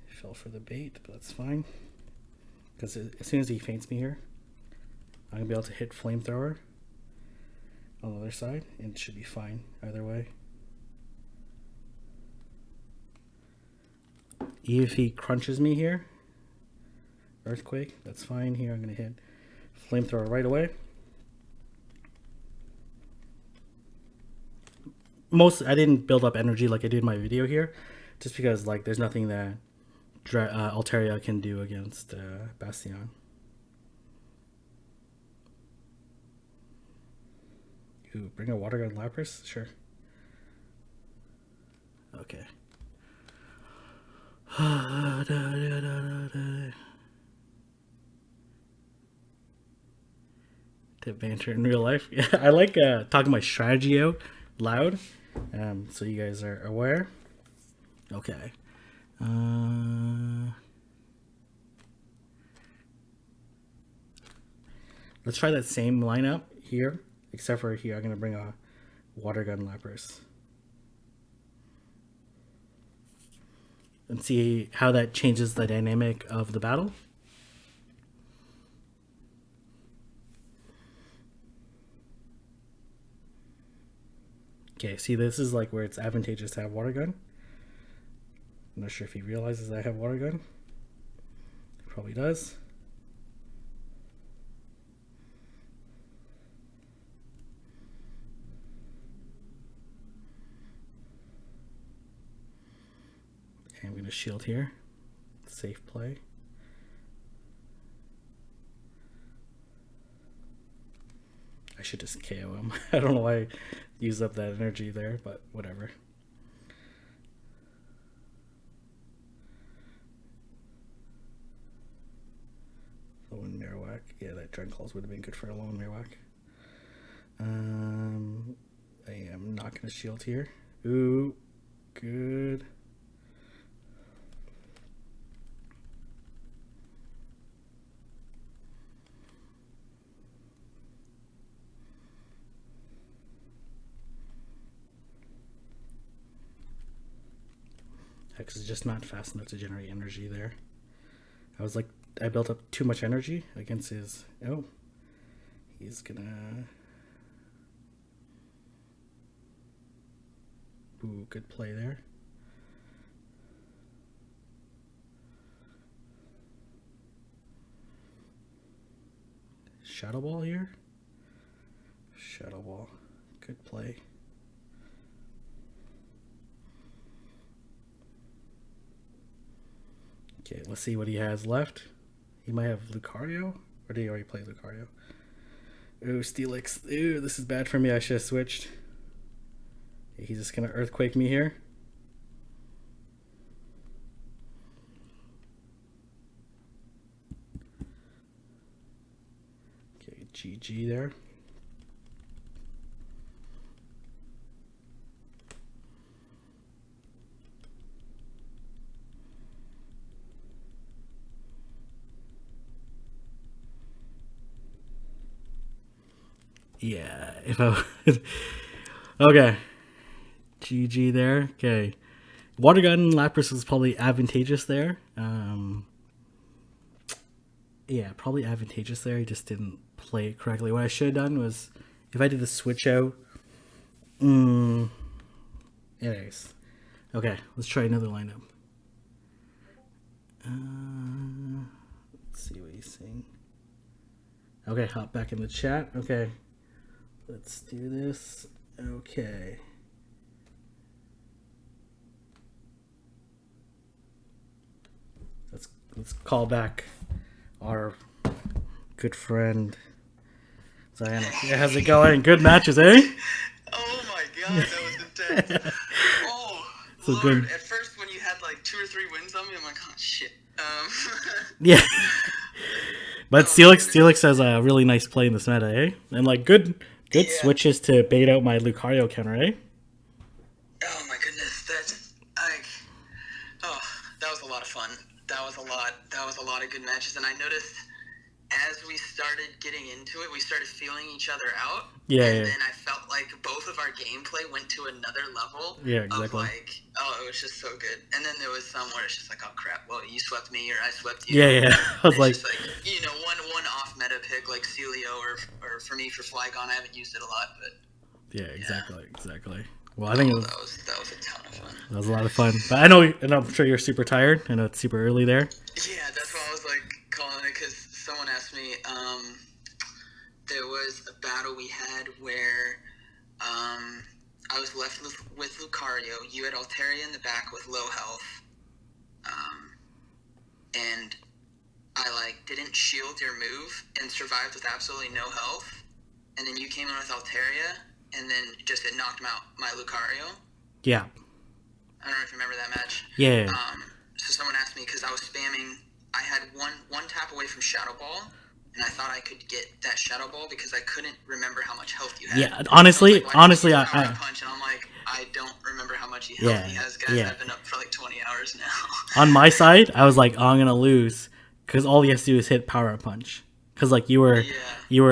Fell for the bait, but that's fine. Because as soon as he feints me here, I'm going to be able to hit Flamethrower on the other side, and it should be fine either way. Even if he crunches me here, Earthquake, that's fine. Here I'm going to hit Flamethrower right away. I didn't build up energy like I did in my video here, just because like there's nothing that Altaria can do against Bastion. Ooh, bring a Water Gun Lapras? Sure. Okay. To banter in real life. Yeah, I like talking my strategy out loud, so you guys are aware. Okay. Let's try that same lineup here, except for here I'm going to bring a Water Gun Lapras. And see how that changes the dynamic of the battle. Okay, see this is like where it's advantageous to have Water Gun. I'm not sure if he realizes I have Water Gun. Probably does. Okay, I'm going to shield here. Safe play. I should just KO him. I don't know why I used up that energy there, but whatever. Lone Marowak. Yeah, that Dragon Claws would have been good for a lone Marowak. I am not going to shield here. Ooh, good. Because it's just not fast enough to generate energy there. I was like, I built up too much energy against his... Oh. He's gonna... Ooh, good play there. Shadow Ball here. Shadow Ball. Good play. Okay, let's see what he has left. He might have Lucario. Or did he already play Lucario? Ooh, Steelix. Ooh, this is bad for me. I should have switched. He's just going to Earthquake me here. Okay, GG there. Yeah, if I... Okay. GG there. Okay. Water Gun Lapras was probably advantageous there. Yeah, probably advantageous there. He just didn't play it correctly. What I should have done was, if I did the switch out... Anyways. Okay, let's try another lineup. Let's see what he's saying. Okay, hop back in the chat. Okay. Let's do this. Okay. Let's call back our good friend Zyoink. Yeah, how's it going? Good matches, eh? Oh my god, that was intense. Oh, So Lord. good. At first, when you had like 2 or 3 wins on me, I'm like, oh shit. Yeah. But Steelix has a really nice play in this meta, eh? And like good Yeah. switches to bait out my Lucario counter, eh? Oh my goodness, that's like, oh, that was a lot of fun. That was a lot of good matches, and I noticed as we started getting into it, we started feeling each other out. Yeah, and yeah. then I felt like both of our gameplay went to another level. Yeah, Of exactly. like, oh, it was just so good. And then there was some where it's just like, oh crap, well, you swept me or I swept you. Yeah. I was It's like, just like, you know, one off meta pick like Sealeo or for me for Flygon, I haven't used it a lot, but yeah, exactly. Well, I think oh, it was, that was a ton of fun. that was a lot of fun. But I know, and I'm sure you're super tired. I know it's super early there. Yeah, that's why I was like calling it, because someone asked me. There was a battle we had where I was left with Lucario. You had Altaria in the back with low health, and I like didn't shield your move and survived with absolutely no health. And then you came in with Altaria, and then just it knocked out my Lucario. Yeah. I don't know if you remember that match. Yeah. So someone asked me, because I was spamming, I had one tap away from Shadow Ball, and I thought I could get that Shadow Ball because I couldn't remember how much health you had. Yeah, honestly, So I was like, why did you I use Power Punch, and I'm like, I don't remember how much health he has, guys. yeah. I've been up for like 20 hours now. on my side, I was like, oh, I'm gonna lose, because all you have to do is hit Power Punch. Because like you were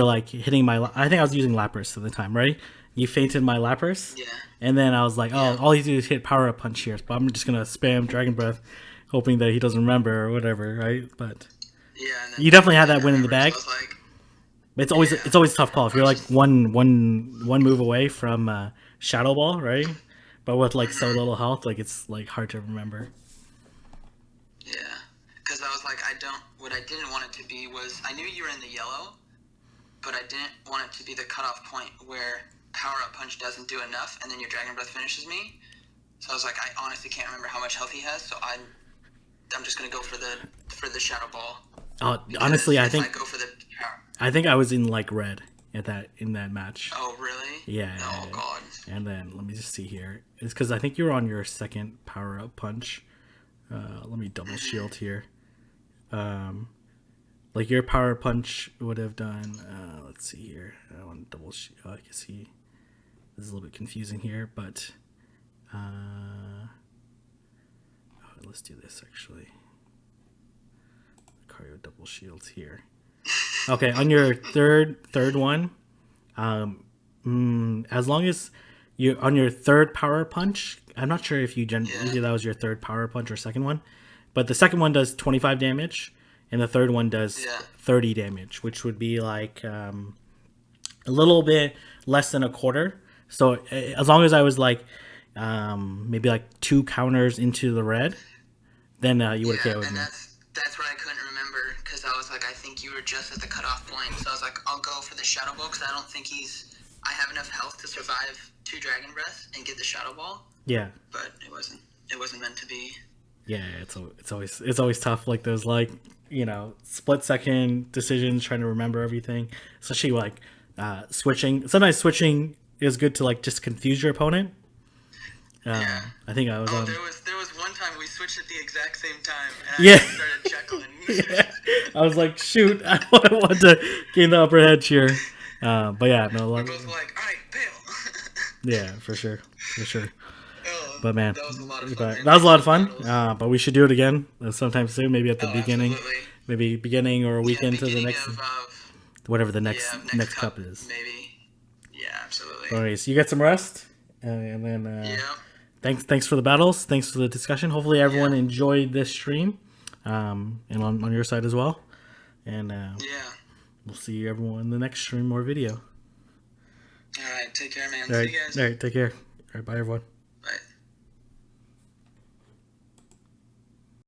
like hitting my, I think I was using Lapras at the time, right? You fainted my Lapras, Yeah. and then I was like, oh, all you do is hit Power Punch here, but I'm just gonna spam Dragon Breath, hoping that he doesn't remember or whatever, right? But Yeah. And then you definitely had that I win in the remembered, bag. so I was like, It's always a tough call if you're like one move away from Shadow Ball, right? But with like so little health, like it's like hard to remember. yeah. Because I was like, what I didn't want it to be was, I knew you were in the yellow, but I didn't want it to be the cutoff point where Power Up Punch doesn't do enough, and then your Dragon Breath finishes me. So I was like, I honestly can't remember how much health he has, so I'm just gonna go for the Shadow Ball. Honestly, I if think I go for the power. I was in like red in that match. Oh really? Yeah. Oh god. And then let me just see here. It's because I think you were on your second Power Up Punch. Let me double shield here. Like your Power Punch would have done. Let's see here. I want to double shield. I can see. This is a little bit confusing here, but let's do this actually. Lucario double shields here. Okay, on your third one, as long as you on your third power punch. I'm not sure if either that was your third power punch or second one, but the second one does 25 damage, and the third one does 30 damage, which would be like a little bit less than a quarter. So as long as I was like maybe like 2 counters into the red, then you would have KO'd and me. that's what I couldn't remember, because I was like, I think you were just at the cutoff point. So I was like, I'll go for the Shadow Ball, because I don't think I have enough health to survive 2 Dragon Breaths and get the Shadow Ball. Yeah. But it wasn't meant to be. Yeah, it's always tough, like those, like, you know, split second decisions, trying to remember everything, especially like switching. Sometimes switching is good to like just confuse your opponent. I think I was on. There was one time we switched at the exact same time, and I started chuckling. I was like, shoot, I want to gain the upper edge here. But yeah, no. We're both like, all right, bail. Yeah, for sure. But man, that was a lot of fun. That was a lot of fun. But we should do it again sometime soon. Maybe at the beginning, absolutely. maybe beginning or a weekend to the next, whatever the next cup is. Maybe. Yeah, absolutely. Alright, so you get some rest, and then thanks for the battles. Thanks for the discussion. Hopefully everyone enjoyed this stream, and on your side as well. And we'll see everyone in the next stream or video. All right, take care, man. All right, See you guys. all right, take care. All right, bye everyone.